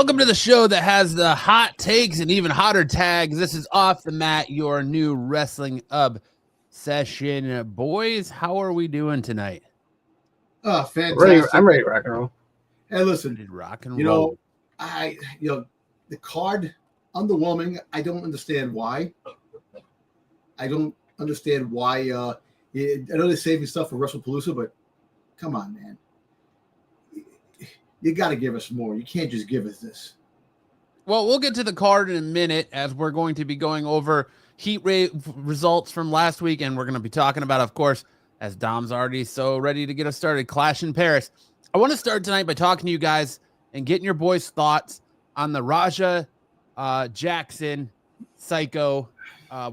Welcome to the show that has the hot takes and even hotter tags. This is Off the Mat, your new wrestling obsession. Boys, how are we doing tonight? Oh, fantastic. I'm ready to rock and roll. Hey, listen, rock and roll. The card, underwhelming. I don't understand why. I don't understand why. I know they're saving stuff for WrestlePalooza, but come on, man. You got to give us more. You can't just give us this. Well, we'll get to the card in a minute as we're going to be going over heat rate results from last week. And we're going to be talking about, of course, as Dom's already so ready to get us started, Clash in Paris. I want to start tonight by talking to you guys and getting your boys' thoughts on the Raja Jackson Psycho.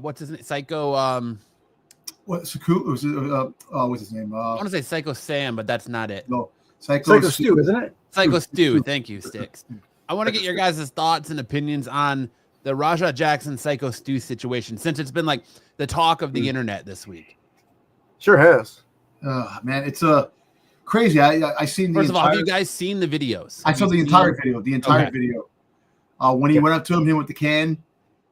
What's his name? Psycho. What's his name? I want to say Psycho Sam, but that's not it. No, Psycho Stu, isn't it? Psycho Stu. Thank you, Sticks. I want to get your guys' thoughts and opinions on the Raja Jackson Psycho Stu situation, since it's been like the talk of the internet this week. Sure has. Man, it's crazy. I seen the First of all, have you guys seen the videos? I saw the entire video. Video. When he went up to him with the can,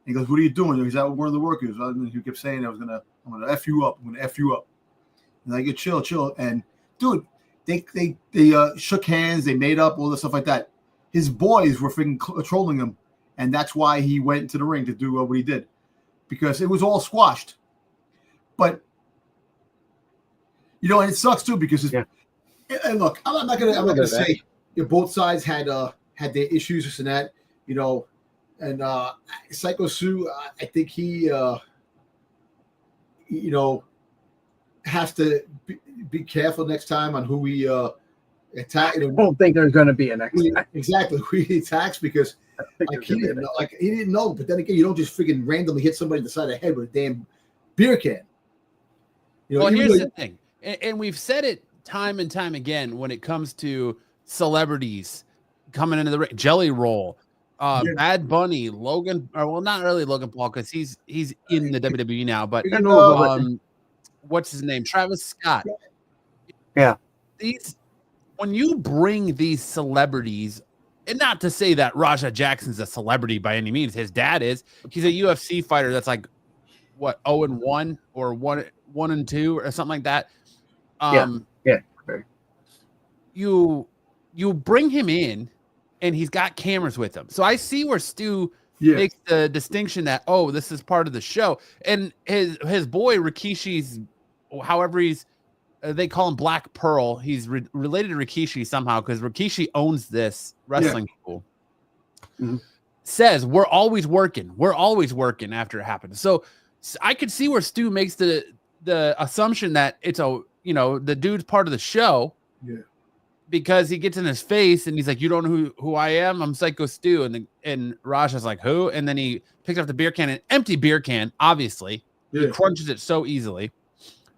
he goes, "What are you doing?" He's out with one of the workers. And he kept saying, I'm gonna F you up. I'm gonna F you up. And I get chill. And dude, they shook hands, they made up, all this stuff like that. His boys were freaking trolling him, and that's why he went to the ring to do what he did, because it was all squashed. But and it sucks too, because and look, I'm not gonna say both sides had their issues, this and that, and Psycho Sue, I think he has to be careful next time on who he attack. I don't think there's going to be an next time. Exactly, who he attacks, because he didn't know. But then again, you don't just freaking randomly hit somebody in the side of the head with a damn beer can. Well, here's the thing, and we've said it time and time again when it comes to celebrities coming into the ring. Jelly Roll, Bad Bunny, Logan, or well, not really Logan Paul, because he's in the WWE now, but what's his name? Travis Scott. Yeah. When you bring these celebrities, and not to say that Raja Jackson's a celebrity by any means, his dad is. He's a UFC fighter that's like what, 0-1 or 1-2 or something like that. Yeah. You bring him in, and he's got cameras with him. So I see where Stu makes the distinction that, this is part of the show. And his boy Rikishi's, however they call him Black Pearl. He's related to Rikishi somehow, because Rikishi owns this wrestling school. Mm-hmm. Says we're always working after it happens. So I could see where Stu makes the assumption that it's the dude's part of the show. Yeah. Because he gets in his face and he's like, "You don't know who I am? I'm Psycho Stu." And Raja's like, "Who?" And then he picks up the beer can, an empty beer can, obviously. Yeah. He crunches it so easily.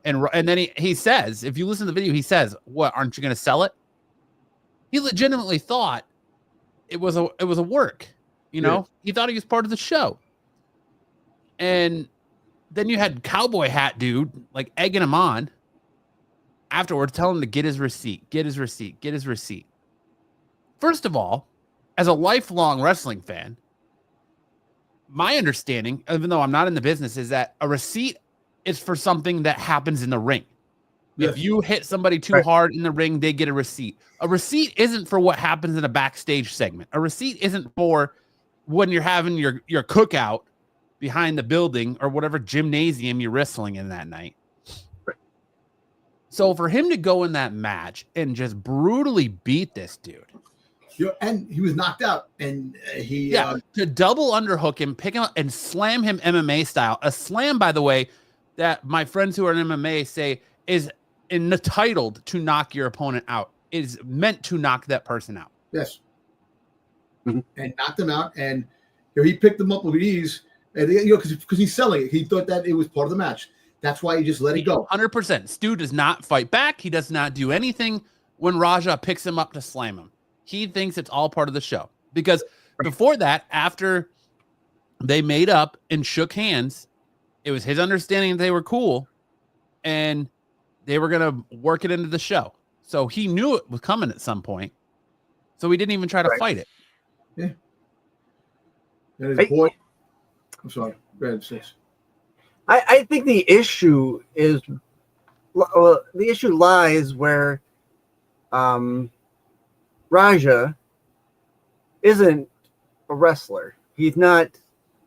And then he says, if you listen to the video, he says, "What, aren't you going to sell it?" He legitimately thought it was a work, He thought he was part of the show. And then you had Cowboy Hat dude like egging him on afterwards, telling him to get his receipt. First of all, as a lifelong wrestling fan, my understanding, even though I'm not in the business, is that a receipt is for something that happens in the ring. Yes. If you hit somebody too hard in the ring, they get a receipt. A receipt isn't for what happens in a backstage segment. A receipt isn't for when you're having your cookout behind the building or whatever gymnasium you're wrestling in that night. So for him to go in that match and just brutally beat this dude. And he was knocked out. And to double underhook him, pick him up, and slam him MMA style. A slam, by the way, that my friends who are in MMA say is entitled to knock your opponent out. It is meant to knock that person out. Yes. Mm-hmm. And knocked him out. And he picked them up with ease. And because he's selling it. He thought that it was part of the match. That's why he just let it go. 100%. Stu does not fight back. He does not do anything when Raja picks him up to slam him. He thinks it's all part of the show. Because before that, after they made up and shook hands, it was his understanding that they were cool and they were going to work it into the show. So he knew it was coming at some point. So he didn't even try to fight it. Yeah. And his boy. I'm sorry. Go ahead, sis. I think the issue is, well, the issue lies where Raja isn't a wrestler. He's not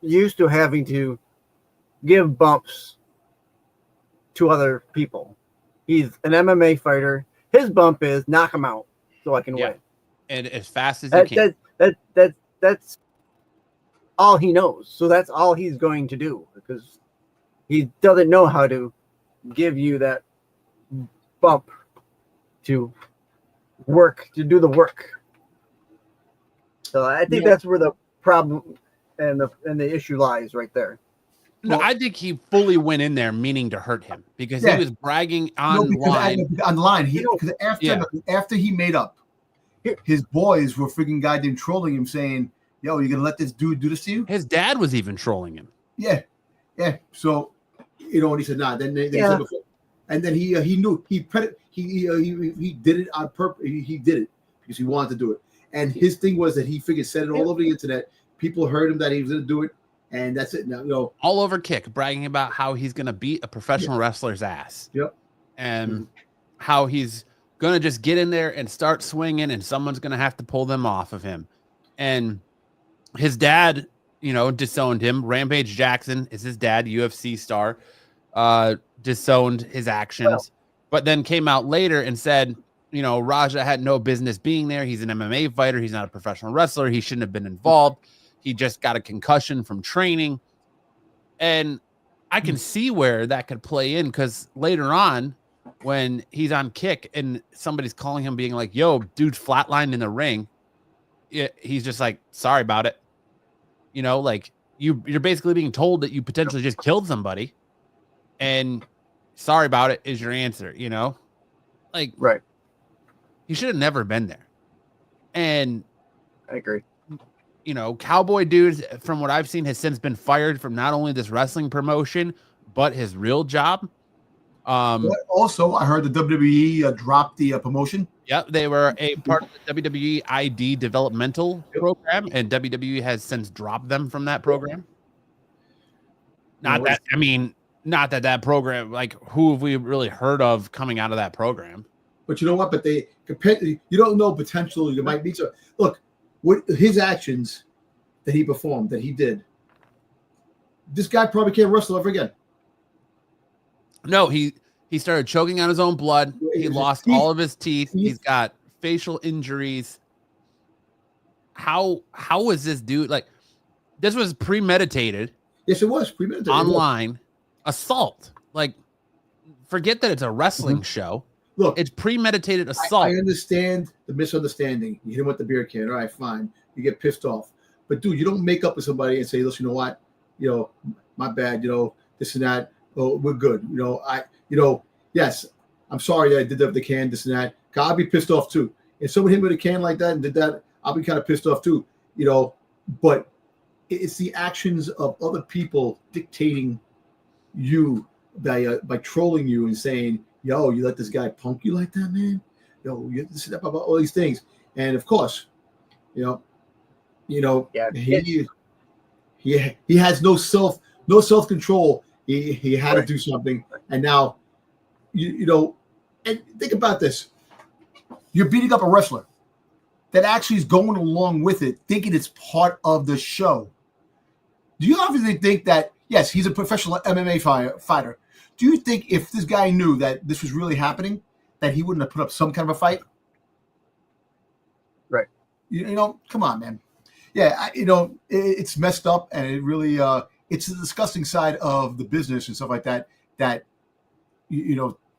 used to having to give bumps to other people. He's an MMA fighter. His bump is knock him out so I can win. And as fast as he can. That's all he knows. So that's all he's going to do because he doesn't know how to give you that bump to work, to do the work. So I think that's where the problem and the issue lies right there. No, I think he fully went in there meaning to hurt him because he was bragging online. Because after he made up, his boys were freaking goddamn trolling him, saying, "Yo, you gonna let this dude do this to you?" His dad was even trolling him. Yeah. So, and he said, "Nah." Then they said before, and then he knew he did it on purpose. He did it because he wanted to do it. And his thing was that he figured said it all over the internet. People heard him that he was gonna do it. And that's it. Now, all over Kick, bragging about how he's going to beat a professional wrestler's ass. Yep. And how he's going to just get in there and start swinging and someone's going to have to pull them off of him. And his dad, disowned him. Rampage Jackson is his dad, UFC star, disowned his actions, but then came out later and said, Raja had no business being there. He's an MMA fighter. He's not a professional wrestler. He shouldn't have been involved. He just got a concussion from training. And I can see where that could play in because later on, when he's on Kick and somebody's calling him being like, yo, dude's flatlined in the ring, he's just like, sorry about it. You're basically being told that you potentially just killed somebody. And sorry about it is your answer, Right. He should have never been there. And I agree. Cowboy dude, from what I've seen, has since been fired from not only this wrestling promotion, but his real job. But also, I heard the WWE dropped the promotion. Yep, they were a part of the WWE ID developmental program, and WWE has since dropped them from that program. Not that program, like, who have we really heard of coming out of that program? But you know what? But you don't know potential. You might be. So look, what his actions that he performed, that he did, this guy probably can't wrestle ever again. No, he started choking on his own blood. He lost all of his teeth. He's got facial injuries. How was this dude like? This was premeditated. Yes, it was premeditated. Online assault. Like, forget that it's a wrestling show. Look, it's premeditated assault. I understand the misunderstanding. You hit him with the beer can. All right, fine. You get pissed off. But, dude, you don't make up with somebody and say, listen, you know what? My bad, this and that. Oh, we're good. Yes, I'm sorry that I did that with the can, this and that. I'll be pissed off, too. If someone hit me with a can like that and did that, I'll be kind of pissed off, too. But it's the actions of other people dictating you by trolling you and saying, yo, you let this guy punk you like that, man? Yo, you this and that, about all these things. And of course, he has no self-control. He had to do something. And now and think about this. You're beating up a wrestler that actually is going along with it, thinking it's part of the show. Do you obviously think that, yes, he's a professional MMA fighter. Do you think if this guy knew that this was really happening, that he wouldn't have put up some kind of a fight? Right. Come on, man. Yeah, it's messed up, and it really, it's the disgusting side of the business and stuff like that. That,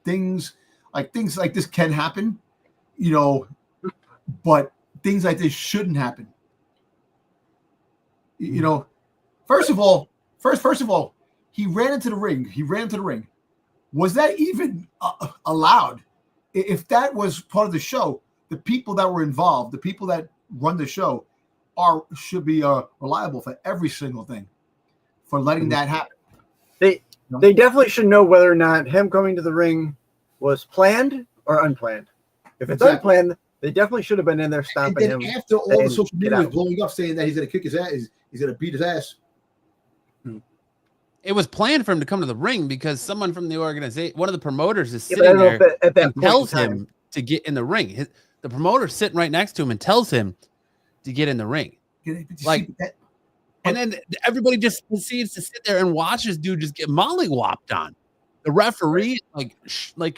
things like this can happen, but things like this shouldn't happen. First of all, he ran into the ring. Was that even allowed? If that was part of the show, the people that were involved, the people that run the show, should be reliable for every single thing for letting that happen. They definitely should know whether or not him coming to the ring was planned or unplanned. If it's unplanned, They definitely should have been in there stomping him. After all the social media was blowing up saying that he's going to kick his ass, he's going to beat his ass. It was planned for him to come to the ring because someone from the organization, one of the promoters, is sitting there and tells him to get in the ring. The promoter's sitting right next to him and tells him to get in the ring. Like, and then everybody just proceeds to sit there and watch this dude just get mollywopped on. The referee like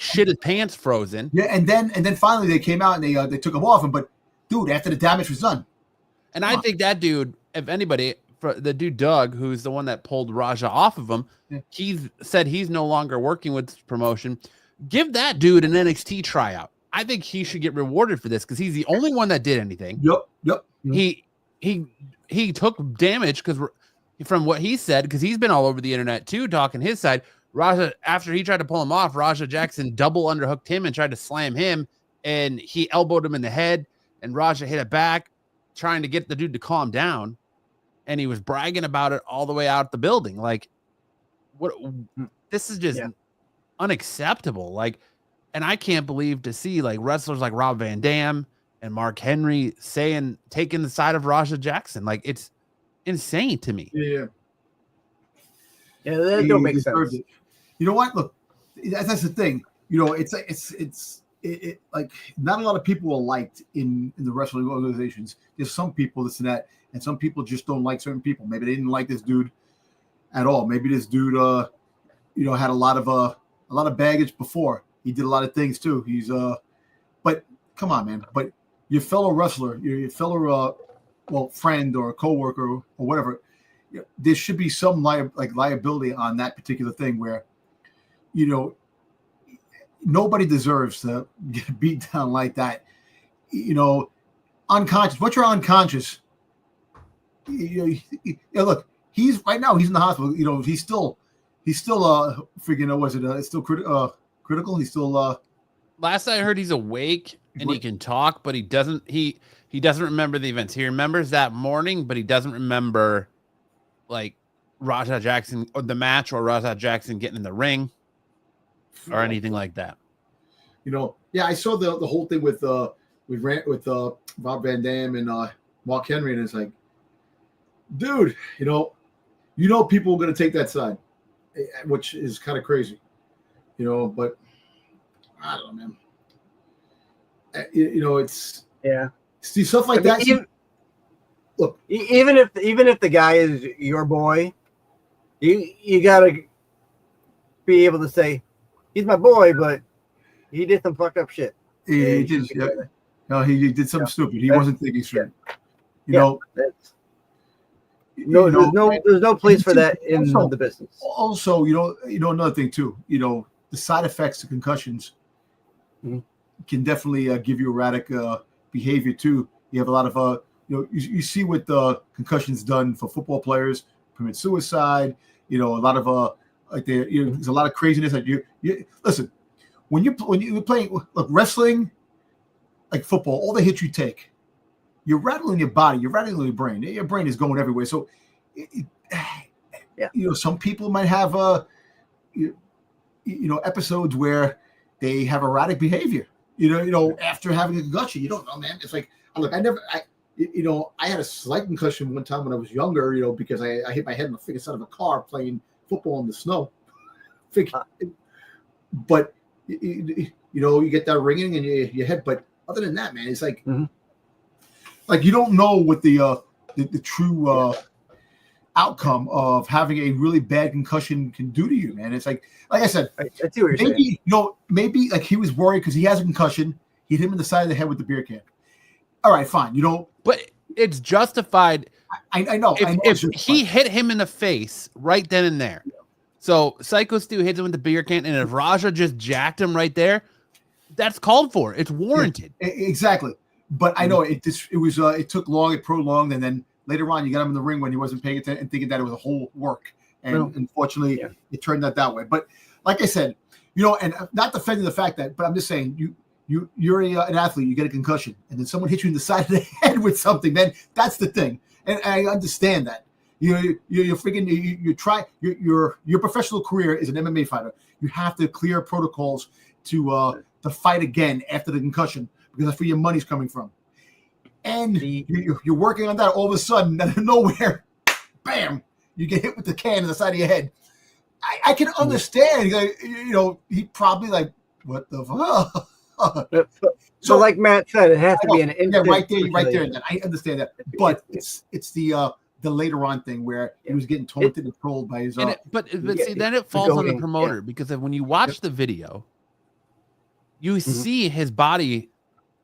shit his pants frozen. Yeah, and then finally they came out and they took him off him. But dude, after the damage was done, and I think that dude, if anybody, the dude Doug, who's the one that pulled Raja off of him, he's said he's no longer working with this promotion. Give that dude an NXT tryout. I think he should get rewarded for this because he's the only one that did anything. Yep. He took damage because from what he said, because he's been all over the internet too, talking his side. Raja, after he tried to pull him off, Raja Jackson double underhooked him and tried to slam him, and he elbowed him in the head, and Raja hit it back, trying to get the dude to calm down, and he was bragging about it all the way out the building. Like, what? This is just unacceptable. Like, and I can't believe to see like wrestlers like Rob Van Dam and Mark Henry taking the side of Raja Jackson. Like, it's insane to me. Yeah, that don't make sense. You know what? Look, that's the thing. You know, it's like not a lot of people are liked in the wrestling organizations. There's some people this and that, and some people just don't like certain people. Maybe they didn't like this dude at all. Maybe this dude, had a lot of baggage before. He did a lot of things too. He's but come on, man. But your fellow wrestler, your fellow friend or coworker or whatever, there should be some liability on that particular thing where, nobody deserves to get beat down like that. Unconscious. Once you're unconscious, look, he's right now. He's in the hospital. He's still freaking. Was it? It's still critical. He's still. Last I heard, he's awake and he can talk, but he doesn't. He doesn't remember the events. He remembers that morning, but he doesn't remember like Raja Jackson or the match or Raja Jackson getting in the ring or anything like that. I saw the whole thing with Rob Van Dam and Mark Henry, and it's like, dude, people are going to take that side, which is kind of crazy, but I don't know, man. It's see stuff like that. Look, even if the guy is your boy, you gotta be able to say he's my boy, but he did some fucked up shit. He did. Yeah. No, he did something stupid. He wasn't thinking straight. There's no place for that in the business. Also, another thing too. The side effects of concussions can definitely give you erratic behavior too. You have a lot of you see what the concussions done for football players, commit suicide. A lot of there's a lot of craziness. Like you listen, when you're playing wrestling, like football, all the hits you take, you're rattling your body, you're rattling your brain. Your brain is going everywhere. So, some people might have episodes where they have erratic behavior. After having a concussion, you don't know, man. It's like, look, I had a slight concussion one time when I was younger, because I hit my head on the freaking side of a car playing football in the snow. But, you get that ringing in your head. But other than that, man, it's like, like you don't know what the true outcome of having a really bad concussion can do to you, man. It's like I said, I see what you're saying. Maybe like he was worried because he has a concussion. He hit him in the side of the head with the beer can. All right, fine. But it's justified. I know. If he hit him in the face right then and there. So Psycho Stu hits him with the beer can, and if Raja just jacked him right there, that's called for. It's warranted. Yeah, exactly. But I know it took long, it prolonged, and then later on you got him in the ring when he wasn't paying attention and thinking that it was a whole work. And unfortunately, it turned out that way. But like I said, and not defending the fact that, but I'm just saying you're an athlete, you get a concussion, and then someone hits you in the side of the head with something, then that's the thing. And I understand that. You're freaking you try your professional career is an MMA fighter. You have to clear protocols to fight again after the concussion. because that's where your money's coming from. And you're working on that. All of a sudden, out of nowhere, bam, you get hit with the can in the side of your head. I can understand. Like, he probably like, what the fuck? So like Matt said, it has to be an instant. Yeah, right there. And then I understand that, but it's the later on thing where he was getting taunted and trolled by his. But see, then it falls on the promoter because when you watch the video, you see his body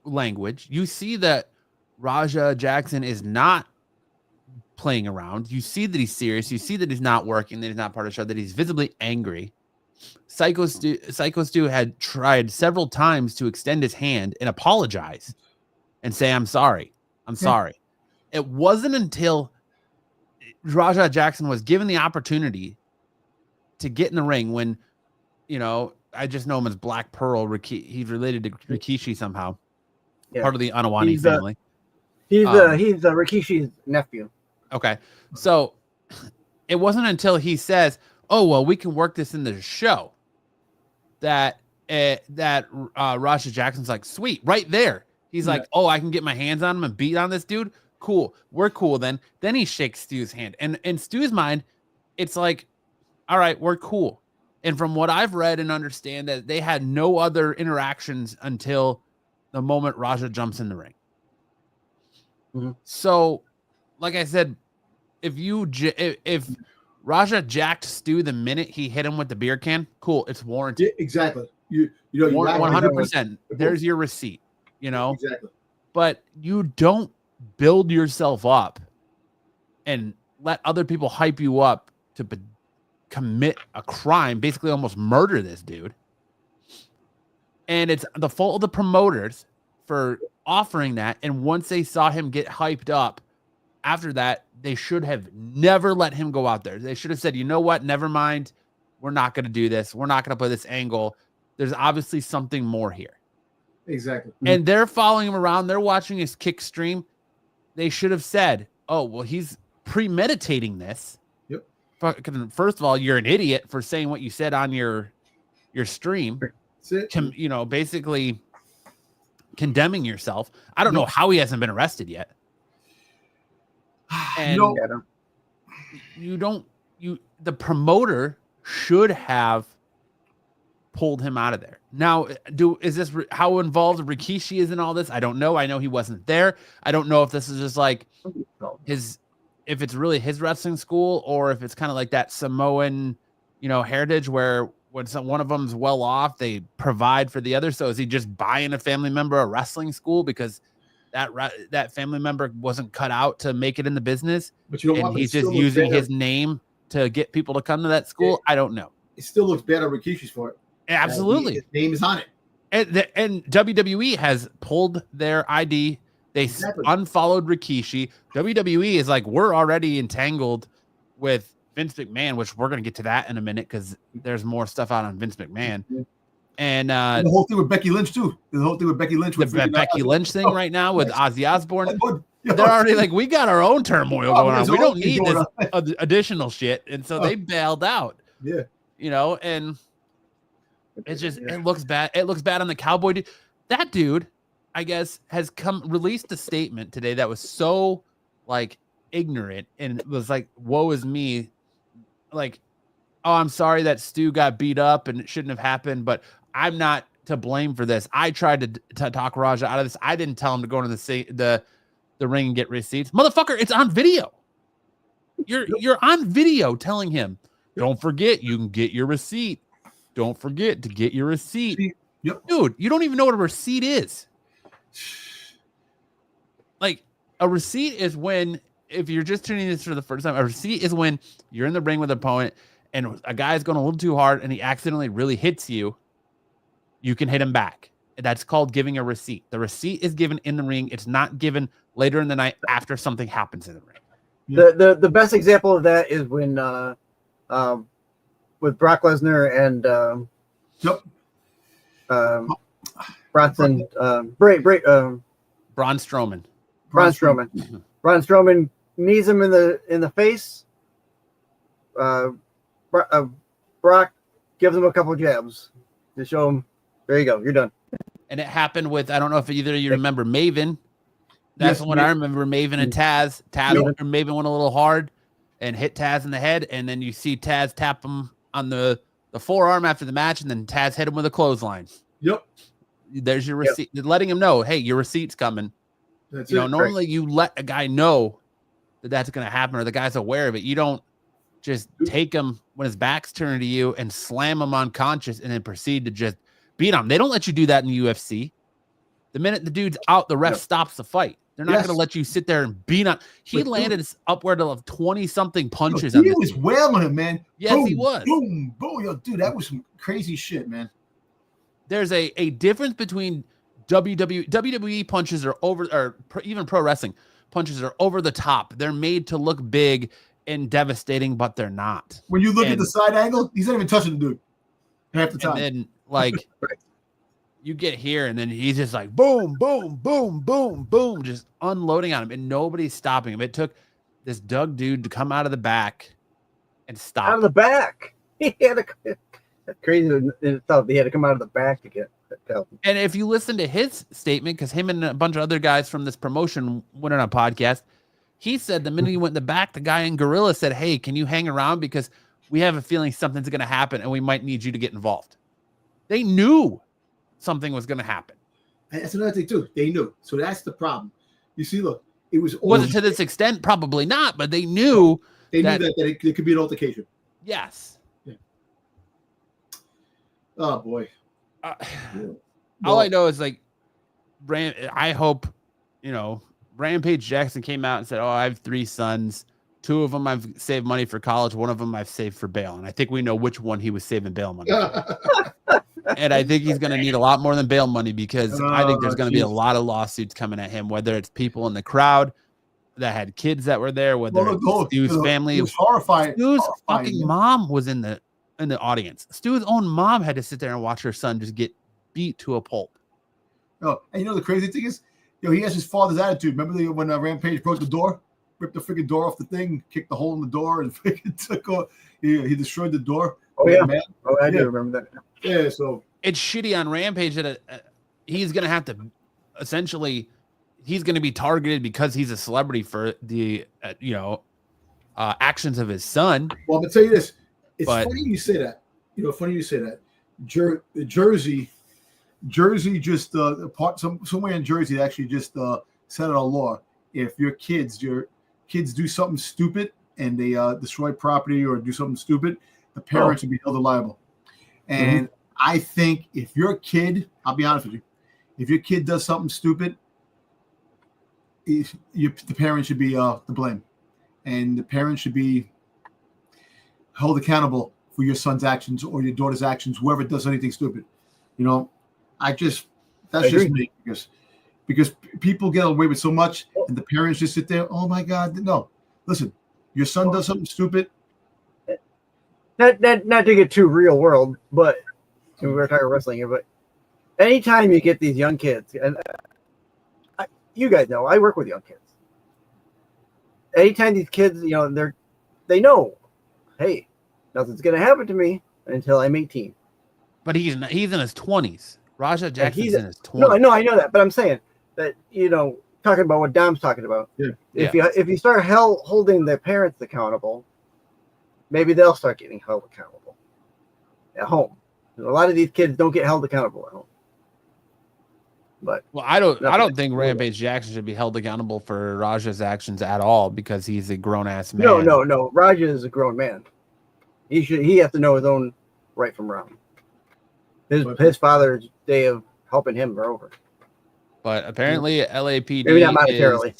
language. You see that Raja Jackson is not playing around. You see that he's serious. You see that he's not working, that he's not part of the show, that he's visibly angry. Psycho Stu had tried several times to extend his hand and apologize and say, I'm sorry. I'm sorry. It wasn't until Raja Jackson was given the opportunity to get in the ring when, I just know him as Black Pearl. He's related to Rikishi somehow. Yeah. Part of the Anawani family. He's Rikishi's nephew. Okay. So it wasn't until he says, oh, well, we can work this in the show that Raja Jackson's like, sweet, right there. He's like, oh, I can get my hands on him and beat on this dude. Cool. We're cool then. Then he shakes Stu's hand. And in Stu's mind, it's like, all right, we're cool. And from what I've read and understand, that they had no other interactions until the moment Raja jumps in the ring. So, like I said, if Raja jacked Stu the minute he hit him with the beer can, cool, it's warranted. Yeah, exactly. 100%. There's your receipt. Exactly. But you don't build yourself up and let other people hype you up to commit a crime, basically almost murder this dude. And it's the fault of the promoters for offering that. And once they saw him get hyped up, after that, they should have never let him go out there. They should have said, you know what? Never mind. We're not going to do this. We're not going to play this angle. There's obviously something more here. Exactly. And they're following him around. They're watching his kick stream. They should have said, oh, well, he's premeditating this. Yep. First of all, you're an idiot for saying what you said on your stream. That's it. Basically condemning yourself. I don't know how he hasn't been arrested yet. And the promoter should have pulled him out of there. Now, is this how involved Rikishi is in all this? I don't know. I know he wasn't there. I don't know if this is just like if it's really his wrestling school, or if it's kind of like that Samoan, heritage where when one of them's well off, they provide for the other. So is he just buying a family member a wrestling school because that family member wasn't cut out to make it in the business, but he's just using his name to get people to come to that school? I don't know. It still looks bad on Rikishi's for it. Absolutely. His name is on it. And WWE has pulled their ID. They unfollowed Rikishi. WWE is like, we're already entangled with Vince McMahon, which we're going to get to that in a minute because there's more stuff out on Vince McMahon. And the whole thing with Becky Lynch too. The whole thing with Becky Lynch. The Becky Lynch thing right now with Ozzy Osbourne. They're already like, we got our own turmoil going on. We don't need this additional shit. And so they bailed out. Yeah. And it's just, it looks bad. It looks bad on the Cowboy dude. That dude, I guess, has released a statement today that was so like ignorant and it was like, woe is me. Like, oh, I'm sorry that Stu got beat up and it shouldn't have happened, but I'm not to blame for this. I tried to talk Raja out of this. I didn't tell him to go into the ring and get receipts. Motherfucker, it's on video. You're on video telling him, don't forget, you can get your receipt. Don't forget to get your receipt. Yep. Dude, you don't even know what a receipt is. Like, a receipt is when, if you're just tuning this for the first time, a receipt is when you're in the ring with an opponent and a guy's going a little too hard and he accidentally really hits you, you can hit him back. That's called giving a receipt. The receipt is given in the ring. It's not given later in the night after something happens in the ring. The best example of that is when with Brock Lesnar and Bronson Braun Strowman. Braun Strowman knees him in the face. Brock gives him a couple jabs to show him, there you go, you're done. And it happened with, I don't know if either of you remember Maven. That's what I remember, Maven and Taz. Maven went a little hard and hit Taz in the head, and then you see Taz tap him on the forearm after the match, and then Taz hit him with a clothesline. Yep. There's your receipt. Letting him know, hey, your receipt's coming. That's normally you let a guy know that that's going to happen, or the guy's aware of it. You don't just take him when his back's turned to you and slam him unconscious and then proceed to just beat him. They don't let you do that in the UFC. The minute the dude's out, the ref stops the fight. They're not going to let you sit there and beat on. He landed upward of 20-something punches. He was wailing him, man. Yes, he was. Boom, boom. Yo, dude, that was some crazy shit, man. There's a difference between WWE punches are over, or even pro wrestling punches are over the top. They're made to look big and devastating, but they're not. When you look at the side angle, he's not even touching the dude half the time. And then, like, you get here, and then he's just like, boom, boom, boom, boom, boom, just unloading on him, and nobody's stopping him. It took this Doug dude to come out of the back and stop. Out of the back. He had a crazy in itself. He had to come out of the back to get help. And if you listen to his statement, because him and a bunch of other guys from this promotion went on a podcast, he said the minute he went in the back, the guy in Gorilla said, hey, can you hang around? Because we have a feeling something's going to happen, and we might need you to get involved. They knew something was going to happen. And that's another thing, too. They knew. So that's the problem. You see, look, it was it to this extent? Probably not, but they knew. They knew that it could be an altercation. Yes. Yeah. Oh, boy. All I know is, like, I hope, Rampage Jackson came out and said, I have 3 sons. 2 of them I've saved money for college. 1 of them I've saved for bail. And I think we know which one he was saving bail money for. And I think he's going to need a lot more than bail money, because I think there's going to be a lot of lawsuits coming at him, whether it's people in the crowd that had kids that were there, whether it's Stu's family. It was horrifying. Stu's fucking mom was in the audience. Stu's own mom had to sit there and watch her son just get beat to a pulp. Oh, and the crazy thing is, he has his father's attitude. Remember when Rampage broke the door, ripped the freaking door off the thing, kicked the hole in the door, and freaking took off. He destroyed the door. Oh yeah, man. I do remember that. Yeah, so it's shitty on Rampage that he's gonna have to essentially, he's gonna be targeted because he's a celebrity for the actions of his son. Well, I'm gonna tell you this. It's funny you say that. Funny you say that. Jersey just somewhere in Jersey they actually just set out a law. If your kids do something stupid and they destroy property or do something stupid, the parents will be held liable. And I think if your kid, I'll be honest with you, if your kid does something stupid, the parents should be to blame, and the parents should be held accountable for your son's actions or your daughter's actions, whoever does anything stupid. That's just me, because people get away with so much, and the parents just sit there. Oh my God, no! Listen, your son does something stupid. Not to get too real world, but we were talking wrestling here. But anytime you get these young kids, and you guys know, I work with young kids. Anytime these kids, they know, hey, nothing's gonna happen to me until I'm 18. But he's in his 20s. Raja Jackson's in his 20s. No, I know that, but I'm saying that talking about what Dom's talking about. Yeah. If you start holding their parents accountable, maybe they'll start getting held accountable at home. A lot of these kids don't get held accountable at home. But I don't think Rampage Jackson should be held accountable for Raja's actions at all, because he's a grown ass man. No. Raja is a grown man. He has to know his own right from wrong. His father's day of helping him are over. But apparently LAPD maybe not monetarily.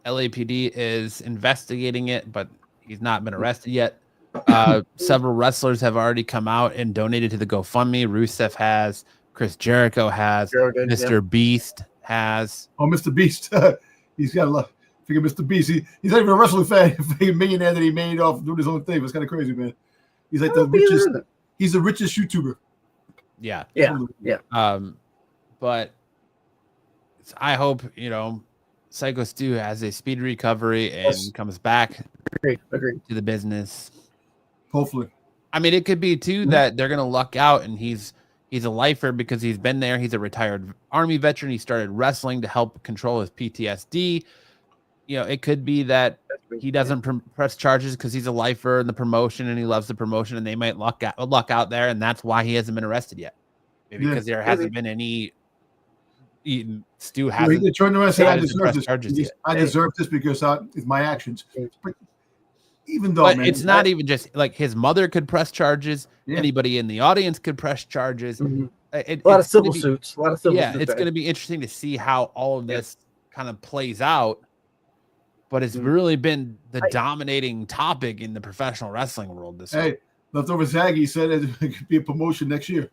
LAPD is investigating it, but he's not been arrested yet. Several wrestlers have already come out and donated to the GoFundMe. Rusev has, Chris Jericho has, Mr. Beast has. Oh, Mr. Beast. He's got a lot. Figure Mr. Beast. He's not even a wrestling fan. A millionaire that he made off doing his own thing. It's kind of crazy, man. He's like the richest. He's the richest YouTuber. Yeah. But I hope, Psycho Stu has a speedy recovery and comes back Agreed. to the business. Hopefully. I mean, it could be too that they're gonna luck out and he's He's a lifer because he's been there. He's a retired Army veteran. He started wrestling to help control his PTSD. You know, it could be that he doesn't press charges because he's a lifer in the promotion and he loves the promotion, and they might luck out there, and that's why he hasn't been arrested yet. Maybe because there hasn't been any. Stu hasn't. He turned around and said, I deserve this because it's my actions. But even though, man, it's not even just like his mother could press charges. Yeah. Anybody in the audience could press charges. Mm-hmm. A lot of civil suits. Yeah, it's going to be interesting to see how all of this kind of plays out. But it's really been the dominating topic in the professional wrestling world this year. Hey, Leftover Zaggy said it could be a promotion next year.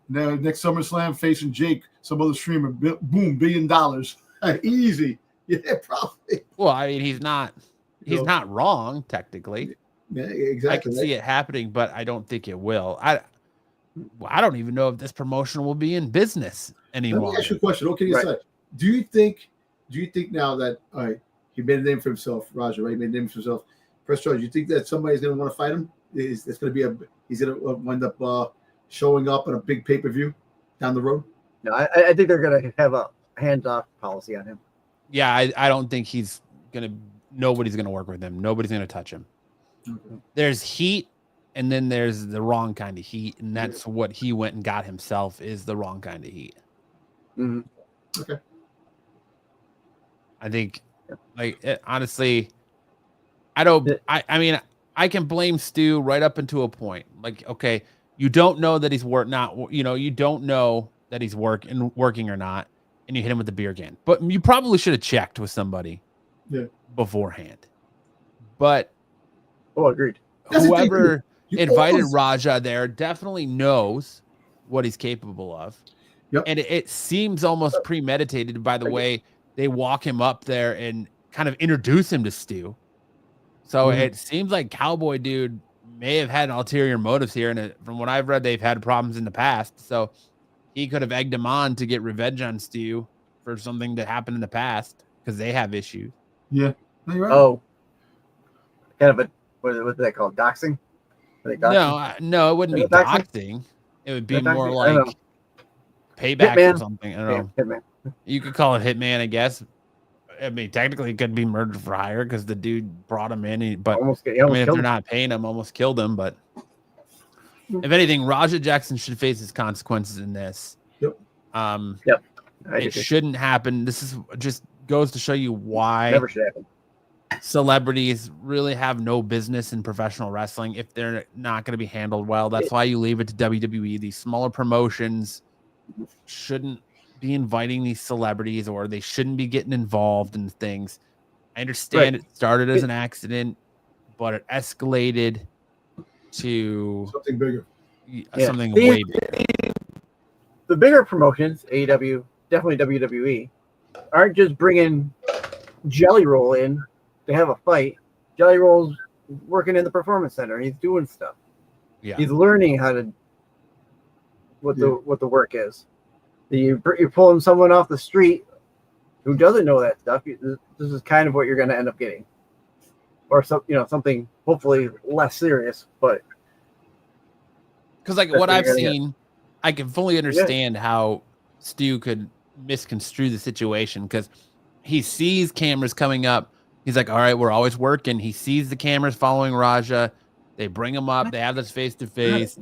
Now, next SummerSlam facing Jake, some other streamer, boom, $1 billion. Easy. Yeah, probably. Well, I mean, he's not wrong, technically. Yeah, exactly. I can see it happening, but I don't think it will. I don't even know if this promotion will be in business anymore. Let me ask you a question. Okay, aside. Do you think now that he made a name for himself, Raja, right? He made a name for himself. Press charge. You think that somebody's going to want to fight him? He's going to wind up showing up in a big pay-per-view down the road? No, I think they're going to have a hands-off policy on him. Yeah, I don't think nobody's going to work with him. Nobody's going to touch him. Mm-hmm. There's heat, and then there's the wrong kind of heat, and that's what he went and got himself is the wrong kind of heat. Mm-hmm. Okay. I think, honestly, I mean, I can blame Stu right up until a point. Like, okay, you don't know that he's you don't know that he's working or not, and you hit him with the beer can. But you probably should have checked with somebody beforehand. But agreed. Whoever invited Raja there definitely knows what he's capable of. Yep. And it seems almost premeditated by the way they walk him up there and kind of introduce him to Stu. So it seems like Cowboy Dude may have had ulterior motives here. And from what I've read, they've had problems in the past. So he could have egged him on to get revenge on Stu for something that happened in the past because they have issues. Yeah. No, you're right. Oh, kind of what do they call doxing? No, it wouldn't be doxing. It would be more like payback Hitman. Or something. I don't know. Hitman. You could call it Hitman, I guess. I mean, technically, it could be murder for hire because the dude brought him in. But if they're not paying him, almost killed him. But if anything, Raja Jackson should face his consequences in this. Yep. It shouldn't happen. This is just goes to show you why never should happen. Celebrities really have no business in professional wrestling if they're not going to be handled well. That's why you leave it to WWE. These smaller promotions shouldn't be inviting these celebrities, or they shouldn't be getting involved in things. I understand it started as an accident, but it escalated to something bigger. Something way bigger. The bigger promotions, AEW, definitely WWE, aren't just bringing Jelly Roll in to have a fight. Jelly Roll's working in the performance center. He's doing stuff. Yeah, he's learning how to what the work is. You're pulling someone off the street who doesn't know that stuff. This is kind of what you're going to end up getting, or something hopefully less serious. But because what I've seen, I can fully understand how Stu could misconstrue the situation because he sees cameras coming up. He's like, all right, we're always working. He sees the cameras following Raja. They bring him up. They have this face-to-face,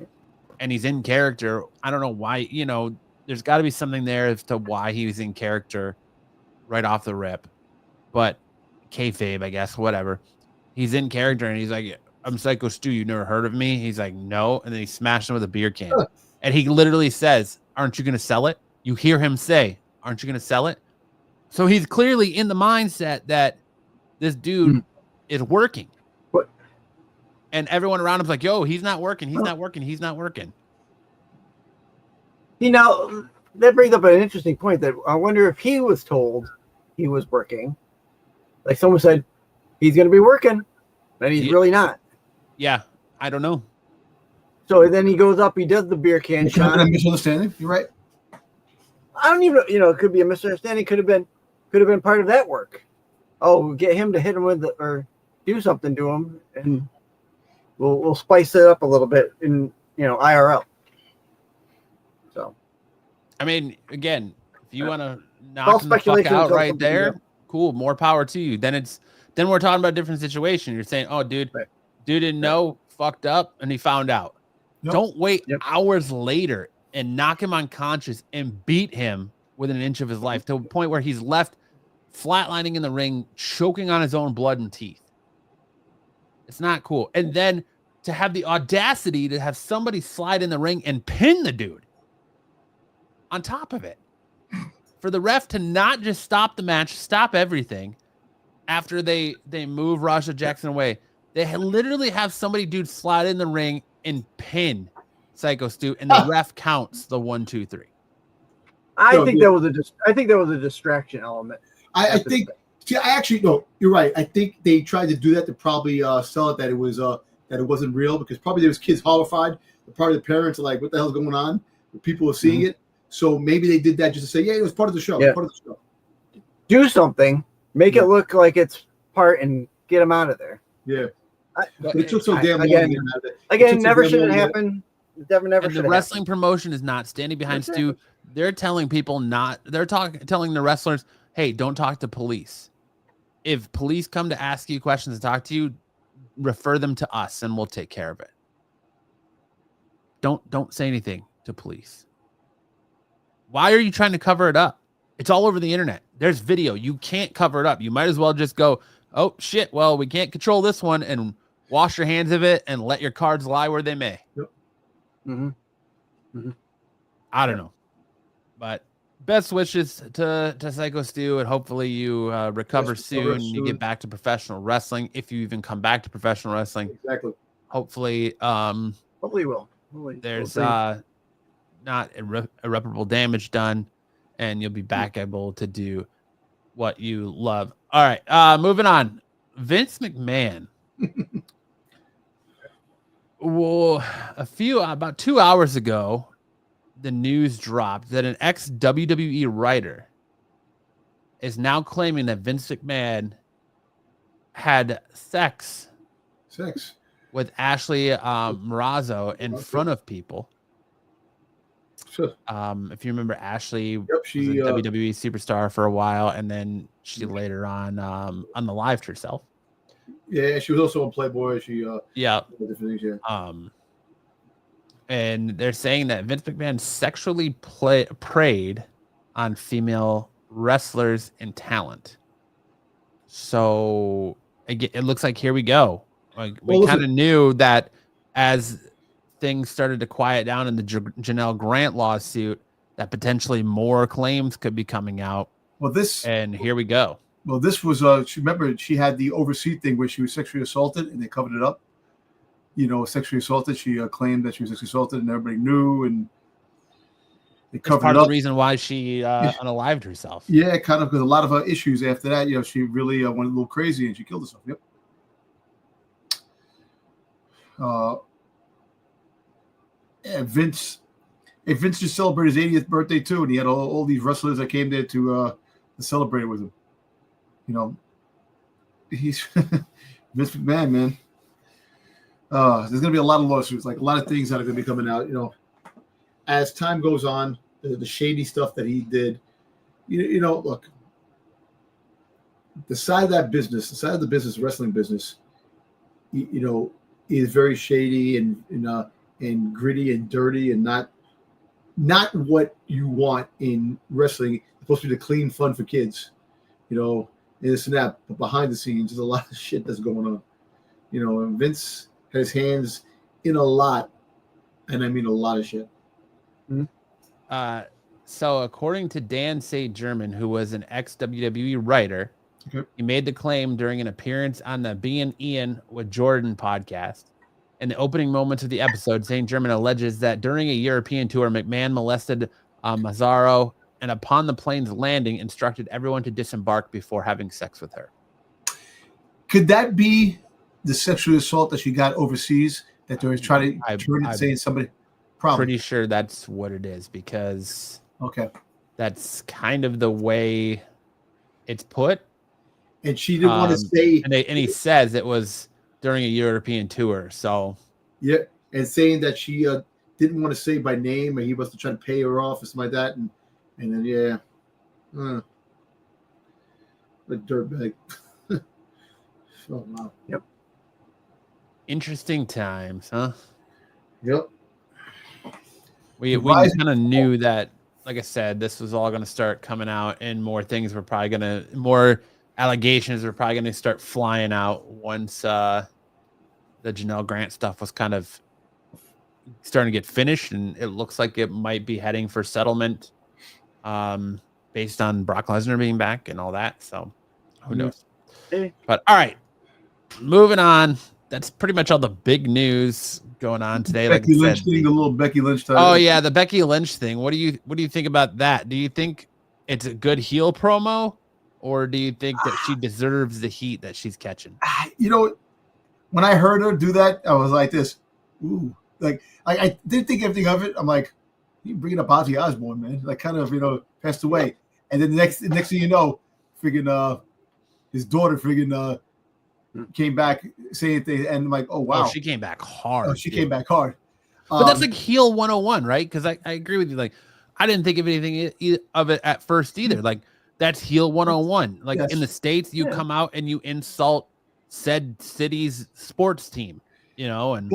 and he's in character. I don't know why, there's got to be something there as to why he was in character right off the rip. But kayfabe, I guess, whatever. He's in character, and he's like, I'm Psycho Stu. You never heard of me? He's like, no. And then he smashed him with a beer can. And he literally says, aren't you going to sell it? You hear him say, aren't you going to sell it? So he's clearly in the mindset that this dude is working. What? And everyone around him's like, yo, he's not working. He's not working. He's not working. That brings up an interesting point that I wonder if he was told he was working. Like someone said, he's going to be working, and he's really not. Yeah, I don't know. So then he goes up, he does the beer can shot. A misunderstanding. You're right. I don't even, it could be a misunderstanding. Could have been part of that work. Oh, get him to hit him with or do something to him, and we'll spice it up a little bit in IRL. So I mean, again, if you want to knock him the fuck out right there, cool, more power to you. Then we're talking about a different situation. You're saying, oh, dude didn't know, fucked up, and he found out. Yep. Don't wait hours later and knock him unconscious and beat him within an inch of his life to a point where he's left flatlining in the ring, choking on his own blood and teeth. It's not cool. And then to have the audacity to have somebody slide in the ring and pin the dude on top of it. For the ref to not just stop the match, stop everything after they move Raja Jackson away. They literally have somebody slide in the ring and pin Psycho Stu, and the ref counts the 1, 2, 3. I think there was a distraction element. I think. See, I actually no. You're right. I think they tried to do that to probably sell it that it was that it wasn't real, because probably there was kids horrified. Probably the parents are like, "What the hell's going on?" People are seeing it, so maybe they did that just to say, "Yeah, it was part of the show." Yeah. Part of the show. Do something, make it look like it's part, and get them out of there. Yeah. But it took so damn long. Again, never should have happened. Never should. The wrestling promotion is not standing behind Stu. They're telling people not. They're telling the wrestlers, "Hey, don't talk to police. If police come to ask you questions and talk to you, refer them to us, and we'll take care of it. Don't say anything to police." Why are you trying to cover it up? It's all over the internet. There's video. You can't cover it up. You might as well just go, "Oh shit, well, we can't control this one," and wash your hands of it and let your cards lie where they may. Yep. I don't know, but best wishes to Psycho Stu, and hopefully you recover soon and you get back to professional wrestling, if you even come back to professional wrestling. Exactly. Hopefully you will. There's not irreparable damage done, and you'll be back able to do what you love. All right, moving on. Vince McMahon. Well, about 2 hours ago, the news dropped that an ex-WWE writer is now claiming that Vince McMahon had sex with Ashley Marazzo in front of people. Sure. If you remember, Ashley was a WWE superstar for a while, and then she later on unalived herself. Yeah, she was also on Playboy. Different things, and they're saying that Vince McMahon sexually preyed on female wrestlers and talent. So it looks like here we go. Like we kind of knew that as things started to quiet down in the Janelle Grant lawsuit, that potentially more claims could be coming out. And here we go. Well, this was remember she had the overseas thing where she was sexually assaulted and they covered it up. Sexually assaulted. She claimed that she was sexually assaulted and everybody knew, and they covered it up. Part of the reason why she unalived herself. Yeah, kind of, because a lot of her issues after that, she really went a little crazy and she killed herself. Yep. Vince just celebrated his 80th birthday too, and he had all these wrestlers that came there to celebrate with him. He's Vince McMahon, man. There's going to be a lot of lawsuits, like a lot of things that are going to be coming out. As time goes on, the shady stuff that he did. Look, the side of the business, wrestling business, is very shady and gritty and dirty, and not what you want in wrestling. It's supposed to be the clean fun for kids, and this and that. But behind the scenes, there's a lot of shit that's going on. And Vince has hands in a lot, and I mean a lot of shit. Mm-hmm. So according to Dan St. German, who was an ex-WWE writer, he made the claim during an appearance on the Being Ian with Jordan podcast. In the opening moments of the episode, St. German alleges that during a European tour, McMahon molested Mazzaro, and upon the plane's landing, instructed everyone to disembark before having sex with her. Could that be the sexual assault that she got overseas, that they were trying to turn it, saying somebody? Probably. Pretty sure that's what it is, because that's kind of the way it's put. And she didn't want to say, and he says it was during a European tour. So and saying that she didn't want to say by name, or he was trying to pay her off or something like that, and then a dirtbag. Oh wow. Yep. Interesting times, huh? Yep. We kind of knew that, like I said, this was all going to start coming out, and more allegations were probably going to start flying out once the Janelle Grant stuff was kind of starting to get finished, and it looks like it might be heading for settlement, based on Brock Lesnar being back and all that. So who knows? But all right, moving on. That's pretty much all the big news going on today. Becky Lynch thing, the little Becky Lynch time. Oh yeah, the Becky Lynch thing. What do you think about that? Do you think it's a good heel promo, or do you think that she deserves the heat that she's catching? You know, when I heard her do that, I was like this. Ooh, like I didn't think anything of it. I'm like, you bringing up Ozzy Osbourne, man. Like kind of passed away, and then the next thing you know, friggin' his daughter came back saying things, and I'm like, oh wow, she came back hard. Oh, she came back hard. But that's like heel 101, right? Because I agree with you. Like, I didn't think of anything of it at first either. Like, that's heel 101. Like in the States, you come out and you insult said city's sports team, and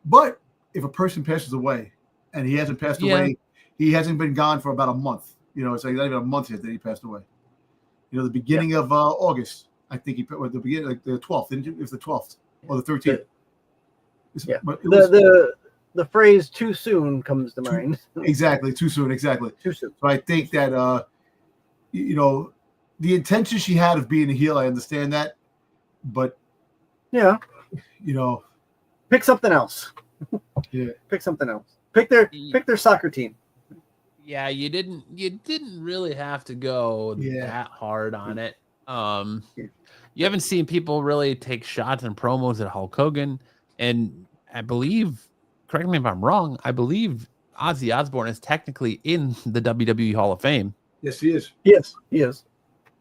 but if a person passes away and he hasn't passed away, he hasn't been gone for about a month. It's like not even a month yet that he passed away. The beginning of August. I think he put at the beginning, like the 12th. It was the 12th or the 13th. Yeah. The phrase "too soon" comes to mind. Exactly, too soon. Exactly, too soon. So I think that the intention she had of being a heel, I understand that, but pick something else. Pick something else. Pick their soccer team. Yeah, you didn't really have to go that hard on it. You haven't seen people really take shots and promos at Hulk Hogan, and I believe, correct me if I'm wrong, I believe Ozzy Osbourne is technically in the WWE Hall of Fame. Yes, he is. Yes, he is.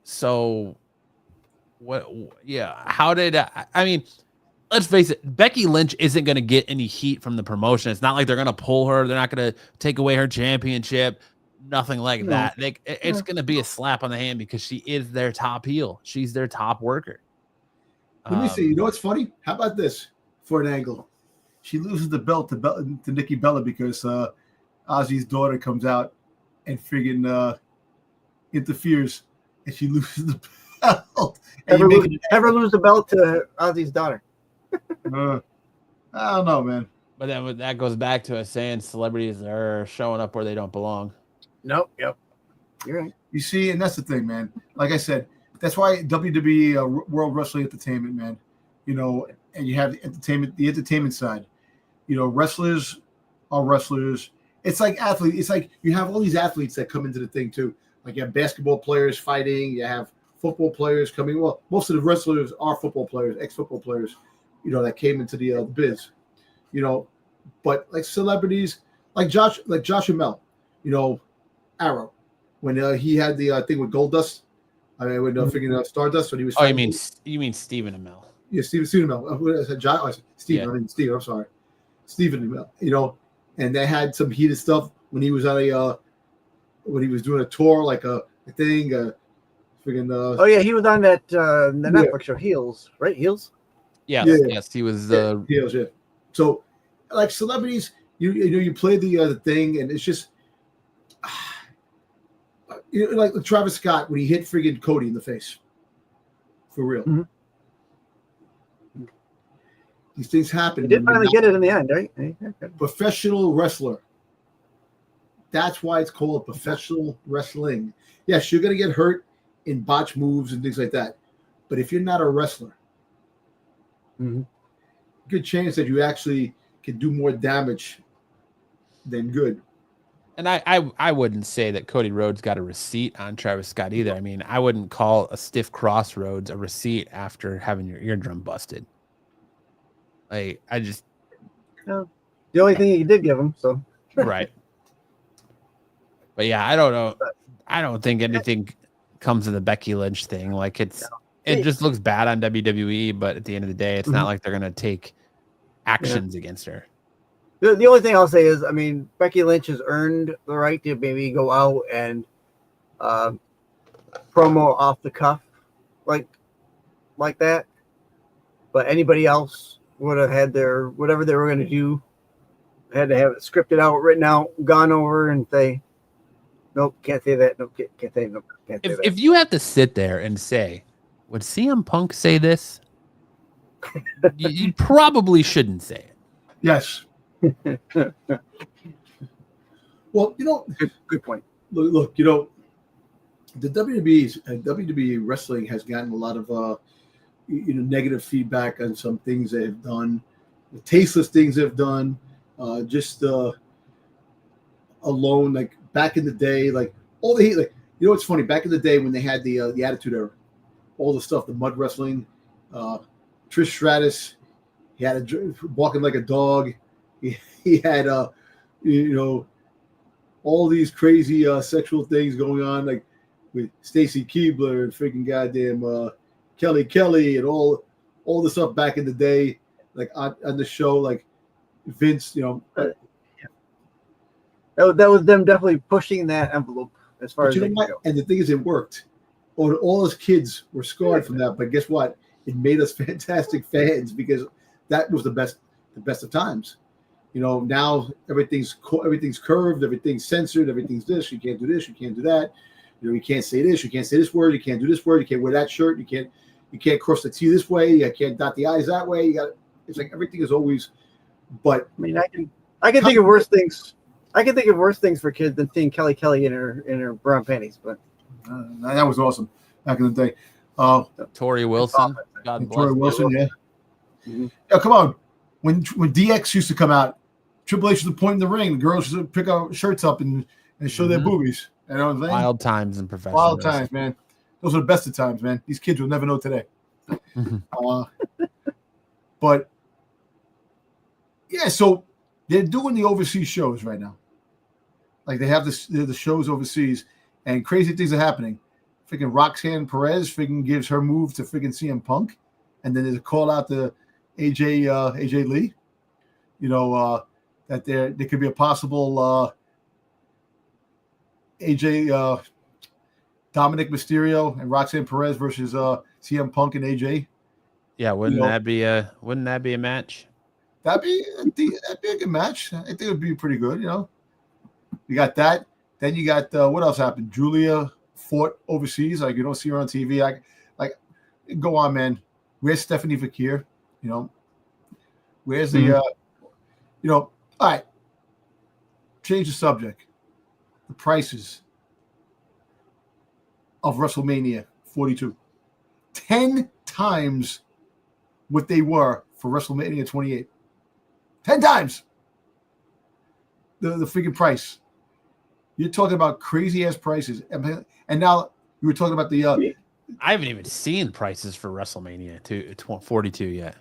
So, what? Yeah, how did I mean? Let's face it, Becky Lynch isn't going to get any heat from the promotion. It's not like they're going to pull her. They're not going to take away her championship. Nothing like that. It's going to be a slap on the hand because she is their top heel. She's their top worker. Let me see. You know what's funny? How about this for an angle? She loses the belt to Nikki Bella because Ozzy's daughter comes out and friggin' interferes, and she loses the belt. Ever lose the belt to Ozzy's daughter? I don't know, man. But then that goes back to us saying celebrities are showing up where they don't belong. Nope. Yep. You're right. You see, and that's the thing, man. Like I said, that's why WWE World Wrestling Entertainment, man. And you have the entertainment side. Wrestlers are wrestlers. It's like athletes. It's like you have all these athletes that come into the thing too. Like you have basketball players fighting. You have football players coming. Well, most of the wrestlers are football players, ex-football players. That came into the biz. But like celebrities, like Josh Amell, Arrow, when he had the thing with Goldust, figuring out Stardust when he was. Oh, you mean Stephen Amell? Yeah, Stephen Amell. I said John. I said Stephen. I mean Steve. I'm sorry, Stephen Amell. And they had some heated stuff when he was on when he was doing a tour, like a thing. Oh yeah, he was on that the Netflix show Heels, right? Heels. Yes, he was. Heels, yeah. So, like celebrities, you play the thing, and it's just. Like Travis Scott when he hit friggin' Cody in the face. For real. Mm-hmm. These things happen. He did finally get it in the end, right? Professional wrestler. That's why it's called professional wrestling. Yes, you're going to get hurt in botch moves and things like that. But if you're not a wrestler, good chance that you actually can do more damage than good. And I wouldn't say that Cody Rhodes got a receipt on Travis Scott either. I mean, I wouldn't call a stiff crossroads a receipt after having your eardrum busted. Like, the only thing he did give him, so. Right. But yeah, I don't know. I don't think anything comes of the Becky Lynch thing. Like it just looks bad on WWE, but at the end of the day, it's not like they're going to take actions against her. The only thing I'll say is, I mean, Becky Lynch has earned the right to maybe go out and promo off the cuff like that. But anybody else would have had their whatever they were going to do, had to have it scripted out, written out, gone over, and say, nope, can't say that. Nope, can't say nope, can't say that. If you have to sit there and say, would CM Punk say this? you probably shouldn't say it. Yes. Well, good point. Look, the WWE wrestling has gotten a lot of negative feedback on some things they have done, the tasteless things they've done, alone, like back in the day, like all the heat, like it's funny, back in the day when they had the Attitude Era, all the stuff, the mud wrestling, Trish Stratus, he had walking like a dog. He had all these crazy sexual things going on, like with Stacy Keibler and freaking goddamn Kelly and all the stuff back in the day, like on the show, like Vince, that was them definitely pushing that envelope as far as and the thing is, it worked. All those kids were scarred from that, but guess what? It made us fantastic fans because that was the best of times. Now everything's curved, everything's censored, everything's this. You can't do this, you can't do that. You can't say this, you can't say this word, you can't do this word, you can't wear that shirt, you can't cross the T this way, you can't dot the I's that way. It's like everything is always. But I mean, I can think of worse things. I can think of worse things for kids than seeing Kelly in her brown panties. But that was awesome back in the day. Tori Wilson, God bless. Tori Wilson, yeah. Mm-hmm. Yeah, come on. When DX used to come out, Triple H was pointing the ring. The girls used to pick our shirts up and show their boobies. You know what I'm saying? Wild times in professional Wild wrestling. times, man. Those are the best of times, man. These kids will never know today. But yeah, so they're doing the overseas shows right now. Like they have the shows overseas, and crazy things are happening. Freaking Roxanne Perez freaking gives her move to freaking CM Punk, and then there's a call out to AJ Lee. That there could be a possible AJ Dominic Mysterio and Roxanne Perez versus CM Punk and AJ. Yeah, wouldn't that be a match? That'd be a good match. I think it would be pretty good. You got that. Then you got what else happened? Julia fought overseas. Like you don't see her on TV. Go on, man. Where's Stephanie Fakir? Where's the all right. Change the subject. The prices of WrestleMania 42. 10 times what they were for WrestleMania 28. 10 times the freaking price. You're talking about crazy ass prices. And now you were talking about the I haven't even seen prices for WrestleMania 42 yet.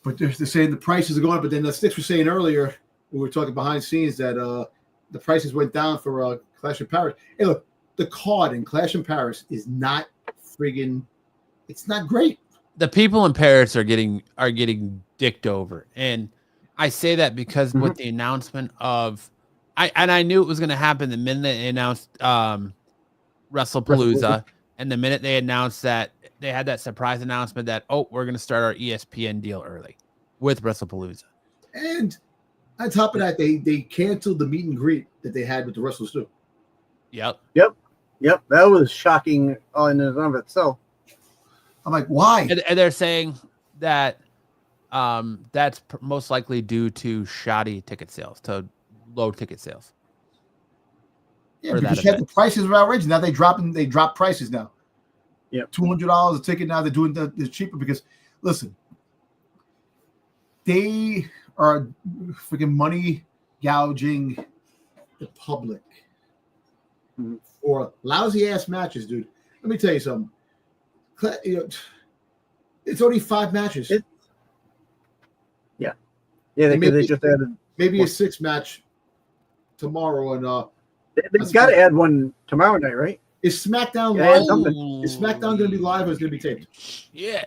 But they're saying the prices are going up. But then the Sticks were saying earlier, we were talking behind the scenes, that the prices went down for Clash in Paris. Hey, look, the card in Clash in Paris is not friggin'. It's not great. The people in Paris are getting dicked over, and I say that because with the announcement of, I knew it was going to happen the minute they announced WrestlePalooza, and the minute they announced that they had that surprise announcement that we're going to start our ESPN deal early with WrestlePalooza, and on top of that, they canceled the meet and greet that they had with the wrestlers too. Yep. That was shocking in and of itself. I'm like, why? And they're saying that that's most likely due to shoddy ticket sales, to low ticket sales. Yeah, because the prices are outrageous. Now they drop prices now. Yeah, $200 a ticket now. They're doing the cheaper because, listen, they are freaking money gouging the public for lousy ass matches, dude. Let me tell you something. It's only 5 matches. Yeah, they just added maybe a 6 match tomorrow, and they've got to add one tomorrow night, right? Is SmackDown live? Is SmackDown going to be live or is it going to be taped? Yeah.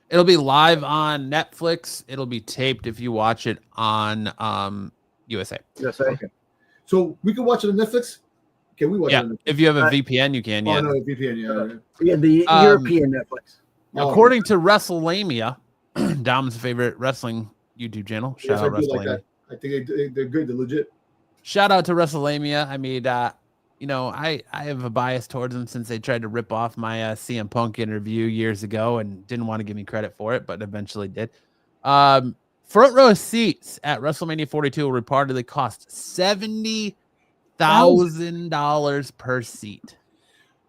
It'll be live on Netflix. It'll be taped if you watch it on USA. Okay. So we can watch it on Netflix? Can we watch it on Netflix? If you have a VPN, you can. Oh, no, VPN, yeah, the European Netflix. According to WrestleMania, Dom's favorite wrestling YouTube channel. Shout out WrestleMania. Like I think they're good. They're legit. Shout out to WrestleMania. I mean, I have a bias towards them since they tried to rip off my CM Punk interview years ago and didn't want to give me credit for it, but eventually did. Front row seats at WrestleMania 42 will reportedly cost $70,000 per seat.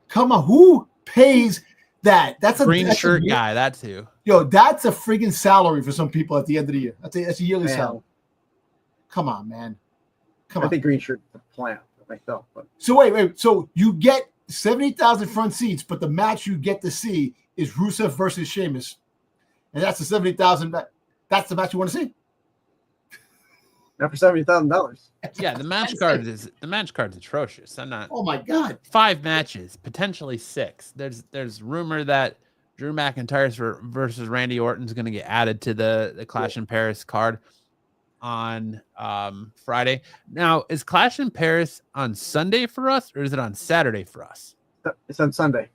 Come on, who pays that? That's a green shirt guy. That's who. Yo, that's a friggin' salary for some people at the end of the year. That's a yearly salary. Come on, man. I think green shirt the plant myself. But. So wait. So you get 70,000 front seats, but the match you get to see is Rusev versus Sheamus, and that's the 70,000. That's the match you want to see. Not for $70,000. Yeah, the match card is atrocious. I'm not. Oh my god! 5 matches, potentially 6. There's rumor that Drew McIntyre versus Randy Orton is going to get added to the Clash in Paris card on Friday. Now, is Clash in Paris on Sunday for us, or is it on Saturday for us? It's on Sunday.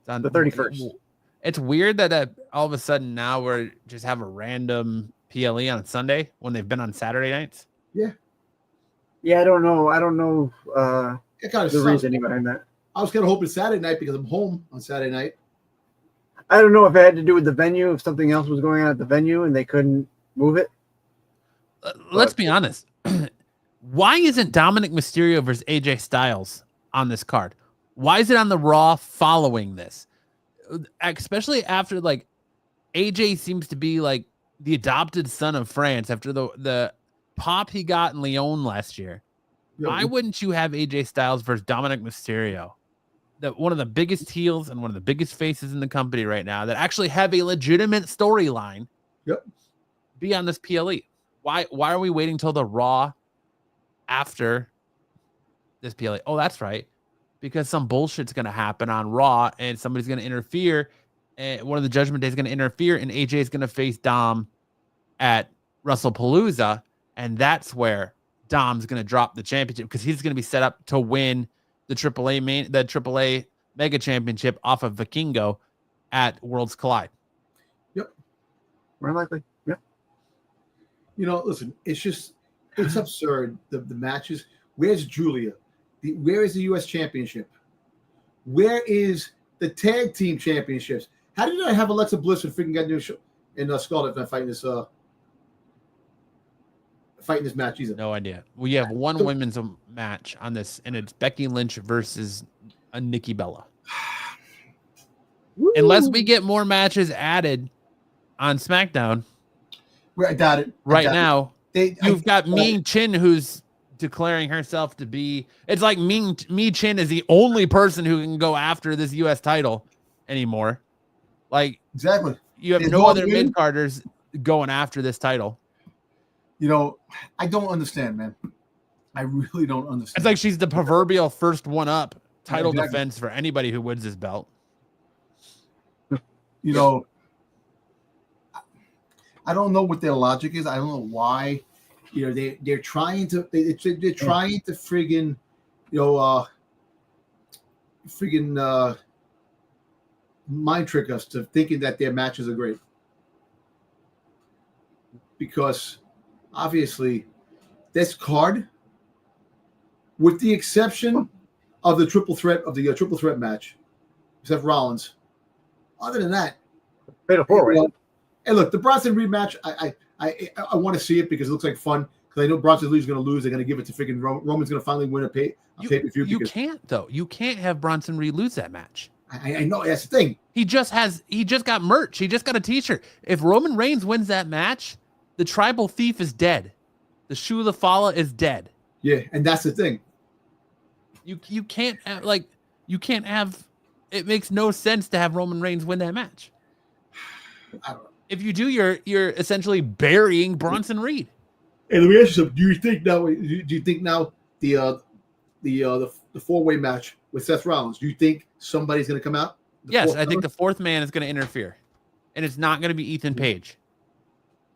It's on the 31st. It's weird that all of a sudden now we're just have a random PLE on Sunday when they've been on Saturday nights. Yeah. Yeah, I don't know. It kind of the reasoning behind that. I was kind of hoping Saturday night because I'm home on Saturday night. I don't know if it had to do with the venue, if something else was going on at the venue and they couldn't move it. Let's be honest. Why isn't Dominic Mysterio versus AJ Styles on this card? Why is it on the Raw following this? Especially after like AJ seems to be like the adopted son of France after the pop he got in Lyon last year. Yeah. Why wouldn't you have AJ Styles versus Dominic Mysterio? One of the biggest heels and one of the biggest faces in the company right now that actually have a legitimate storyline. Yep. Be on this PLE. Why are we waiting till the Raw after this PLE? Oh, that's right. Because some bullshit's going to happen on Raw and somebody's going to interfere. And one of the Judgment Day is going to interfere and AJ is going to face Dom at WrestlePalooza. And that's where Dom's going to drop the championship because he's going to be set up to win the AAA Mega Championship off of Vikingo at Worlds Collide. Yep. More likely. Yep. Listen, it's absurd. The matches. Where's Julia? Where is the U.S. Championship? Where is the Tag Team Championships? How did I have Alexa Bliss and freaking got new show in Scarlett fighting this match either? No idea. We have one women's match on this, and it's Becky Lynch versus Nikki Bella. Unless we get more matches added on SmackDown. I doubt it. Now, you've got Ming Chin who's declaring herself to be. It's like Mi Chin is the only person who can go after this U.S. title anymore. Like exactly, you have no other mid carders going after this title. I don't understand, man. I really don't understand. It's like she's the proverbial first one up title defense for anybody who wins this belt. I don't know what their logic is. I don't know why. They're trying to friggin' mind trick us to thinking that their matches are great. Because obviously this card, with the exception of the triple threat match, Seth Rollins, other than that, and look, the Bronson rematch, I want to see it because it looks like fun. Because I know Bronson Reed's going to lose. They're going to give it to freaking Roman's going to finally win a pay-per-view. You can't though. You can't have Bronson Reed lose that match. I know that's the thing. He just got merch. He just got a T-shirt. If Roman Reigns wins that match, the Tribal Thief is dead. The Shoe of the Fala is dead. Yeah, and that's the thing. You can't have. It makes no sense to have Roman Reigns win that match. I don't know. If you do, you're essentially burying Bronson Reed. And let me ask you something. Do you think now the 4-way match with Seth Rollins? Do you think somebody's going to come out? Yes, I think the fourth man is going to interfere. and it's not going to be Ethan Page.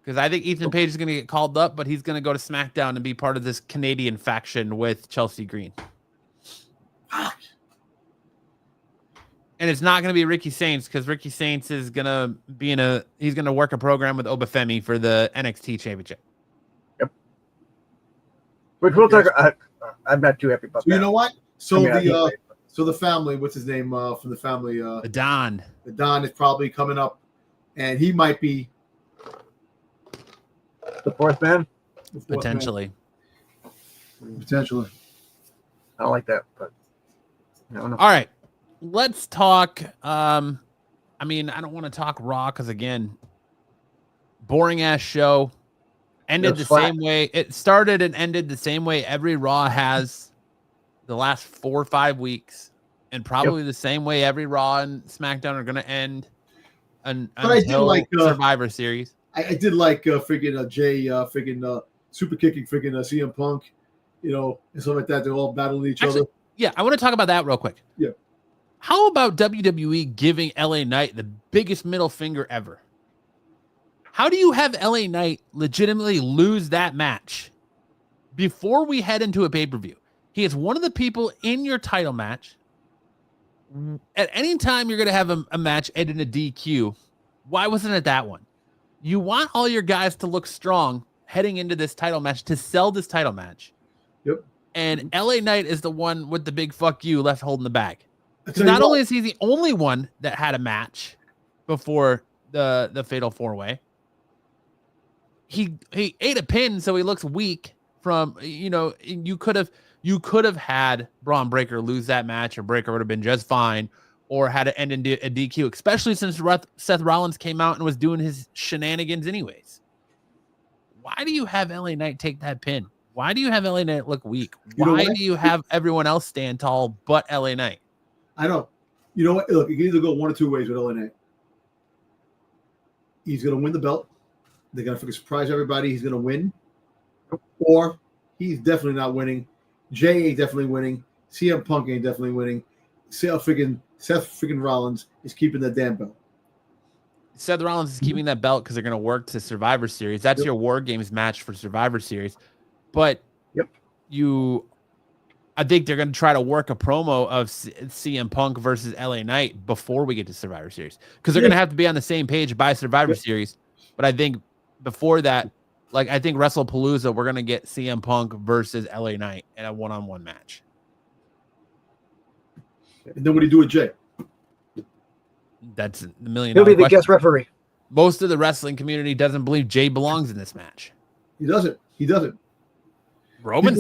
Because I think Ethan Page is going to get called up, but he's going to go to SmackDown and be part of this Canadian faction with Chelsea Green. And it's not going to be Ricky Saints, because Ricky Saints is going to be he's going to work a program with Obafemi for the NXT Championship. Yep. Which we'll talk. I'm not too happy about that. You know what? So the family, what's his name from the family? The Don. The Don is probably coming up, and he might be the fourth man. Potentially. Potentially. I don't like that, but I don't know. All right. Let's talk. I mean, I don't want to talk Raw because, again, boring ass show. Ended the same way. It started and ended the same way every Raw has the last 4 or 5 weeks, and probably the same way every Raw and SmackDown are going to end until Survivor Series. I did like freaking Jey super kicking freaking CM Punk, and stuff like that. They're all battling each other. Yeah, I want to talk about that real quick. Yeah. How about WWE giving LA Knight the biggest middle finger ever? How do you have LA Knight legitimately lose that match before we head into a pay-per-view? He is one of the people in your title match. At any time you're going to have a match end in a DQ, why wasn't it that one? You want all your guys to look strong heading into this title match to sell this title match. Yep. And LA Knight is the one with the big fuck you left holding the bag. Not only is he the only one that had a match before the Fatal 4-Way, he ate a pin, so he looks weak. From you could have had Braun Breaker lose that match, or Breaker would have been just fine, or had it end in a DQ, especially since Seth Rollins came out and was doing his shenanigans anyways. Why do you have LA Knight take that pin? Why do you have LA Knight look weak? Why do you have everyone else stand tall but LA Knight? I know. You know what? Look, you can either go one or two ways with LA Knight. He's going to win the belt. They're going to freaking surprise everybody. He's going to win. Or he's definitely not winning. Jey ain't definitely winning. CM Punk ain't definitely winning. Seth freaking Rollins is keeping that damn belt. Seth Rollins is keeping that belt because they're going to work to Survivor Series. That's your War Games match for Survivor Series. But I think they're going to try to work a promo of CM Punk versus LA Knight before we get to Survivor Series, because they're going to have to be on the same page by Survivor Series. But I think before that, I think WrestlePalooza, we're going to get CM Punk versus LA Knight in a one-on-one match. And then what do you do with Jey? That's the million. He'll be the guest referee. Most of the wrestling community doesn't believe Jey belongs in this match. He doesn't. Roman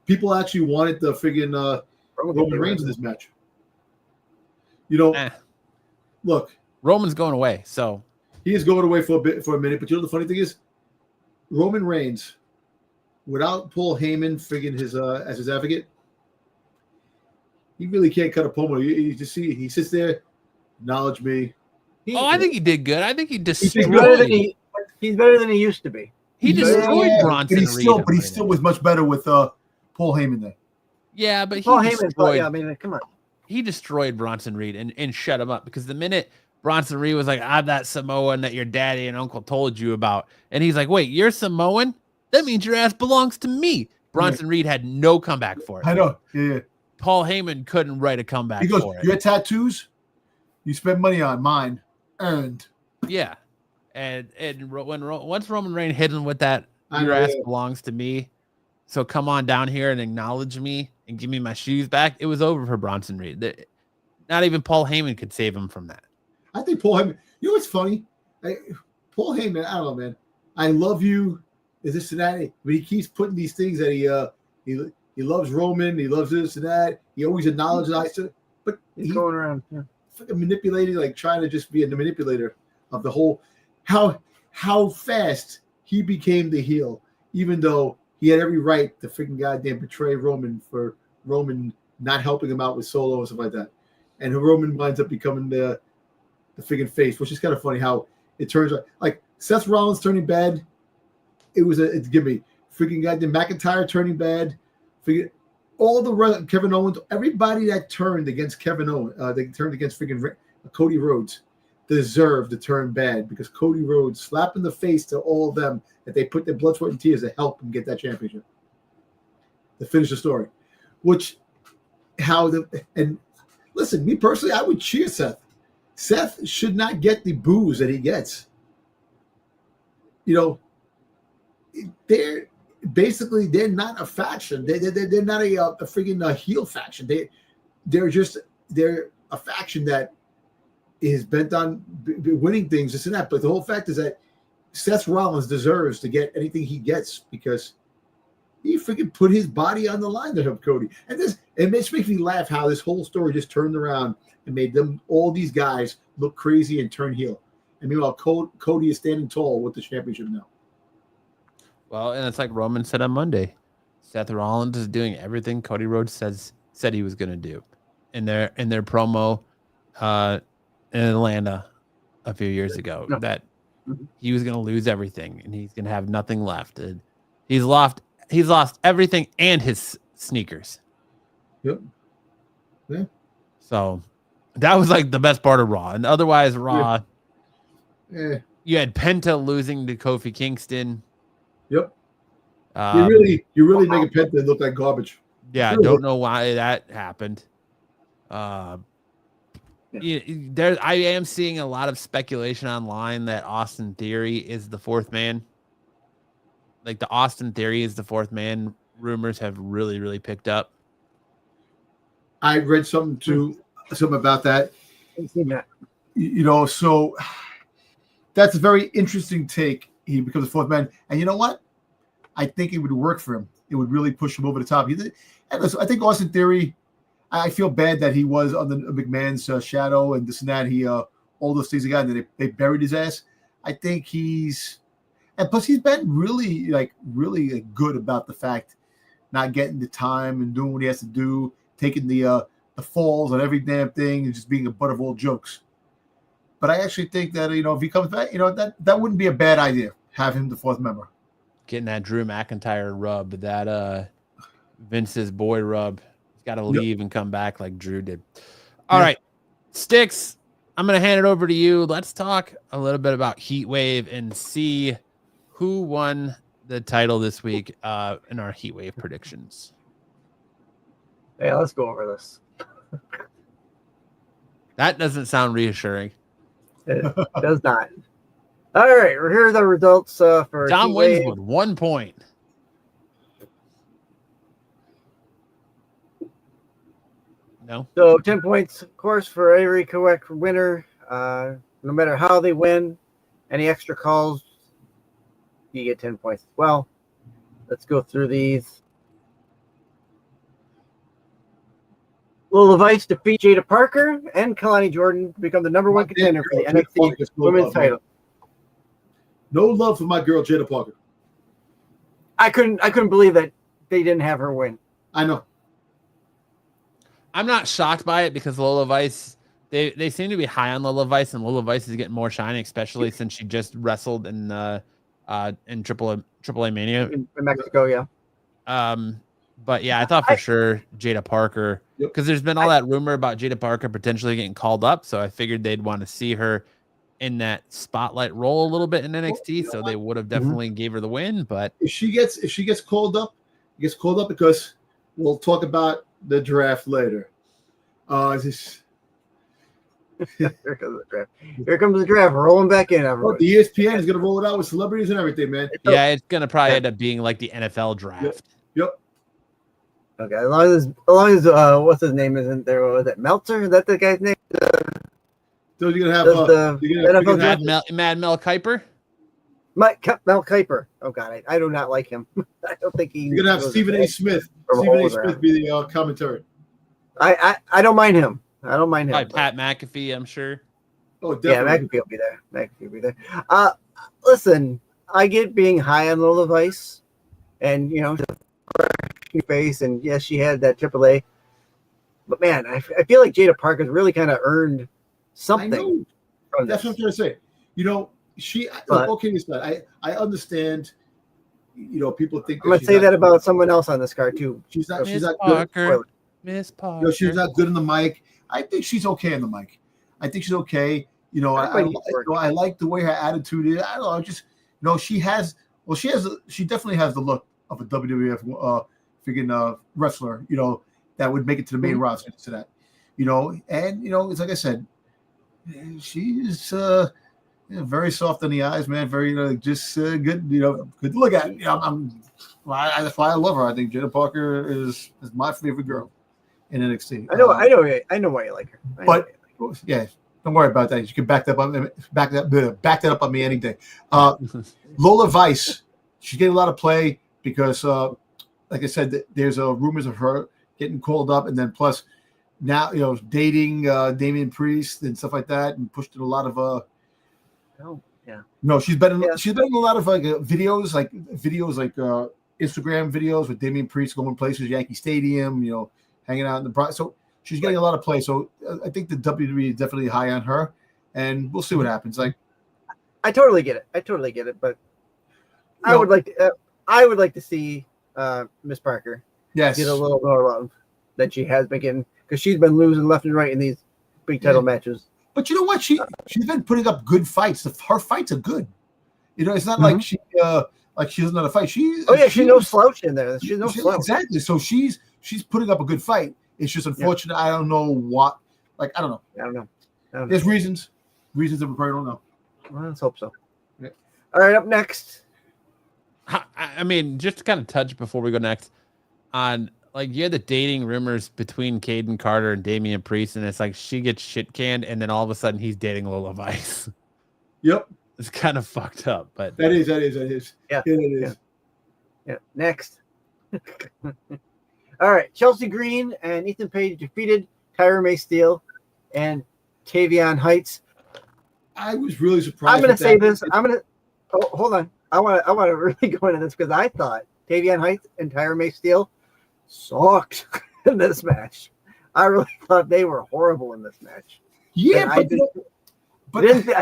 people actually wanted the friggin' Roman Reigns in this match. Look, Roman's going away, so he is going away for a minute. But the funny thing is, Roman Reigns, without Paul Heyman friggin' his as his advocate, he really can't cut a promo. You just see he sits there, acknowledge me. I think he did good. I think he destroyed. He's better than he used to be. He destroyed Bronson Reed. But he still was much better with Paul Heyman there. Yeah, but Paul Heyman, come on. He destroyed Bronson Reed and shut him up, because the minute Bronson Reed was like, I'm that Samoan that your daddy and uncle told you about, and he's like, wait, you're Samoan? That means your ass belongs to me. Bronson Reed had no comeback for it. I know. Yeah. Paul Heyman couldn't write a comeback he goes, for it. Your tattoos, you spend money on, mine earned. Yeah. And once Roman Reigns hit him with that, your ass belongs to me, so come on down here and acknowledge me and give me my shoes back, it was over for Bronson Reed. Not even Paul Heyman could save him from that. I think Paul Heyman, you know what's funny? Paul Heyman, I don't know, man. I love you, is this and that, but he keeps putting these things that he loves Roman, he loves this and that. He always acknowledges it, but he's going around manipulating, trying to just be a manipulator of the whole. How fast he became the heel, even though he had every right to freaking goddamn betray Roman for Roman not helping him out with Solo and stuff like that. And Roman winds up becoming the freaking face, which is kind of funny how it turns out. Like Seth Rollins turning bad, it's give me freaking goddamn McIntyre turning bad. All the Kevin Owens, everybody that turned against Kevin Owens, they turned against freaking Cody Rhodes. deserve to turn bad because Cody Rhodes slapped in the face to all of them that they put their blood, sweat, and tears to help him get that championship. To finish the story. And listen, me personally, I would cheer Seth. Seth should not get the boos that he gets. They're not a faction. They're not a freaking heel faction. They're a faction that is bent on winning things, this and that. But the whole fact is that Seth Rollins deserves to get anything he gets because he freaking put his body on the line to help Cody. And it makes me laugh how this whole story just turned around and made all these guys look crazy and turn heel. And meanwhile, Cody is standing tall with the championship now. Well, and it's like Roman said on Monday. Seth Rollins is doing everything Cody Rhodes said he was going to do in their promo in Atlanta a few years ago. No. That he was going to lose everything and he's going to have nothing left. And he's lost everything and his sneakers. Yep. Yeah. So that was like the best part of Raw. And otherwise, Raw, you had Penta losing to Kofi Kingston. Yep. You really make a Penta look like garbage. Yeah, I don't know why that happened. I am seeing a lot of speculation online that Austin Theory is the fourth man. Like the Austin Theory is the fourth man. Rumors have really, really picked up. I read something about that. I've seen that. So that's a very interesting take. He becomes a fourth man. And you know what? I think it would work for him. It would really push him over the top. I think Austin Theory, I feel bad that he was under McMahon's shadow and this and that. He all those things again that they buried his ass. I think and plus he's been really good about the fact not getting the time and doing what he has to do, taking the falls on every damn thing and just being a butt of all jokes. But I actually think that if he comes back, that wouldn't be a bad idea. Have him the fourth member. Getting that Drew McIntyre rub, that Vince's boy rub. He's got to leave and come back like Drew did. All right, Sticks, I'm going to hand it over to you. Let's talk a little bit about Heat Wave and see who won the title this week in our Heat Wave predictions. Yeah, let's go over this. That doesn't sound reassuring. It does not. All right, here are the results for John wins with 1 point. No. So 10 points, of course, for every correct winner. No matter how they win, any extra calls, you get 10 points as well. Let's go through these. Will Levice defeat Jada Parker and Kalani Jordan to become the number one contender for the NXT Women's title? No love for my girl Jada Parker. I couldn't believe that they didn't have her win. I know. I'm not shocked by it because Lola Vice, they seem to be high on Lola Vice, and Lola Vice is getting more shiny, especially since she just wrestled in AAA Mania in Mexico. Yeah. But yeah, I thought for sure Jada Parker, because there's been all that rumor about Jada Parker potentially getting called up, so I figured they'd want to see her in that spotlight role a little bit in NXT, so they would have definitely gave her the win. But if she gets called up, because we'll talk about the draft later. Here comes the draft. Here comes the draft. Rolling back in. Everybody. The ESPN is going to roll it out with celebrities and everything, man. Yeah, it's going to probably end up being like the NFL draft. Yep. Okay, as long as what's his name isn't there? What was it? Meltzer? Is that the guy's name? So you're gonna have Mad Mel Kiper. Mel Kiper. Oh God, I do not like him. I don't think You're gonna have Stephen A. Smith. Stephen A. Smith be the commentary. I don't mind him. I don't mind him. Probably Pat McAfee, I'm sure. Oh, definitely. Yeah, McAfee will be there. Listen, I get being high on Lola Vice, and face, and yes, she had that AAA. But man, I feel like Jada Parker's really kind of earned something. That's what I'm trying to say. I understand. People think. I'm gonna say that about someone else on this card too. She's not Parker. good. Miss Parker. She's not good in the mic. I think she's okay in the mic. I think she's okay. You know, I like the way her attitude is. I don't know, just she definitely has the look of a WWF wrestler. That would make it to the main roster to that. And it's like I said, she's very soft on the eyes, man. Very just good, good to look at. That's why I love her. I think Jenna Parker is my favorite girl in NXT. I know why you like her. Yeah, don't worry about that. You can back that up on me any day. Lola Vice, she's getting a lot of play because, like I said, there's rumors of her getting called up, and then plus now dating Damian Priest and stuff like that, and pushed in a lot of No, she's been in a lot of videos like Instagram videos with Damian Priest going places, Yankee Stadium, hanging out in the so she's getting a lot of play. So I think the WWE is definitely high on her, and we'll see what happens. Like, I totally get it, but I would like to see Miss Parker get a little more love than she has been getting, because she's been losing left and right in these big title matches. But you know what? She's been putting up good fights. Her fights are good. It's not like she doesn't know how to fight. She's no slouch in there. She's no slouch. Exactly. So she's putting up a good fight. It's just unfortunate. Yeah. I don't know what. I don't know. I don't know. There's reasons that we probably don't know. Well, let's hope so. Yeah. All right, up next. I mean, just to kind of touch before we go next on, you had the dating rumors between Caden Carter and Damian Priest, and it's like she gets shit canned, and then all of a sudden he's dating Lola Vice. Yep. It's kind of fucked up, but that is. Yeah. It is. Yeah. Next. All right. Chelsea Green and Ethan Page defeated Tyra May Steele and Tavion Heights. I was really surprised. I'm going to say this. Hold on. I want to really go into this because I thought Tavion Heights and Tyra May Steele sucked in this match. I really thought they were horrible in this match. Yeah, I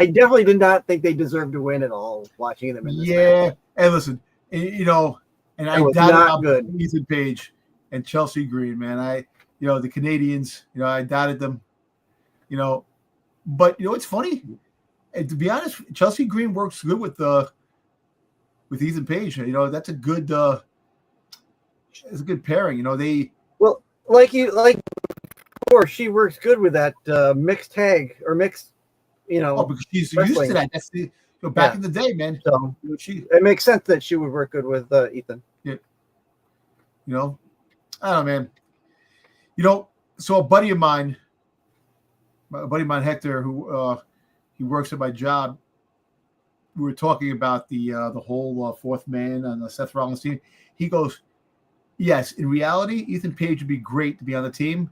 definitely did not think they deserved to win at all watching them in this match. And listen, and I doubted Ethan Page and Chelsea Green, man. The Canadians, I doubted them, but it's funny. And to be honest, Chelsea Green works good with Ethan Page. That's a good it's a good pairing. Before, she works good with that mixed tag or mixed, because she's used to that. That's back in the day, man. So it makes sense that she would work good with Ethan. Yeah. I don't know, man. So a buddy of mine, Hector, who he works at my job. We were talking about the whole fourth man on the Seth Rollins team. He goes, yes, in reality, Ethan Page would be great to be on the team,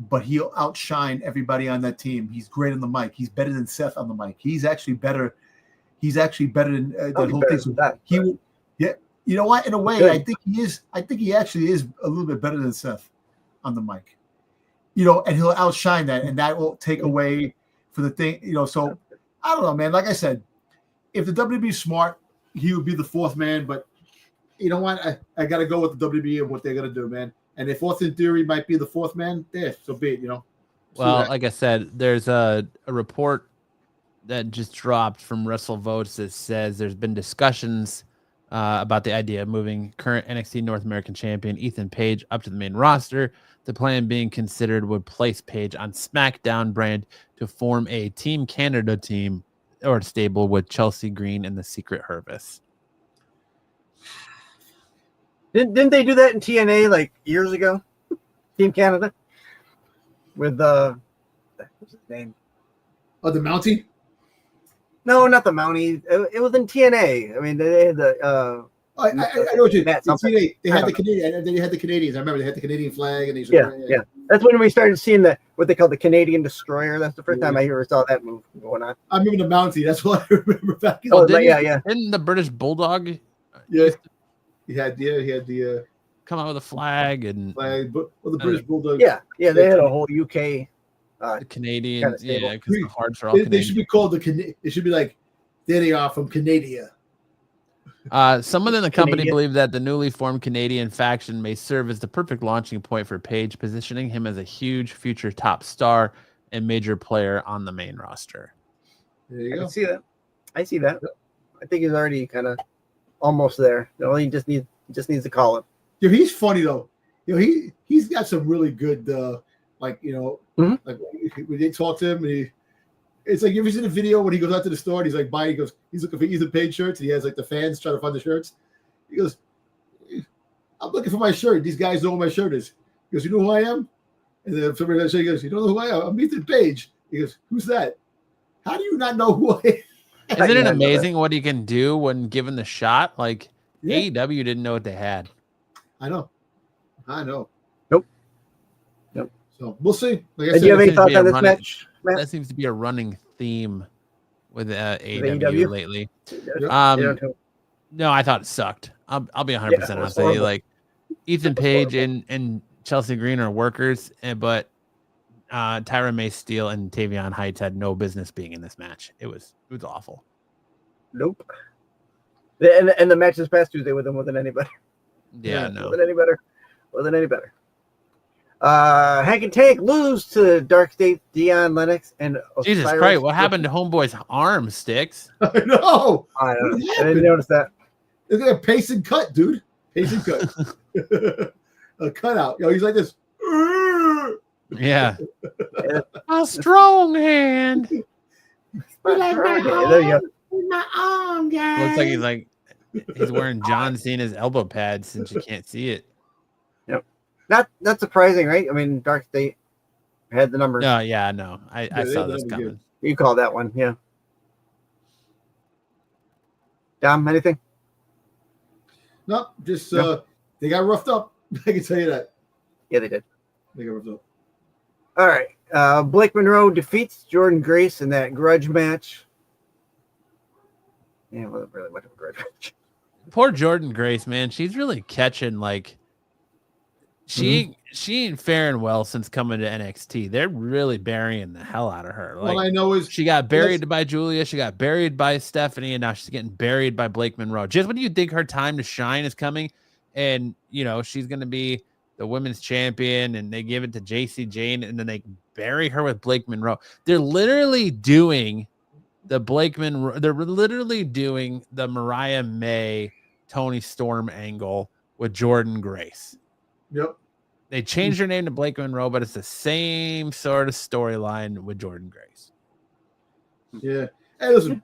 but he'll outshine everybody on that team. He's great on the mic. He's better than Seth on the mic. He's actually better than the whole thing. You know what? In a way, good. I think he actually is a little bit better than Seth on the mic. And he'll outshine that, and that will take away for the thing. So I don't know, man. Like I said, if the WWE is smart, he would be the fourth man. But you know what? I got to go with the WWE and what they're going to do, man. And if Austin Theory might be the fourth man, so be it, Well, like I said, there's a report that just dropped from WrestleVotes that says there's been discussions about the idea of moving current NXT North American champion Ethan Page up to the main roster. The plan being considered would place Page on SmackDown brand to form a Team Canada team or stable with Chelsea Green and the Secret Hervis. Didn't they do that in TNA years ago? Team Canada with what's his name? Oh, the Mountie? No, not the Mountie. It was in TNA. I mean, they had the. I know what you mean. They had the Canadian. They had the Canadians. I remember they had the Canadian flag, and yeah. That's when we started seeing what they call the Canadian Destroyer. That's the first time I ever saw that move going on. I remember the Mountie. That's what I remember back. Didn't the British Bulldog? Yeah. He had the come out with a flag and the British Bulldog. Yeah, they had a whole UK. The Canadians, because the hearts are all. They should be called it should be like, there they are from Canada. Someone in the company believed that the newly formed Canadian faction may serve as the perfect launching point for Page, positioning him as a huge future top star and major player on the main roster. There you I go. can see that. I see that. I think he's already kind of almost there. He just needs to call it. Yo, he's funny though. He's got some really good like when they talk to him, it's like you ever seen a video when he goes out to the store and he's like buying, he's looking for Ethan Page shirts and he has like the fans trying to find the shirts. He goes, I'm looking for my shirt. These guys know what my shirt is. He goes, you know who I am? And then somebody else goes, you don't know who I am? I'm Ethan Page. He goes, who's that? How do you not know who I am? Isn't it amazing what he can do when given the shot? Like AEW didn't know what they had. I know. Nope. So we'll see. Like I said, do you have any thoughts on this match, Matt? That seems to be a running theme with AEW lately. No, I thought it sucked. I'll be 100% honest with you. Like Ethan Page and Chelsea Green are workers, but Tyra May Steele and Tavion Heights had no business being in this match. It was awful. Nope. And the match this past Tuesday with them wasn't any better. Yeah, no. Wasn't any better. Hank and Tank lose to Dark State, Dion Lennox, and Osiris. Jesus Christ, what happened to Homeboy's arm, Sticks? I know. I didn't notice that. It's like a pace and cut, dude. Pace and cut. A cutout. He's like this. Yeah. A strong hand. There you go. My arm, guys. Looks like he's wearing John Cena's elbow pads since you can't see it. Not surprising, right? I mean, Dark State had the numbers. No, yeah, no. I saw this coming. Good. You called that one, yeah. Dom, anything? No, just they got roughed up. I can tell you that. Yeah, they did. They got roughed up. All right. Blake Monroe defeats Jordan Grace in that grudge match. Yeah, it wasn't really much of a grudge match. Poor Jordan Grace, man. She's really catching like she ain't faring well since coming to NXT. They're really burying the hell out of her. Like, all I know is she got buried by Julia, she got buried by Stephanie, and now she's getting buried by Blake Monroe. Just when you think her time to shine is coming, and she's gonna be the women's champion, and they give it to JC Jane, and then they bury her with Blake Monroe. They're literally doing the Blake Monroe. They're literally doing the Mariah May, Tony Storm angle with Jordan Grace. Yep. They changed her name to Blake Monroe, but it's the same sort of storyline with Jordan Grace. Yeah. Hey, listen.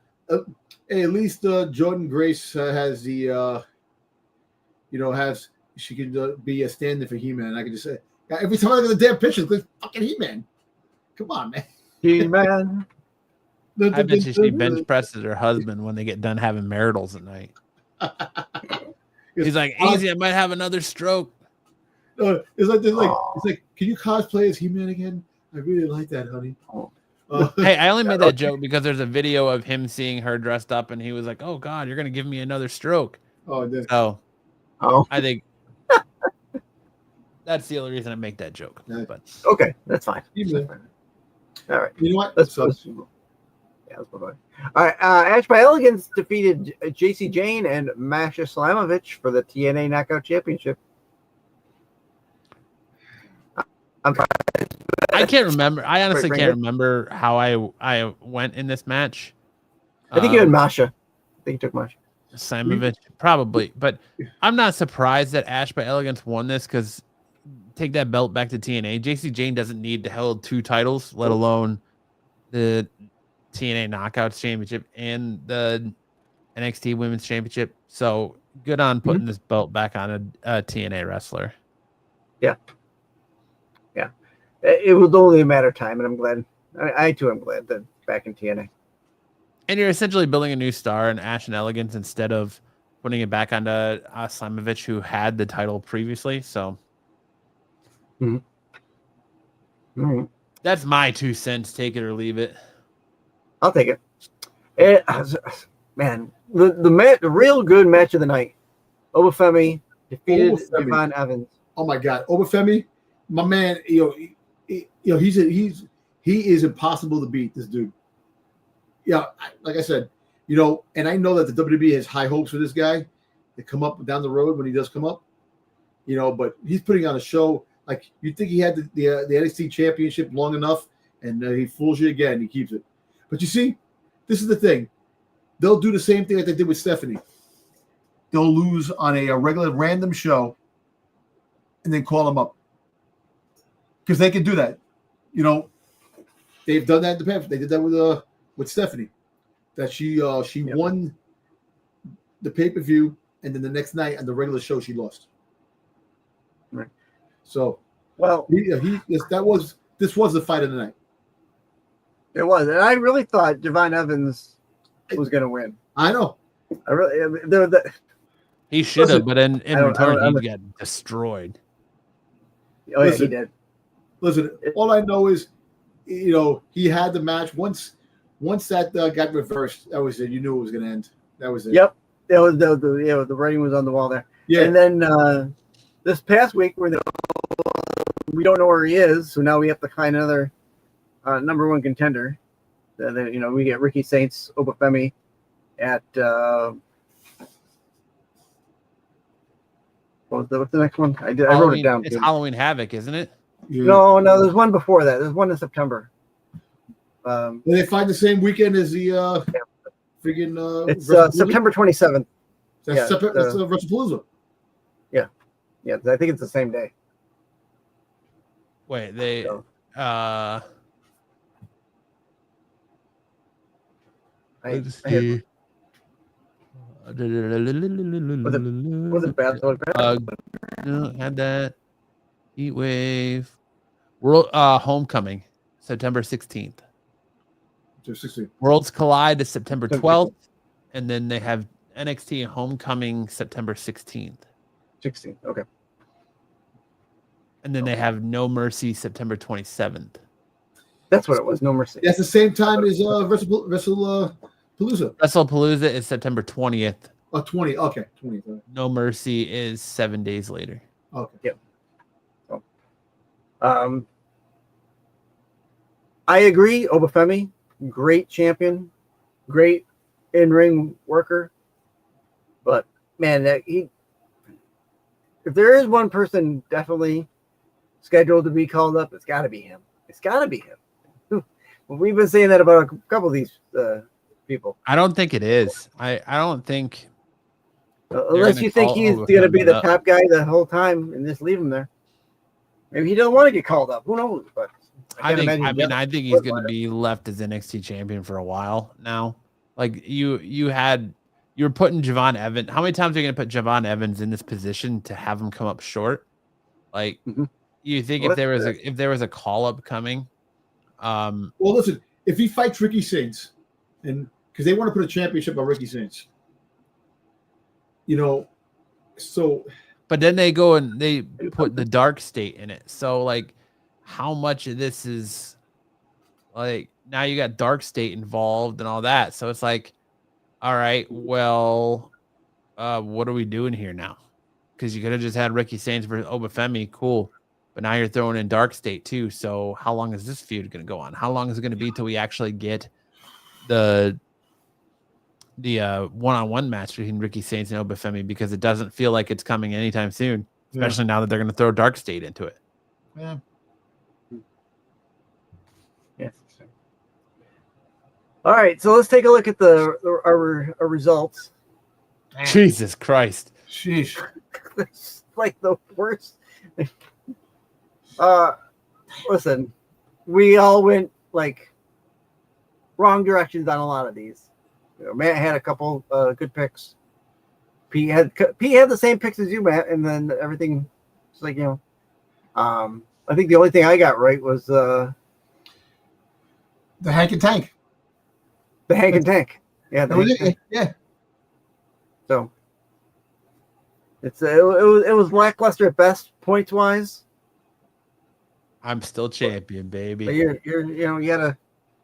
Hey, at least Jordan Grace has the, she could be a stand-in for He-Man. I can just say, every time I look at the damn pictures, it's fucking He-Man. Come on, man. He-Man. I bet she bench presses her husband when they get done having maritals at night. He's like, easy, I might have another stroke. It's like, can you cosplay as He-Man again? I really like that, honey. Hey, I only made that joke because there's a video of him seeing her dressed up, and he was like, "Oh God, you're gonna give me another stroke." Oh, I think that's the only reason I make that joke. But okay, that's fine. All right, you know what? Let's move on. All right, Ash by Elegance defeated JC Jane and Masha Slamovich for the TNA Knockout Championship. I can't remember. I honestly can't remember how I went in this match. I think you had Masha. I think you took Masha. Slamovich, probably. But I'm not surprised that Ash by Elegance won this because take that belt back to TNA. JC Jane doesn't need to hold 2 titles, let alone the TNA Knockouts Championship and the NXT Women's Championship. So good on putting this belt back on a TNA wrestler. Yeah. It was only a matter of time, and I'm glad. I too am glad that back in TNA. And you're essentially building a new star in Ash and Elegance instead of putting it back onto Slamovich, who had the title previously. So that's my 2 cents. Take it or leave it. I'll take it. Man, the real good match of the night. Obafemi defeated Devon Evans. Oh my God, Obafemi, my man. He is impossible to beat. This dude. Yeah, like I said, and I know that the WWE has high hopes for this guy to come up down the road when he does come up. But he's putting on a show. Like you think he had the NXT Championship long enough, and he fools you again. He keeps it. But you see, this is the thing. They'll do the same thing that they did with Stephanie. They'll lose on a regular random show and then call them up. Because they can do that. You know, they've done that in the past. They did that with Stephanie. That she won the pay-per-view, and then the next night on the regular show she lost. Right. So, well, this was the fight of the night. It was, and I really thought Javon Evans was going to win. I know. He should have, but in return, he got destroyed. Oh, yeah, he did. Listen, all I know is, you know, he had the match. Once that got reversed, that was it. You knew it was going to end. That was it. Yep. That was the writing was on the wall there. Yeah. And then this past week, we don't know where he is, so now we have to find another number one contender. Then, you know, we get Ricky Saints, Obafemi at what's the next one? I wrote it down. It's Halloween Havoc, isn't it? Yeah. No, there's one before that. There's one in September. Will they find the same weekend as the friggin' it's September 27th. That's WrestlePalooza. Yeah, I think it's the same day. Wait, they let's see. Was it bad? Had that Heat Wave World Homecoming September 16th. Worlds Collide is September 12th, and then they have NXT Homecoming September 16th. 16th, okay. And then they have No Mercy September 27th. That's what it was. No Mercy. That's the same time as WrestlePalooza. WrestlePalooza is September 20th. Oh, 20. Okay, 20th. No Mercy is 7 days later. Okay. Yep. So, I agree. Obafemi, great champion, great in-ring worker, but man, if there is one person definitely scheduled to be called up, it's got to be him. It's got to be him. We've been saying that about a couple of these people. I don't think it is. I don't think. Unless you think he's going to be the top guy the whole time and just leave him there. Maybe he doesn't want to get called up. Who knows? But I think he's going to be left as NXT champion for a while now. Like you were putting Javon Evans. How many times are you going to put Javon Evans in this position to have him come up short? Like you think if there was a call up coming? Well, listen, if he fights Ricky Saints, and because they want to put a championship on Ricky Saints, you know, so. But then they go and they put the dark state in it. So like, how much of this is like now you got dark state involved and all that. So it's like, all right, well, what are we doing here now? Because you could have just had Ricky Saints versus Obafemi, cool. But now you're throwing in dark state too. So how long is this feud going to go on? How long is it going to be till we actually get the one-on-one match between Ricky Saints and Obafemi? Because it doesn't feel like it's coming anytime soon, especially now that they're going to throw dark state into it. Yeah. Yes. All right, so let's take a look at our results. Jesus Christ! Sheesh. It's like the worst. Listen, we all went like wrong directions on a lot of these. You know, Matt had a couple good picks. Pete had the same picks as you, Matt, and then everything. It's like, you know, I think the only thing I got right was the Hank and Tank. The Hank and Tank. Yeah, yeah. So it was lackluster at best points wise. I'm still champion, baby. But you got a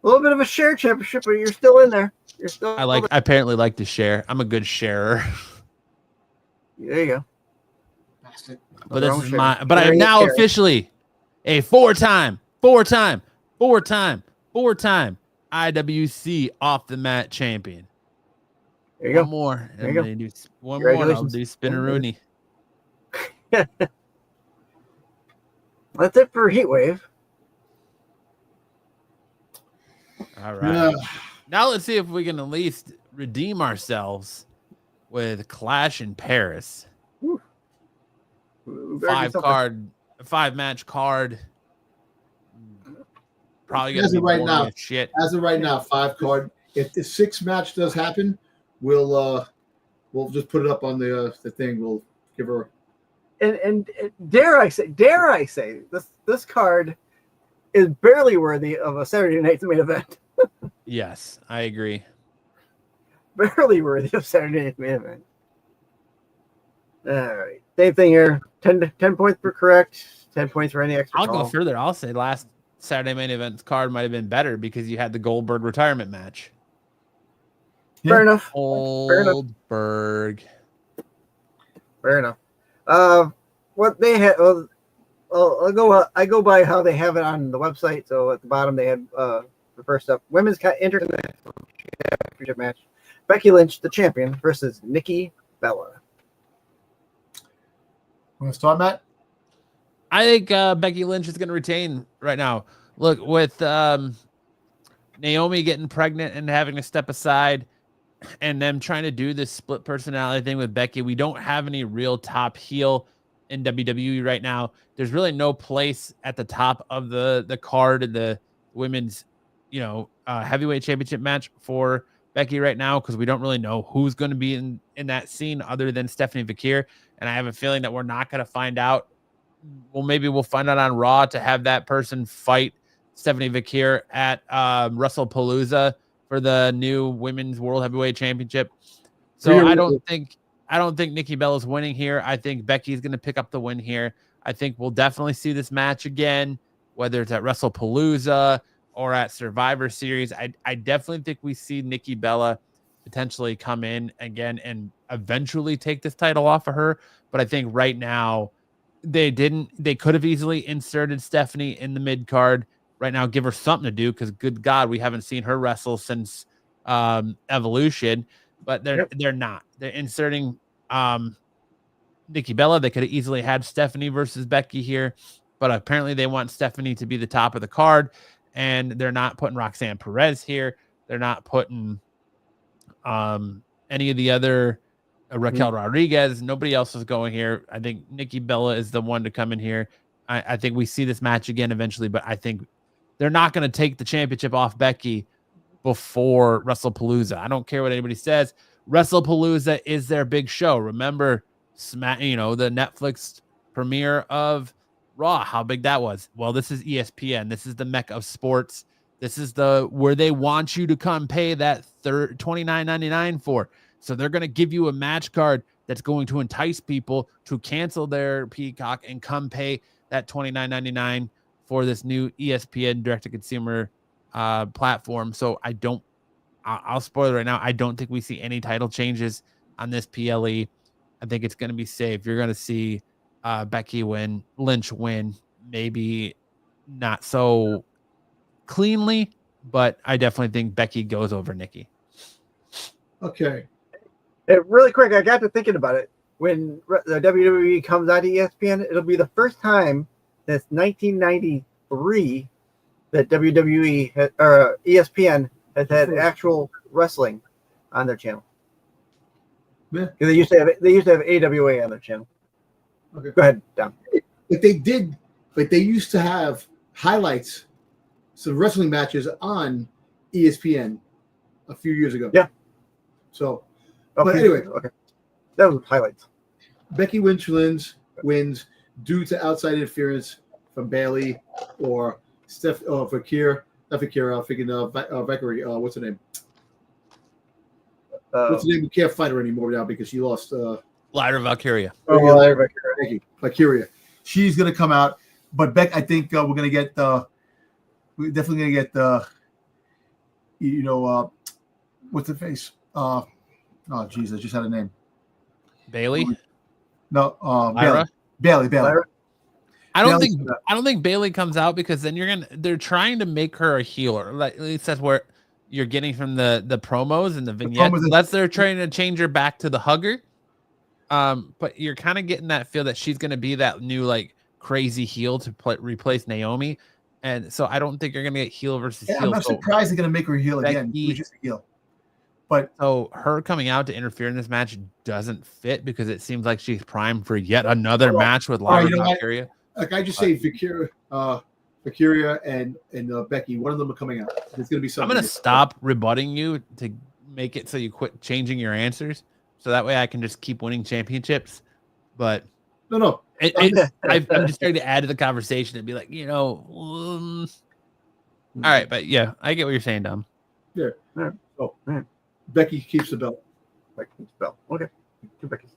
little bit of a share championship, but you're still in there. You're still. I apparently like to share. I'm a good sharer. There you go. But this is but I am now officially a four-time IWC off the mat champion. There you go. One more. There you go. One more. I'll do Spinneroonie. That's it for Heatwave. All right. Now let's see if we can at least redeem ourselves with Clash in Paris. 5-match card. Probably gonna be right now. Shit. As of right now, 5 card. If the 6 match does happen, we'll just put it up on the thing. We'll give her. And dare I say, this card is barely worthy of a Saturday night's main event. Yes, I agree. Barely worthy of Saturday night's main event. All right, same thing here. 10 points per correct. 10 points for any extra. I'll go further. I'll say last Saturday main event card might have been better because you had the Goldberg retirement match. Fair enough. Goldberg. Fair enough. What they had. I go by how they have it on the website. So at the bottom they had the first up, women's intercontinental championship match. Becky Lynch, the champion, versus Nikki Bella. Want to start, Matt? I think Becky Lynch is going to retain right now. Look, with Naomi getting pregnant and having to step aside and them trying to do this split personality thing with Becky, we don't have any real top heel in WWE right now. There's really no place at the top of the card in the women's, heavyweight championship match for Becky right now because we don't really know who's going to be in that scene other than Stephanie Vakir. And I have a feeling that we're not going to find out. Well, maybe we'll find out on Raw to have that person fight Stephanie Vakir at WrestlePalooza for the new Women's World Heavyweight Championship. So I don't think Nikki Bella's winning here. I think Becky's going to pick up the win here. I think we'll definitely see this match again, whether it's at WrestlePalooza or at Survivor Series. I definitely think we see Nikki Bella potentially come in again and eventually take this title off of her. But I think right now they could have easily inserted Stephanie in the mid card right now, give her something to do. Cause good God, we haven't seen her wrestle since Evolution, but they're not, they're inserting Nikki Bella. They could have easily had Stephanie versus Becky here, but apparently they want Stephanie to be the top of the card and they're not putting Roxanne Perez here. They're not putting any of the other Raquel Rodriguez. Nobody else is going here. I think Nikki Bella is the one to come in here. I think we see this match again eventually, but I think they're not going to take the championship off Becky before WrestlePalooza. I don't care what anybody says. WrestlePalooza is their big show. Remember, the Netflix premiere of Raw, how big that was. Well, this is ESPN. This is the mecca of sports. This is where they want you to come pay that $29.99 for. So they're going to give you a match card that's going to entice people to cancel their Peacock and come pay that $29.99 for this new ESPN direct-to-consumer platform. So I'll spoil it right now. I don't think we see any title changes on this PLE. I think it's going to be safe. You're going to see Becky win, Lynch win, maybe not so cleanly, but I definitely think Becky goes over Nikki. Okay. Really quick, I got to thinking about it. When the WWE comes out of ESPN, it'll be the first time since 1993 that WWE or ESPN has had actual wrestling on their channel. Yeah. They used to have AWA on their channel. Okay. Go ahead, Dom. But they used to have highlights, some wrestling matches on ESPN a few years ago. Yeah. So, but anyway, okay. That was highlights. Becky Lynch wins due to outside interference from Bayley or Vakir. Not Vakir. I'm thinking Valkyrie. What's her name? What's her name? We can't fight her anymore now because she lost. Lyra Valkyria. Valkyria. Thank you, Valkyria. She's gonna come out, but Beck, I think we're gonna get. We're definitely gonna get what's the face? Oh, jeez, I just had a name. Bayley. No, Lyra? Bayley. Lyra? I don't think Bayley comes out because then they're trying to make her a healer. Like, at least that's where you're getting from the promos and the vignettes. Unless they're trying to change her back to the hugger. But you're kind of getting that feel that she's going to be that new like crazy heel to replace Naomi. And so I don't think you're gonna get heel versus heel. I'm not surprised they're gonna make her heel again. She's just a heel. But so her coming out to interfere in this match doesn't fit because it seems like she's primed for yet another match with Lyra Valkyria. Like I just say, Valkyria and Becky, one of them are coming out. There's gonna be something. I'm gonna stop rebutting you to make it so you quit changing your answers, so that way I can just keep winning championships. But no, I'm just trying to add to the conversation and be like, all right, but yeah, I get what you're saying, Dom. Yeah. Oh, Becky keeps the belt. Becky keeps the belt. Okay, two Beckys.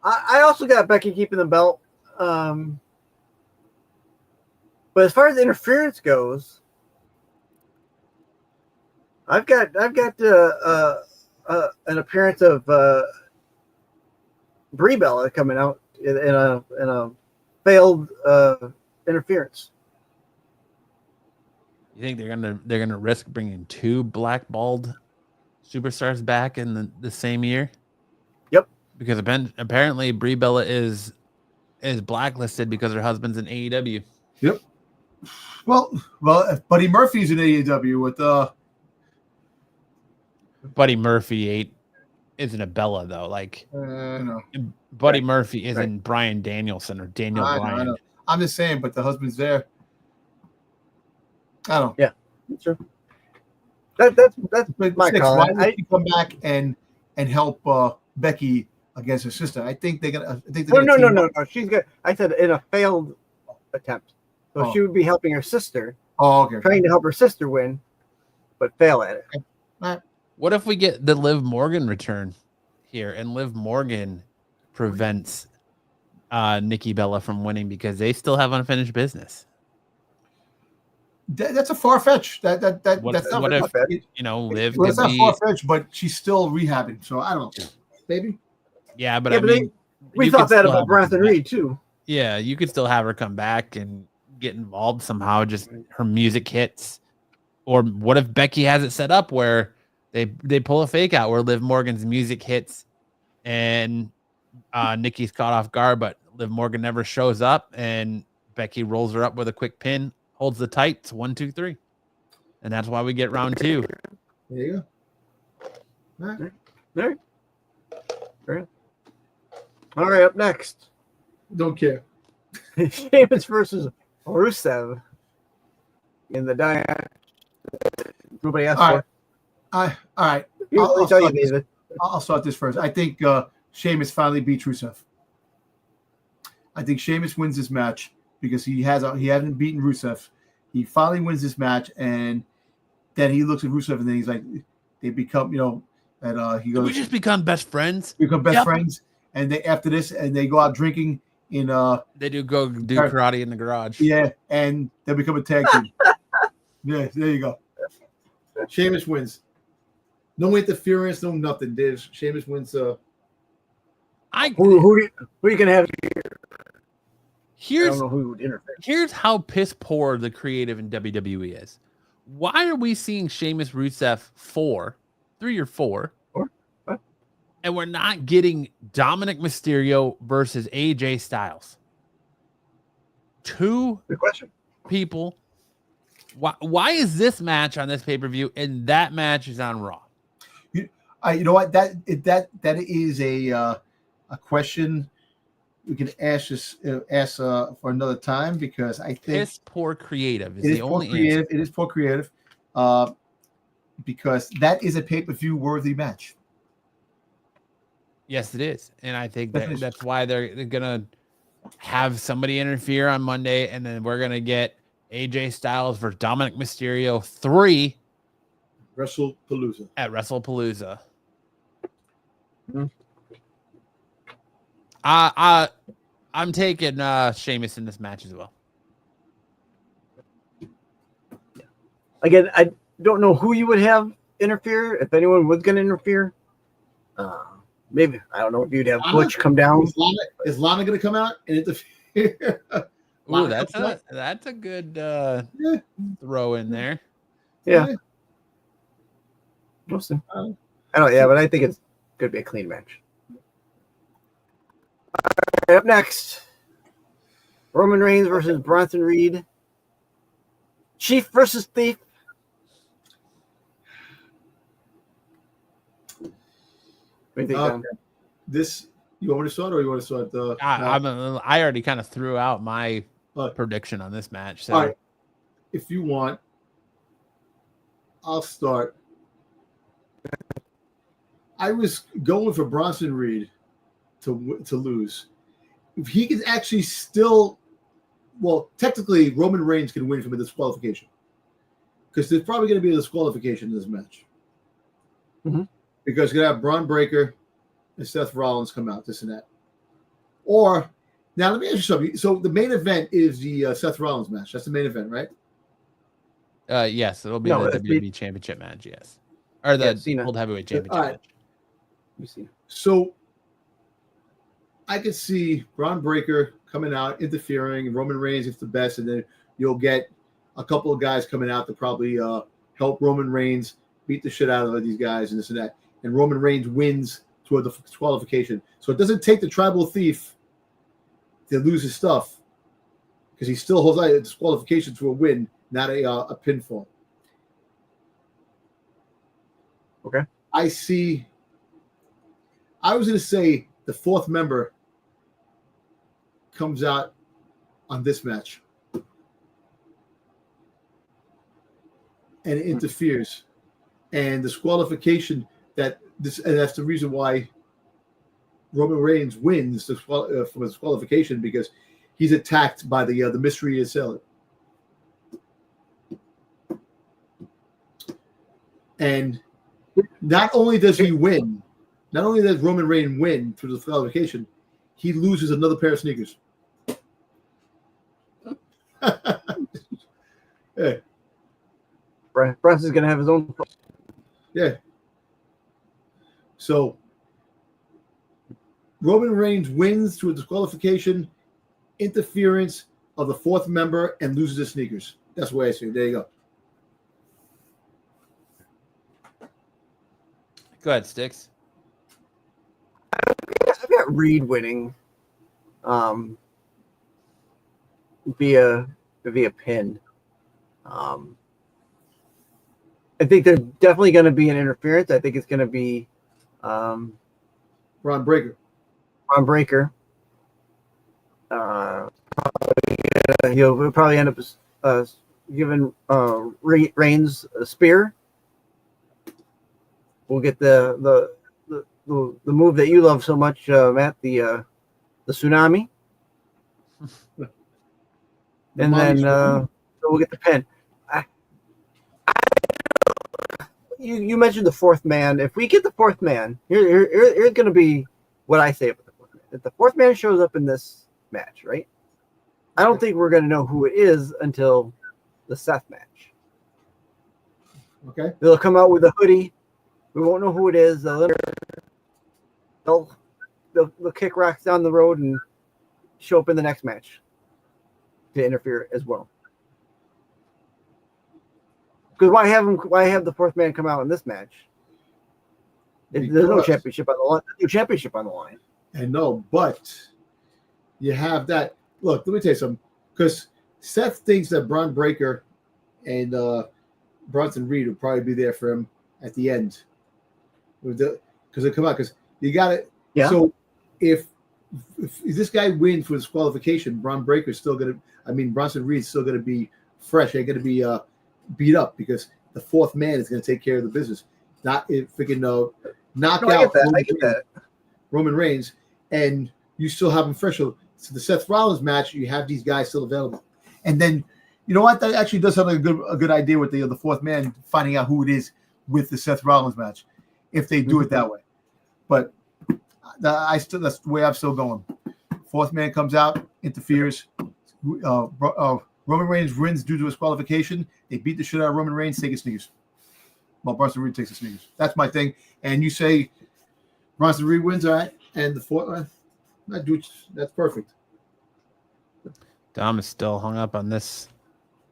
I also got Becky keeping the belt. But as far as interference goes, I've got an appearance of Brie Bella coming out in a failed interference. You think they're gonna risk bringing two blackballed superstars back in the same year? Yep. Because apparently Brie Bella is blacklisted because her husband's in AEW. Yep. Well, if Buddy Murphy's in AEW with Buddy Murphy isn't a Bella though. Like no. Buddy Murphy isn't Bryan Danielson or Daniel Bryan. I know. I'm just saying, but the husband's there. I don't know. Yeah, that's true. That's my call. Why would he come back and help Becky against her sister? I think they're gonna. No. She's good. I said in a failed attempt, so she would be helping her sister. Oh, okay. Trying to help her sister win, but fail at it. Okay. Right. What if we get the Liv Morgan return here, and Liv Morgan prevents Nikki Bella from winning because they still have unfinished business? That's a far fetch. That's not Liv it's not far fetched, but she's still rehabbing. So I don't know, maybe. Yeah, but I mean, we thought that about Bronson Reed too. Yeah, you could still have her come back and get involved somehow. Just her music hits, or what if Becky has it set up where they pull a fake out where Liv Morgan's music hits and Nikki's caught off guard, but Liv Morgan never shows up and Becky rolls her up with a quick pin. Holds the tights 1, 2, 3, and that's why we get round 2. There you go. All right. There. All right. Up next, don't care. Sheamus versus Rusev in the Diana. Nobody asked for. All right. I'll start this first. I think Sheamus finally beats Rusev. I think Sheamus wins this match because he hasn't beaten Rusev. He finally wins this match, and then he looks at Rusev, and then he's like, they become, he goes, we just become best friends. Become best friends, and they after this, and they go out drinking in they do karate in the garage. Yeah, and they become a tag team. Yeah, there you go. Sheamus wins. No interference, no nothing. Sheamus wins. Who you can have here? I don't know who would interfere. Here's how piss poor the creative in WWE is. Why are we seeing Sheamus Rusev 3 or 4? And we're not getting Dominic Mysterio versus AJ Styles? Two people. Why is this match on this pay-per-view and that match is on Raw? You know what? That is a question we can ask for another time, because I think it's poor creative. Is the only answer. It is poor creative, because that is a pay-per-view worthy match. Yes, it is, and I think that's why they're gonna have somebody interfere on Monday, and then we're gonna get AJ Styles versus Dominic Mysterio 3 WrestlePalooza at WrestlePalooza. Mm-hmm. I'm taking Sheamus in this match as well. Again, I don't know who you would have interfere, if anyone was going to interfere. Maybe, I don't know if you'd have Butch come down. Is Lana going to come out and interfere? Ooh, that's a good throw in there. Yeah. We'll see. I don't. Yeah, but I think it's going to be a clean match. All right, up next, Roman Reigns versus Bronson Reed Chief versus Thief. What do you think, Don? This, you want me to start or you want to start? I already kind of threw out my prediction on this match. So, all right. If you want, I'll start. I was going for Bronson Reed to lose. If he can actually still, well, technically Roman Reigns can win from a disqualification because there's probably going to be a disqualification in this match. Mm-hmm. Because you're going to have Braun Breaker and Seth Rollins come out, this and that. Or, now let me ask you something. So the main event is the Seth Rollins match. That's the main event, right? Yes, it'll be the WWE Championship match, yes. Or the World Heavyweight Championship match. You see. So I could see Braun Breaker coming out, interfering, and Roman Reigns is the best, and then you'll get a couple of guys coming out to probably help Roman Reigns beat the shit out of these guys and this and that. And Roman Reigns wins toward the disqualification. So it doesn't take the tribal thief to lose his stuff because he still holds out a disqualification to a win, not a pinfall. Okay. I was going to say the fourth member comes out on this match and interferes. And disqualification and that's the reason why Roman Reigns wins from a disqualification because he's attacked by the mystery assailant. And not only does he win, not only does Roman Reigns win through the disqualification, he loses another pair of sneakers. Yeah. Brunson's going to have his own. Yeah. So Roman Reigns wins through a disqualification, interference of the fourth member, and loses his sneakers. That's the way I see it. There you go. Go ahead, Sticks. I've got Reed winning via pin. I think there's definitely going to be an interference. I think it's going to be Braun Breaker. He'll probably end up giving Reigns a spear. We'll get the move that you love so much, Matt, the tsunami, and then so we'll get the pin. You mentioned the fourth man. If we get the fourth man, here's going to be what I say about the fourth man. If the fourth man shows up in this match, right? I don't think we're going to know who it is until the Seth match. Okay. They'll come out with a hoodie. We won't know who it is. They'll kick rocks down the road and show up in the next match to interfere as well. Because why have the fourth man come out in this match? There's no championship on the line. No championship on the line. I know, but you have that. Look, let me tell you something. Because Seth thinks that Braun Breaker and Bronson Reed will probably be there for him at the end. Because they come out. Because you got it. Yeah. So if this guy wins for disqualification, Braun Breaker's still going to. Bronson Reed's still going to be fresh. Ain't going to be beat up because the fourth man is going to take care of the business. Not if freaking knock out Roman Reigns, and you still have him fresh. So the Seth Rollins match, you have these guys still available. And then, you know what? That actually does sound like a good idea with the fourth man finding out who it is with the Seth Rollins match, if they do it that way. But that's the way I'm still going. Fourth man comes out, interferes. Roman Reigns wins due to his qualification. They beat the shit out of Roman Reigns, take his sneakers. Well, Bronson Reed takes his sneakers. That's my thing. And you say Bronson Reed wins, all right? And the fourth, that's perfect. Dom is still hung up on this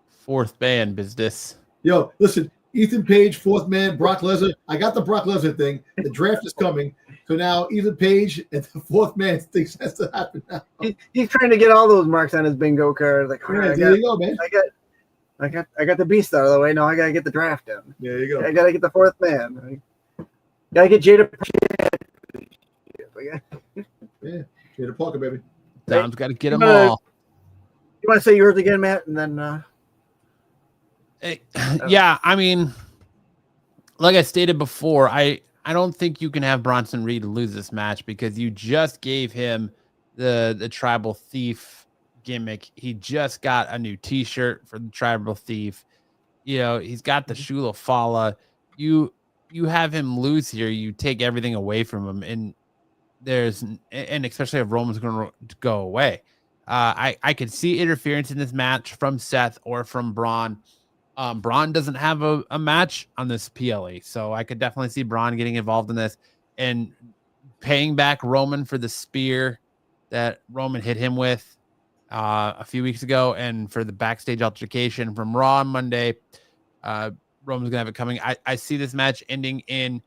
fourth man business. Yo, listen, Ethan Page, fourth man, Brock Lesnar. I got the Brock Lesnar thing. The draft is coming. So now Ethan Page and the fourth man thinks has to happen now. He's trying to get all those marks on his bingo card. Like, there you go, man. I got the beast out of the way. Now I gotta get the draft in. There you go. I gotta get the fourth man. Gotta get Jada. Yeah, Jada Parker, baby. Dom's got to get them all. You want to say yours again, Matt, and then? Yeah, I mean, like I stated before, I don't think you can have Bronson Reed lose this match because you just gave him the tribal thief gimmick. He just got a new T-shirt for the tribal thief. You know, he's got the Shula Fala. You have him lose here, you take everything away from him, and especially if Roman's going to go away. I could see interference in this match from Seth or from Braun. Braun doesn't have a match on this PLE, so I could definitely see Braun getting involved in this and paying back Roman for the spear that Roman hit him with a few weeks ago, and for the backstage altercation from Raw on Monday. Roman's gonna have it coming. I see this match ending in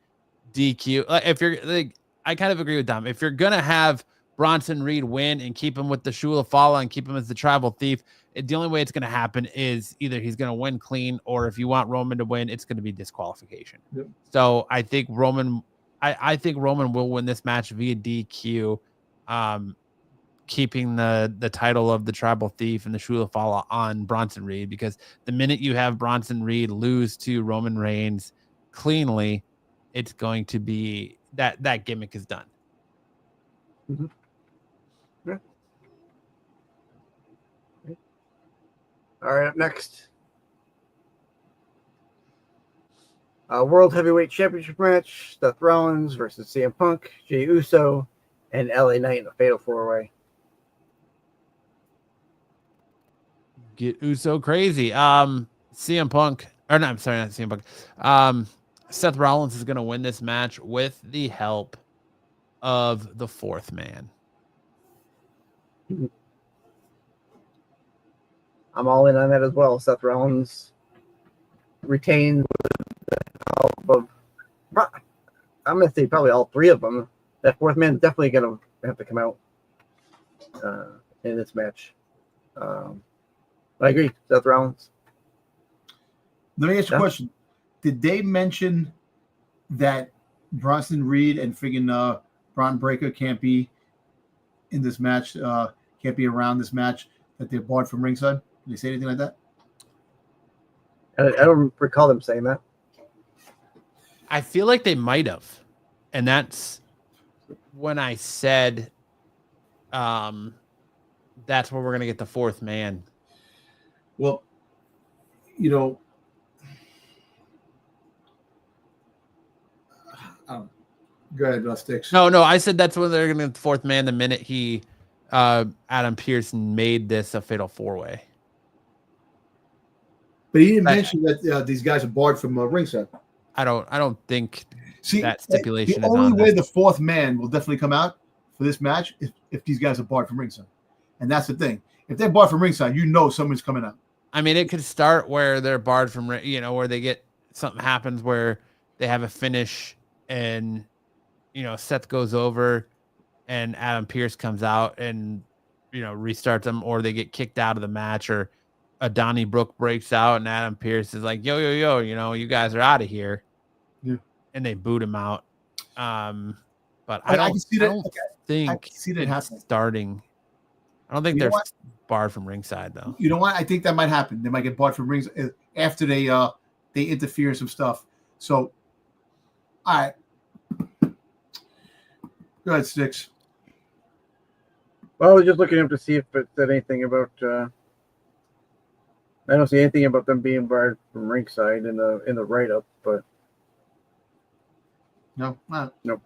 DQ. If you're like, I kind of agree with Dom. If you're gonna have Bronson Reed win and keep him with the Shula Fala and keep him as the tribal thief, the only way it's going to happen is either he's going to win clean, or if you want Roman to win, it's going to be disqualification. Yep. So I think Roman will win this match via DQ, keeping the title of the tribal thief and the Shula Fala on Bronson Reed, because the minute you have Bronson Reed lose to Roman Reigns cleanly, it's going to be that gimmick is done. Mm-hmm. Yeah. All right, up next, World Heavyweight Championship match: Seth Rollins versus CM Punk, Jey Uso, and LA Knight in a fatal 4-way. Get Uso crazy. CM Punk, or no, I'm sorry, not CM Punk. Seth Rollins is going to win this match with the help of the fourth man. I'm all in on that as well. Seth Rollins retains the help of, I'm going to say probably all three of them. That fourth man is definitely going to have to come out in this match. I agree, Seth Rollins. Let me ask you a question. Did they mention that Bronson Reed and friggin' Braun Breaker can't be in this match, can't be around this match, that they're barred from ringside? Did they say anything like that? I don't recall them saying that. I feel like they might have. And that's when I said that's where we're going to get the fourth man. Well, you know, go ahead, Sticks. No, I said that's when they're going to get the fourth man the minute Adam Pearce made this a fatal 4-way. But he didn't mention that these guys are barred from ringside. I don't think that stipulation the is only on way this. The fourth man will definitely come out for this match if these guys are barred from ringside. And that's the thing. If they're barred from ringside, you know someone's coming out. I mean, it could start where they're barred from, where they get something happens where they have a finish and, Seth goes over and Adam Pearce comes out and, restarts them, or they get kicked out of the match, or a Donnybrook breaks out and Adam Pearce is like, yo, you guys are out of here. Yeah. And they boot him out. But I don't think see that happen. Starting. I don't think they're barred from ringside, though. You know what? I think that might happen. They might get barred from ringside after they interfere in some stuff. So, all right. Go ahead, Sticks. Well, I was just looking up to see if it said anything about. I don't see anything about them being barred from ringside in the write up, but no. Nope.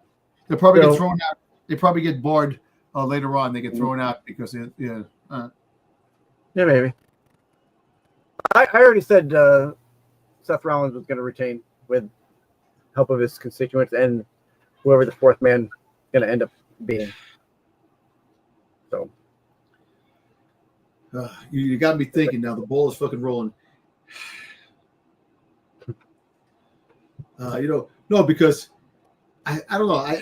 They'll probably get thrown out. They probably get barred later on. They get thrown out because yeah, maybe. I already said Seth Rollins was going to retain with help of his constituents and whoever the fourth man going to end up being. So you got me thinking now. The ball is fucking rolling. No, because I don't know.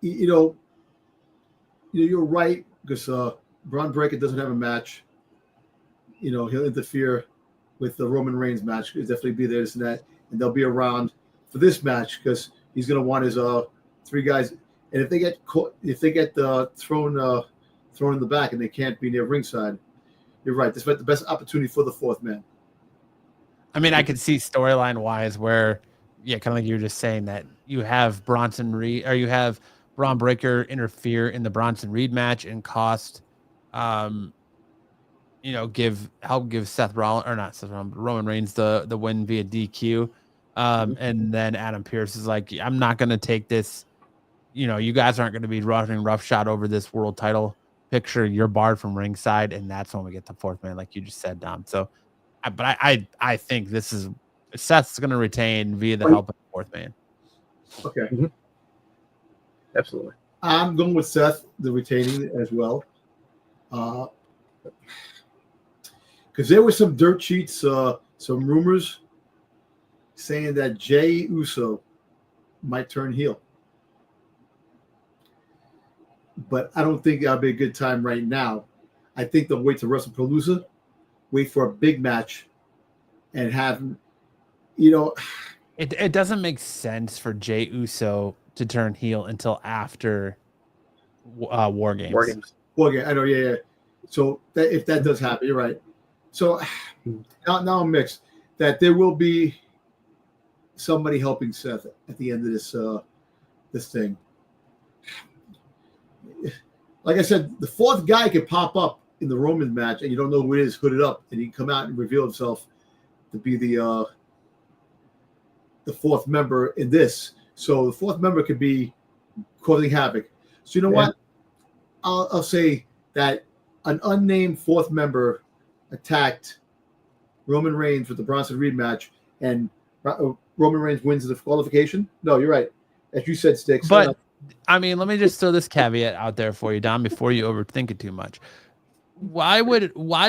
You're right, because Braun Breaker doesn't have a match. he'll interfere with the Roman Reigns match. He'll definitely be there, this and that, and they'll be around for this match because he's going to want his 3 guys. And if they get thrown in the back and they can't be near ringside, you're right. This is the best opportunity for the 4th man. I mean, I could see storyline wise where, kind of like you were just saying, that you have Bronson Reed or you have Braun Breaker interfere in the Bronson Reed match and cost, help give Seth Rollins or not Seth Rollins, Roman Reigns the win via DQ. And then Adam Pearce is like, I'm not going to take this. You guys aren't going to be running roughshod over this world title picture. You're barred from ringside. And that's when we get the 4th man, like you just said, Dom. So, but I think this is Seth's going to retain via the help of the 4th man. Okay. Mm-hmm. Absolutely. I'm going with Seth, the retaining as well. Because there were some dirt sheets, some rumors saying that Jey Uso might turn heel. But I don't think that'll be a good time right now. I think they'll wait to WrestlePalooza, wait for a big match, and have, It doesn't make sense for Jey Uso to turn heel until after War Games. War Games. I know, yeah. So if that does happen, you're right. So now I'm mixed. That there will be somebody helping Seth at the end of this thing. Like I said, the 4th guy could pop up in the Roman match, and you don't know who it is, hooded up, and he can come out and reveal himself to be the 4th member in this. So the 4th member could be causing havoc. So you know what? I'll say that an unnamed 4th member attacked Roman Reigns with the Bronson Reed match, and Roman Reigns wins the qualification. No, you're right. As you said, Sticks. But I mean, let me just throw this caveat out there for you, Dom, before you overthink it too much. Why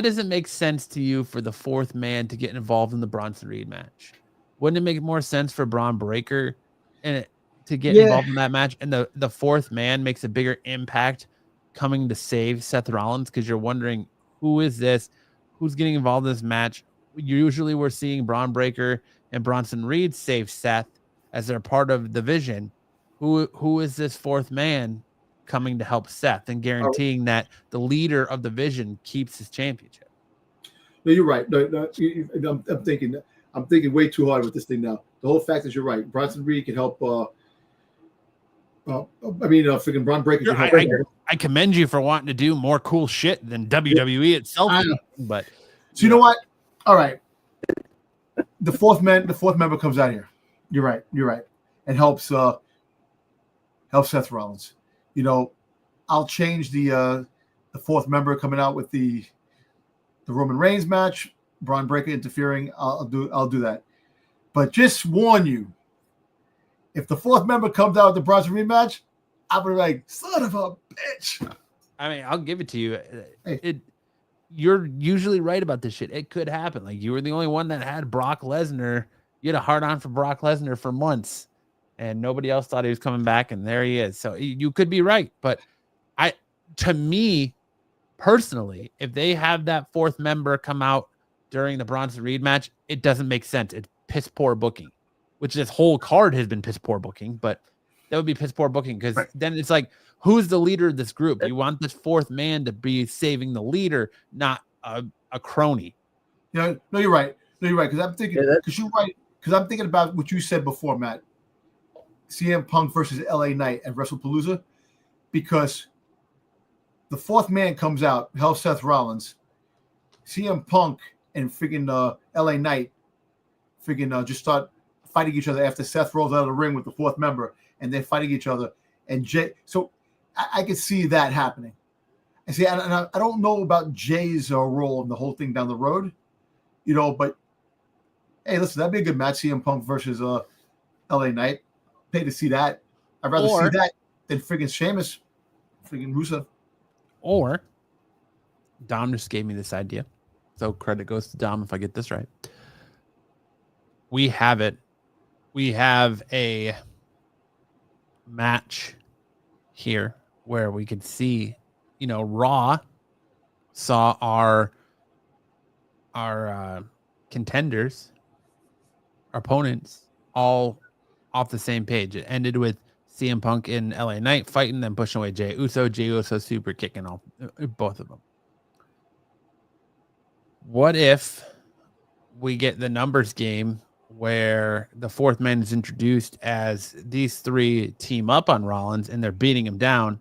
does it make sense to you for the 4th man to get involved in the Bronson Reed match? Wouldn't it make more sense for Braun Breaker to get involved in that match? And the 4th man makes a bigger impact coming to save Seth Rollins, because you're wondering, who is this? Who's getting involved in this match? Usually we're seeing Braun Breaker and Bronson Reed save Seth as they're part of the Vision. Who is this 4th man coming to help Seth and guaranteeing that the leader of the Vision keeps his championship? No, you're right. No, I'm thinking way too hard with this thing now. The whole fact is, you're right. Bronson Reed can help. Freaking Braun Breaker can help. I commend you for wanting to do more cool shit than WWE itself. But so you know what? All right. The 4th member comes out here. You're right. And helps Seth Rollins. I'll change the 4th member coming out with the Roman Reigns match, Braun Breaker interfering. I'll do that. But just warn you, if the 4th member comes out with the Bronson Reed match, I'm gonna be like, son of a bitch. I mean, I'll give it to you. Hey. You're usually right about this shit. It could happen. Like, you were the only one that had Brock Lesnar. You had a hard on for Brock Lesnar for months, and nobody else thought he was coming back, and there he is. So you could be right. But to me, personally, if they have that 4th member come out during the Bronson Reed match, it doesn't make sense. It's piss poor booking, which this whole card has been piss poor booking, but that would be piss poor booking, because then it's like, who's the leader of this group? You want this 4th man to be saving the leader, not a crony. No, you're right. Because I'm thinking, because I'm thinking about what you said before, Matt. CM Punk versus LA Knight at WrestlePalooza, because the 4th man comes out, helps Seth Rollins. CM Punk and freaking LA Knight freaking just start fighting each other after Seth rolls out of the ring with the 4th member, and they're fighting each other. And Jey, so I could see that happening. And see, I don't know about Jay's role in the whole thing down the road, but hey, listen, that'd be a good match, CM Punk versus LA Knight. Pay to see that. I'd rather see that than freaking Sheamus, freaking Rusev. Or Dom just gave me this idea, so credit goes to Dom if I get this right. We have it. We have a match here where we could see, Raw saw our contenders, our opponents, all off the same page. It ended with CM Punk and LA Knight fighting, then pushing away Jey Uso. Jey Uso super kicking all both of them. What if we get the numbers game where the fourth man is introduced as these three team up on Rollins and they're beating him down?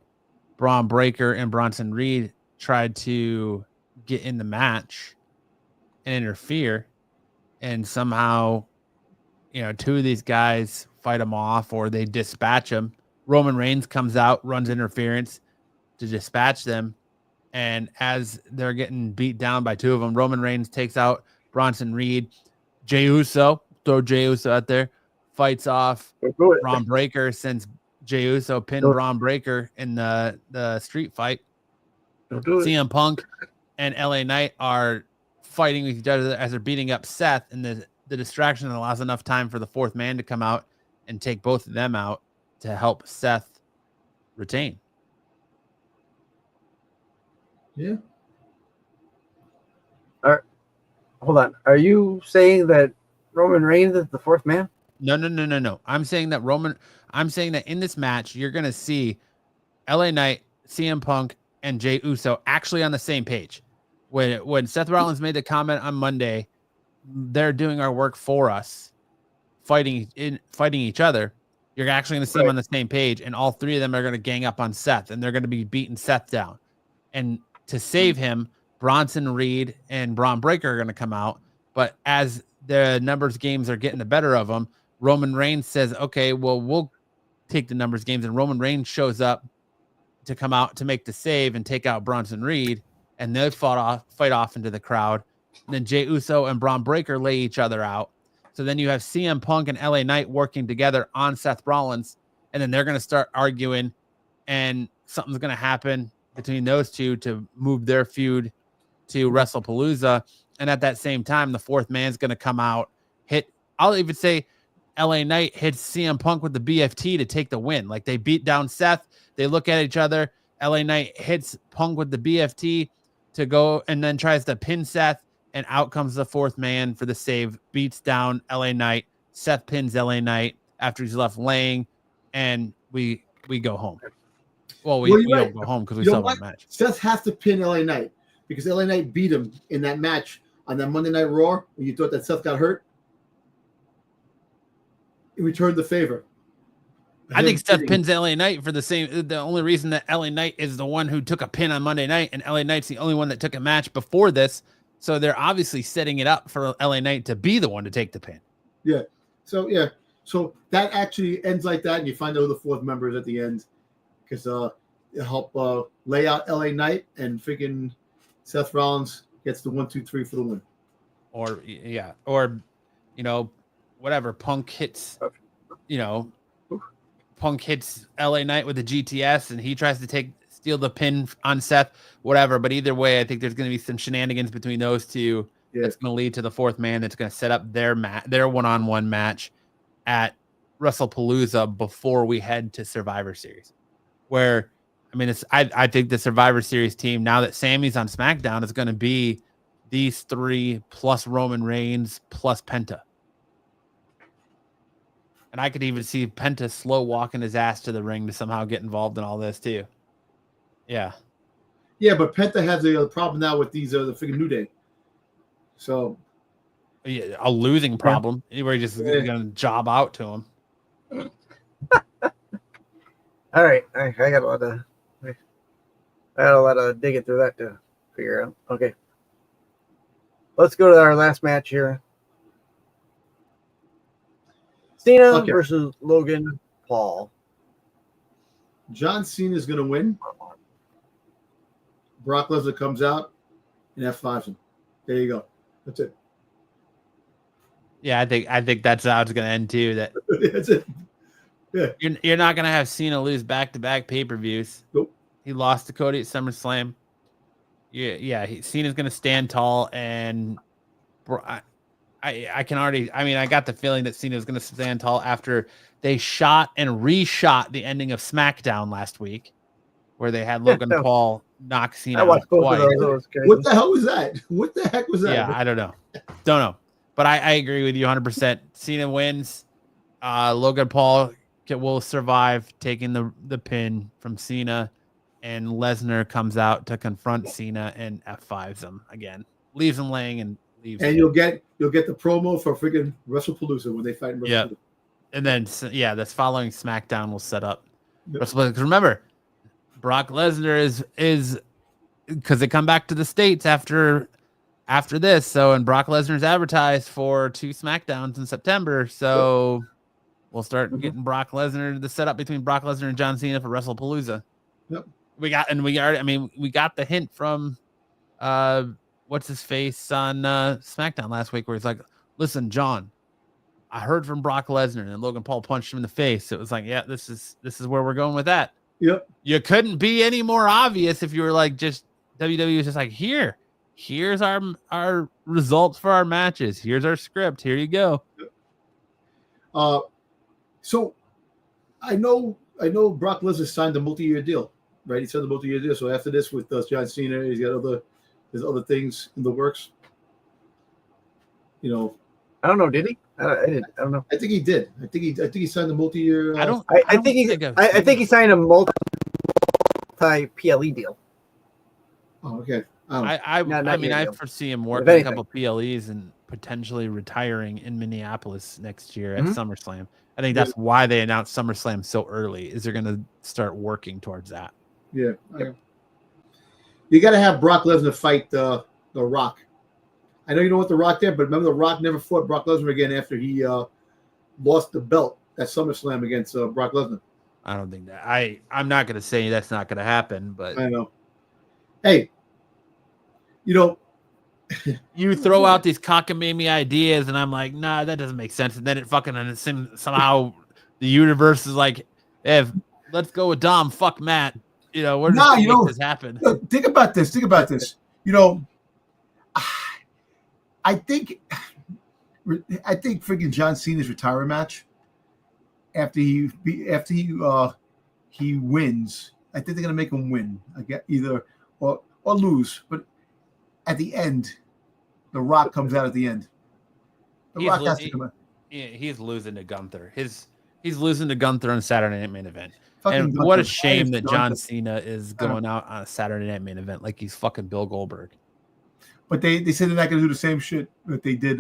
Braun Breaker and Bronson Reed tried to get in the match and interfere, and somehow, two of these guys fight them off or they dispatch them. Roman Reigns comes out, runs interference to dispatch them, and as they're getting beat down by two of them, Roman Reigns takes out Bronson Reed. Jey Uso, throw Jey Uso out there, fights off Braun Breaker since Jey Uso pinned Braun Breaker in the street fight. CM Punk and LA Knight are fighting with each other as they're beating up Seth, and the distraction allows enough time for the fourth man to come out and take both of them out to help Seth retain. Yeah. All right. Hold on. Are you saying that Roman Reigns is the fourth man? No. I'm saying that in this match, you're going to see LA Knight, CM Punk, and Jey Uso actually on the same page. When Seth Rollins made the comment on Monday, they're doing our work for us, fighting each other. You're actually going to see them on the same page, and all three of them are going to gang up on Seth, and they're going to be beating Seth down. And to save him, Bronson Reed and Braun Breaker are going to come out. But as the numbers games are getting the better of them, Roman Reigns says, okay, well, we'll take the numbers games. And Roman Reigns shows up to come out to make the save and take out Bronson Reed. And they fight off into the crowd. And then Jey Uso and Braun Breaker lay each other out. So then you have CM Punk and LA Knight working together on Seth Rollins. And then they're going to start arguing. And something's going to happen between those two to move their feud to WrestlePalooza. And at that same time, the fourth man's going to come out, I'll even say LA Knight hits CM Punk with the BFT to take the win. Like, they beat down Seth. They look at each other. LA Knight hits Punk with the BFT to go and then tries to pin Seth. And out comes the fourth man for the save, beats down LA Knight. Seth pins LA Knight after he's left laying, and we go home. Well, we don't go home because we still have a match. Seth has to pin LA Knight because LA Knight beat him in that match on that Monday Night Raw when you thought that Seth got hurt. He returned the favor. I think Seth pins LA Knight for the only reason that LA Knight is the one who took a pin on Monday night, and LA Knight's the only one that took a match before this. So they're obviously setting it up for LA Knight to be the one to take the pin. Yeah. So that actually ends like that, and you find out who the fourth member is at the end because it help lay out LA Knight, and freaking Seth Rollins gets the 1, 2, 3 for the win. Or whatever. Punk hits LA Knight with the GTS, and he tries to steal the pin on Seth, whatever. But either way, I think there's going to be some shenanigans between those two. Yeah. That's going to lead to the fourth man that's going to set up their one-on-one match at WrestlePalooza before we head to Survivor Series. Where, I think the Survivor Series team, now that Sammy's on SmackDown, is going to be these three plus Roman Reigns plus Penta. And I could even see Penta slow walking his ass to the ring to somehow get involved in all this too. Yeah. Yeah, but Penta has a problem now with these the freaking New Day. So yeah, a losing problem where he's just going to job out to him. All right, I got a lot of digging through that to figure out. Okay, let's go to our last match here. Cena versus Logan Paul. John Cena is going to win. Brock Lesnar comes out and F5s him. There you go. That's it. Yeah, I think that's how it's going to end too. That's it. Yeah. You're not going to have Cena lose back-to-back pay-per-views. Nope. He lost to Cody at SummerSlam. Yeah. Cena's going to stand tall, and I can already. I got the feeling that Cena's going to stand tall after they shot and reshot the ending of SmackDown last week, where they had Logan Paul knock Cena I watched out both twice. of those. That was crazy. What the hell was that? What the heck was that? Yeah, I don't know. But I agree with you 100%. Cena wins. Logan Paul will survive taking the pin from Cena, and Lesnar comes out to confront Cena and F5s him again. Leaves him laying and leaves. And you'll get the promo for freaking WrestlePalooza when they fight in WrestlePalooza. Yeah. And then that's following SmackDown will set up WrestlePalooza. Because remember, Brock Lesnar is because they come back to the States after this. So, and Brock Lesnar's advertised for 2 SmackDowns in September. So we'll start getting Brock Lesnar, the setup between Brock Lesnar and John Cena for WrestlePalooza. Yep. We got the hint from what's his face on SmackDown last week where he's like, listen, John, I heard from Brock Lesnar, and Logan Paul punched him in the face. It was like, yeah, this is where we're going with that. Yep. You couldn't be any more obvious if you were like just WWE was just like, here's our results for our matches. Here's our script. Here you go. So I know Brock Lesnar signed a multi-year deal, right? He signed a multi-year deal. So after this with John Cena, he's got other things in the works. You know, I don't know. Did he? I don't know. I think he did. I think he signed a multi-year. I think he signed a multi PLE deal. Oh, okay. I foresee him working a couple PLEs and potentially retiring in Minneapolis next year at SummerSlam. I think that's why they announced SummerSlam so early. Is they're going to start working towards that. Yeah. You got to have Brock Lesnar fight the Rock. I know you don't want the Rock there, but remember the Rock never fought Brock Lesnar again after he lost the belt at SummerSlam against Brock Lesnar. I don't think that. I'm not going to say that's not going to happen, but I know. Hey, you know, you throw out these cockamamie ideas, and I'm like, nah, that doesn't make sense. And then it fucking somehow the universe is like, let's go with Dom. Fuck Matt. You know, where does this happen? Look, think about this. You know, I think freaking John Cena's retirement match after he wins. I think they're gonna make him win. I get either or lose, but at the end, The Rock comes out at the end. Rock has to come out. Yeah, he's losing to Gunther. He's losing to Gunther on Saturday Night Main Event. Fucking what a Gunther. shame that John Cena is going out on a Saturday Night Main Event like he's fucking Bill Goldberg. But they said they're not going to do the same shit that they did.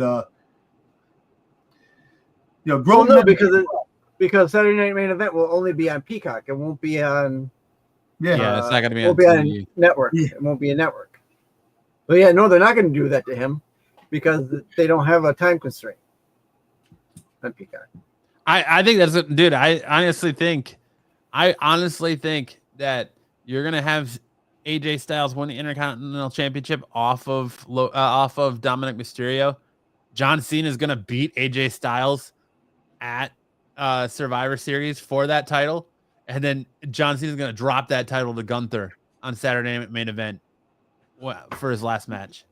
Because Saturday Night Main Event will only be on Peacock. It won't be on. Yeah, it's not going to be on TV. Network. Yeah. It won't be a network. But yeah, no, they're not going to do that to him because they don't have a time constraint on Peacock. I think that's dude. I honestly think that you're gonna have AJ Styles win the Intercontinental Championship off of Dominic Mysterio. John Cena is gonna beat AJ Styles at Survivor Series for that title, and then John Cena is gonna drop that title to Gunther on Saturday Night Main Event for his last match,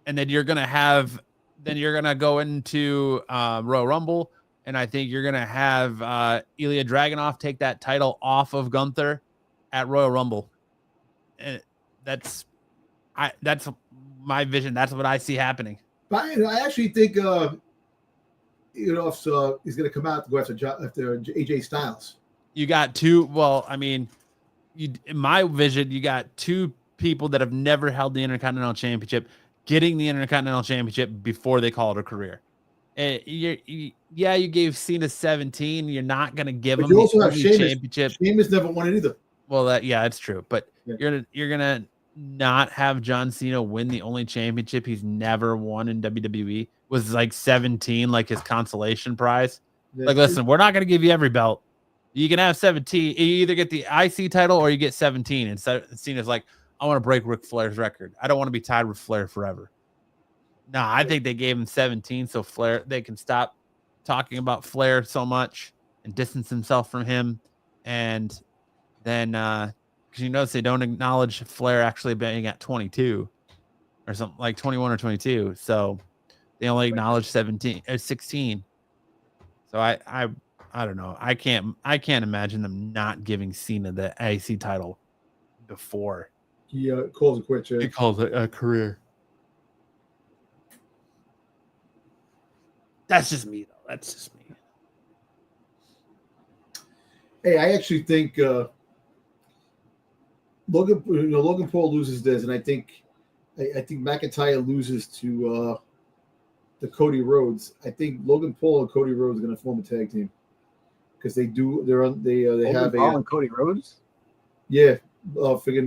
and then you're gonna go into Royal Rumble. And I think you're going to have Ilya Dragunov take that title off of Gunther at Royal Rumble. And that's my vision. That's what I see happening. I actually think, he's going to come out to go after AJ Styles. You got two. Well, I mean, in my vision, you got two people that have never held the Intercontinental Championship getting the Intercontinental Championship before they call it a career. You gave Cena 17. You're not going to give him the championship. Sheamus never won it either. Well, that's true. But you're gonna not have John Cena win the only championship he's never won in WWE. Was like 17, like his consolation prize. Yeah. Like, listen, we're not going to give you every belt. You can have 17. You either get the IC title or you get 17. And Cena's like, I want to break Ric Flair's record. I don't want to be tied with Flair forever. No, I think they gave him 17 so they can stop talking about Flair so much and distance himself from him. And then, because you notice they don't acknowledge Flair actually being at 22 or something like 21 or 22. So they only acknowledge 17 or 16. So I don't know. I can't imagine them not giving Cena the IC title before He calls it quits. He calls it a career. That's just me, though. That's just me. Hey, I actually think Logan Paul loses this, and I think McIntyre loses to Cody Rhodes. I think Logan Paul and Cody Rhodes are going to form a tag team because they have Paul and Cody Rhodes. Yeah, McIntyre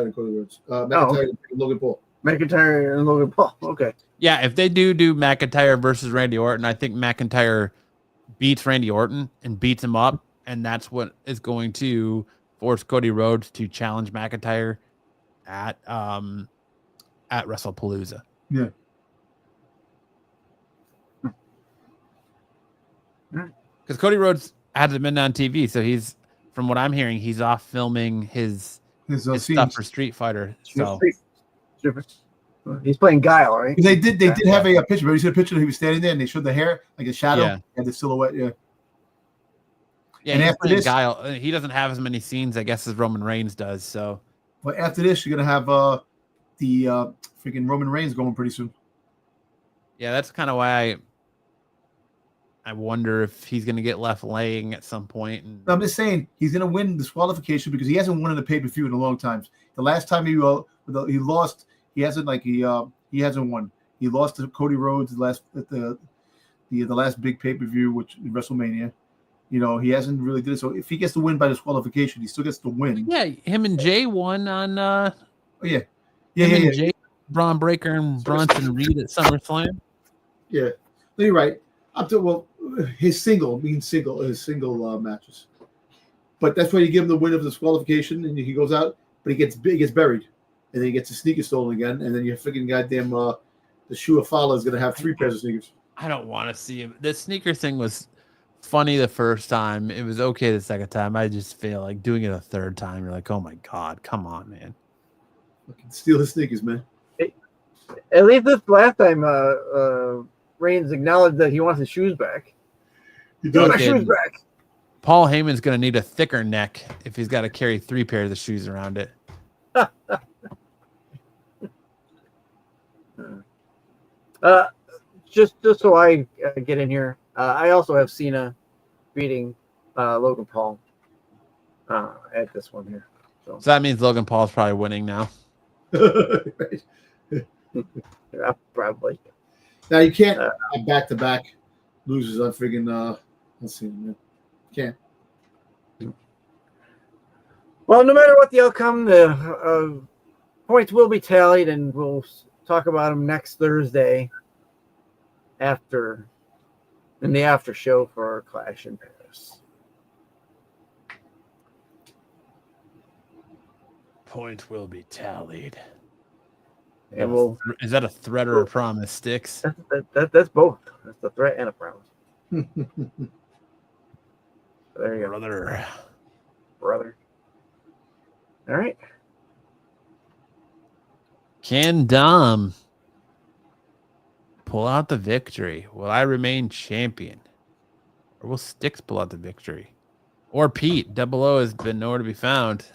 and Cody Rhodes. McIntyre and Logan Paul. McIntyre and Logan Paul. Okay. Yeah, if they do McIntyre versus Randy Orton, I think McIntyre beats Randy Orton and beats him up, and that's what is going to force Cody Rhodes to challenge McIntyre at WrestlePalooza. Yeah. Because Cody Rhodes hasn't been on TV, so he's, from what I'm hearing, he's off filming his stuff for Street Fighter. So he's playing Guile, right? They did have a picture. But you see a picture that he was standing there, and they showed the hair, like a shadow, and the silhouette. Yeah. Yeah, and after this, Guile, he doesn't have as many scenes, I guess, as Roman Reigns does. So, but after this, you're gonna have the freaking Roman Reigns going pretty soon. Yeah, that's kind of why I wonder if he's gonna get left laying at some point. And I'm just saying he's gonna win disqualification because he hasn't won in a pay-per-view in a long time. The last time he lost, he hasn't won. He lost to Cody Rhodes the last big pay-per-view, which is WrestleMania. You know, he hasn't really did it. So if he gets to win by disqualification, he still gets to win. Yeah, him and Jey won on Jey, Braun Breaker and Bronson Reed at SummerSlam. Yeah. No, you're right. His single matches. But that's why you give him the win of disqualification and he goes out, but he gets buried. And then he gets his sneakers stolen again, and then you're freaking goddamn the Shua Fala is gonna have 3 pairs of sneakers. I don't want to see him. The sneaker thing was funny the first time. It was okay the second time. I just feel like doing it a third time. You're like, oh my god, come on, man. Fucking steal his sneakers, man. At least this last time, Reigns acknowledged that he wants his shoes back. He does. My shoes back. Paul Heyman's gonna need a thicker neck if he's got to carry 3 pairs of shoes around it. Just so I get in here, I also have Cena beating Logan Paul at this one here. So that means Logan Paul's probably winning now. Right. Yeah, probably. Now you can't have back-to-back losers on friggin' let's see, man. Can't. Well, no matter what the outcome, the points will be tallied, and we'll talk about them next Thursday in the after show for Clash in Paris. Points will be tallied. And is that a threat or a promise, Sticks? That's both. That's a threat and a promise. There you go. Brother. All right. Can Dom pull out the victory? Will I remain champion? Or will Sticks pull out the victory? Or Pete? Double O has been nowhere to be found.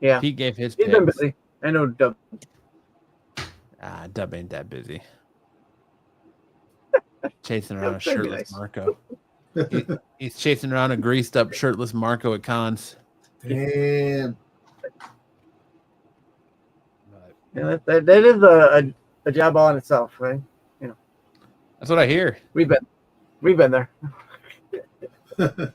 Yeah. Pete gave his He's been busy. I know Dub. Dub ain't that busy. Chasing around a shirtless Marco. He's chasing around a greased up shirtless Marco at cons. Damn. Yeah, that is a job all in itself, right? You know. That's what I hear. We've been there. You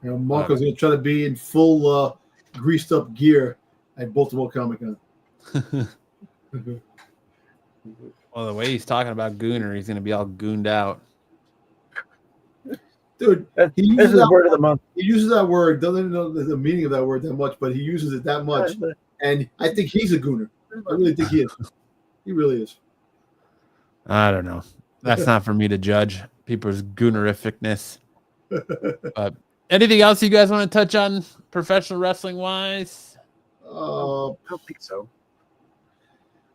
know, Marco's gonna try to be in full greased up gear at Baltimore Comic Con. Well, the way he's talking about Gooner, he's gonna be all gooned out. Dude, this is the word of the month. He uses that word, doesn't know the meaning of that word that much, but he uses it that much. And I think he's a gooner. I really think he is. He really is. I don't know. That's not for me to judge people's goonerificness. But anything else you guys want to touch on professional wrestling wise? I don't think so.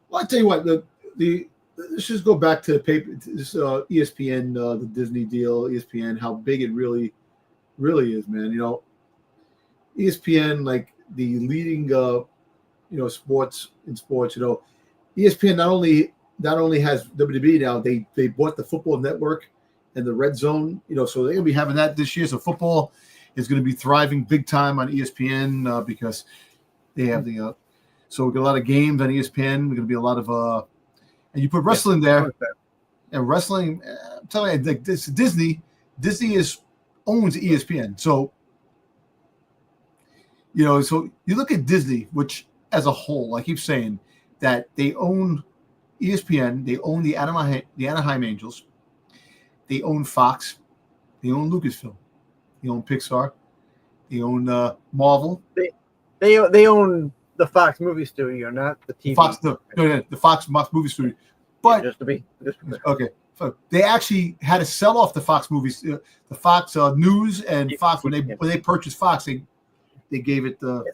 Well, I tell you what, let's just go back to the paper. This ESPN, the Disney deal, ESPN, how big it really Really is, man. ESPN, like the leading, sports. ESPN not only has WWE now, they bought the Football Network and the Red Zone. So they're gonna be having that this year. So football is going to be thriving big time on ESPN because they have the. So we got a lot of games on ESPN. We're going to be a lot of and you put wrestling there, and wrestling. I'm telling you, like this Disney owns ESPN. So so you look at Disney, which as a whole, I keep saying that they own ESPN, they own the Anaheim Angels, they own Fox, they own Lucasfilm. They own Pixar. They own Marvel. They own the Fox movie studio, not the TV. The Fox movie studio. But just to be okay. So they actually had to sell off the Fox movies, the Fox News and Fox when they purchased Fox. They gave it the.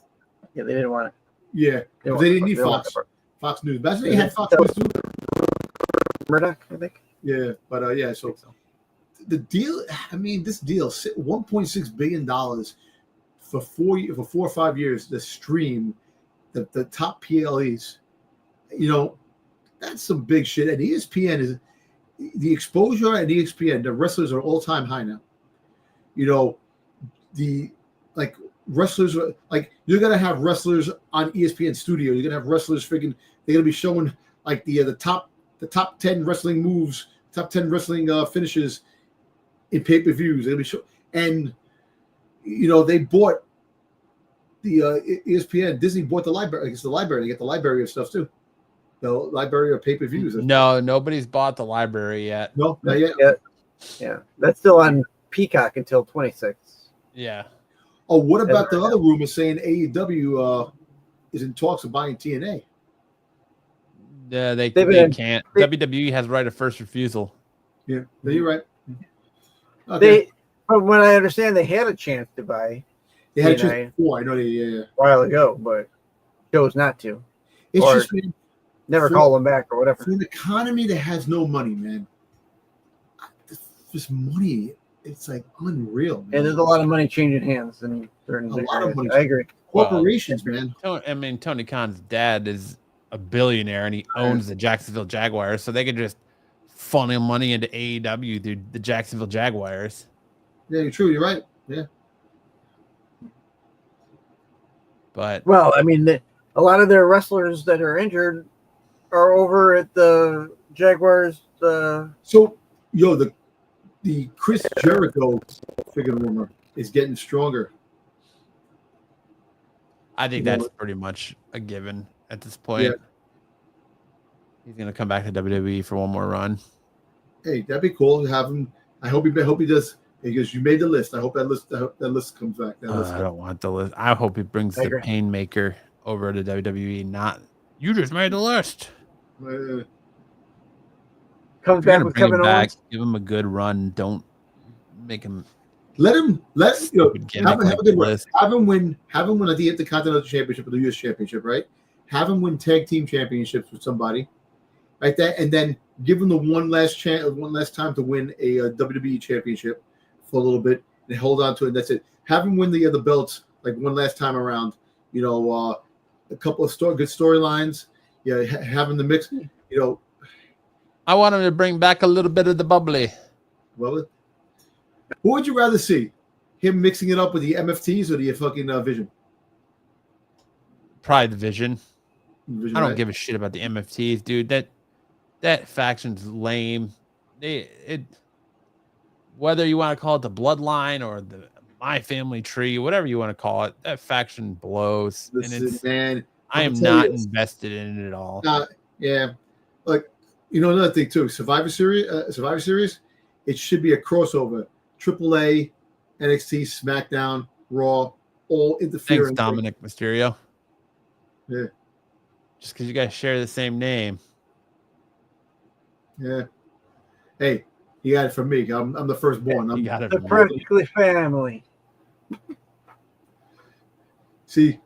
Yeah, they didn't want it. Yeah, they didn't need Fox. Fox News. That's they had Fox News too. Murdoch, I think. Yeah, but yeah, so. The deal, this deal, $1.6 billion for 4 or 5 years. The stream, the top PLEs, that's some big shit. And ESPN is the exposure at ESPN. The wrestlers are all time high now. The wrestlers are you're gonna have wrestlers on ESPN Studio. You're gonna have wrestlers they're gonna be showing the top 10 wrestling moves, top 10 wrestling finishes. In pay-per-views, it'll be show, and they bought the ESPN. Disney bought the library. It's the library. They get the library of stuff too. The library of pay-per-views. No, nobody's bought the library yet. No, not yet. Yeah, that's still on Peacock until 26. Yeah. Oh, what about the other rumor saying AEW is in talks of buying TNA? Yeah, they can't. WWE has right of first refusal. Yeah, you're right. Okay. From what I understand, they had a chance to buy. They had a chance before. I know a while ago, but chose not to. It's or just never call them back or whatever. For an economy that has no money, man, this money, it's like unreal. Man. And there's a lot of money changing hands, and a lot of money. I agree. Corporations, man. Tony Khan's dad is a billionaire, and he owns the Jacksonville Jaguars, so they could just funnel money into AEW through the Jacksonville Jaguars. Yeah, you're true. You're right. Yeah. But a lot of their wrestlers that are injured are over at the Jaguars. So, the Chris Jericho figure rumor is getting stronger. I think that's pretty much a given at this point. Yeah. He's gonna come back to WWE for one more run. Hey, that'd be cool to have him. I hope he does because you made the list. I hope that list comes back. I don't want the list. I hope he brings the Painmaker over to WWE. Not you just made the list. Comes back with Kevin Owens. Give him a good run. Don't make him. Have him have a good run. Have him win at the Intercontinental Championship or the US Championship, right? Have him win tag team championships with somebody. Right there, and then give him the one last time to win a WWE championship for a little bit and hold on to it. And that's it. Have him win the other belts one last time around. A couple of good storylines. Yeah, having the mix. I want him to bring back a little bit of the bubbly. Well, who would you rather see? Him mixing it up with the MFTs or the fucking Vision? Probably the Vision. I don't give a shit about the MFTs, dude. That faction's lame. Whether you want to call it the Bloodline or the My Family Tree, whatever you want to call it, that faction blows. Man, I am not invested in it at all. Yeah, another thing too. Survivor Series, it should be a crossover. AAA, NXT, SmackDown, Raw, all interfering. Thanks, Dominic Mysterio. Yeah. Just because you guys share the same name. Yeah. Hey, you got it from me. I'm the firstborn. You got it from practically family. See,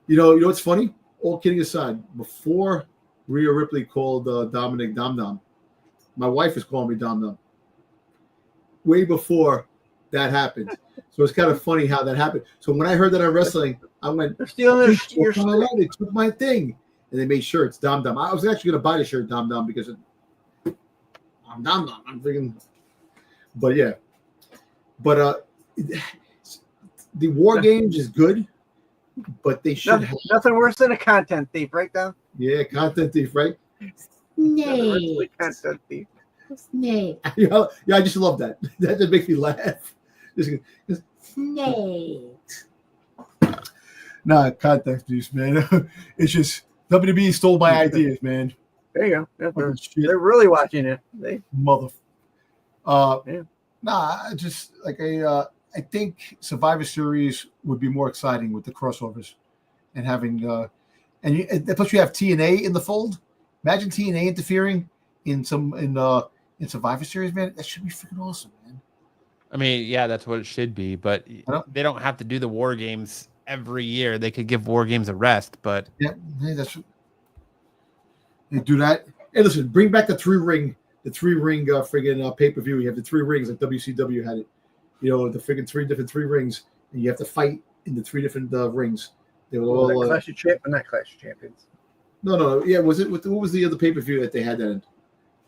what's funny? All kidding aside, before Rhea Ripley called Dominic Dom Dom, my wife was calling me Dom Dom. Way before that happened. So it's kind of funny how that happened. So when I heard that on wrestling, I went, they're stealing your they took my thing. And they made shirts, Dom Dom. I was actually going to buy the shirt, Dom Dom, because I'm Dom Dom. I'm freaking. But yeah. But the War Games is good, but they should nothing worse than a content thief, right, Dom? Yeah, content thief, right? Snake. Content thief. Snake. Yeah, I just love that. That just makes me laugh. Snake. Nah, content thieves, man. It's just WWE stole my ideas, man. There you go. Yeah, they're really watching it. They mother. Yeah. Nah, just like I think Survivor Series would be more exciting with the crossovers and having and plus you have TNA in the fold. Imagine TNA interfering in Survivor Series, man. That should be freaking awesome, man. I mean, yeah, that's what it should be, but they don't have to do the War Games every year. They could give War Games a rest, but yeah, that's they do that. Hey, listen, bring back the three ring friggin' pay-per-view. You have the 3 rings like WCW had it. You know, the friggin' 3 rings, and you have to fight in the 3 different rings. They were all Clash of Champions, not Clash of Champions. No. Yeah, was it? What was the other pay-per-view that they had that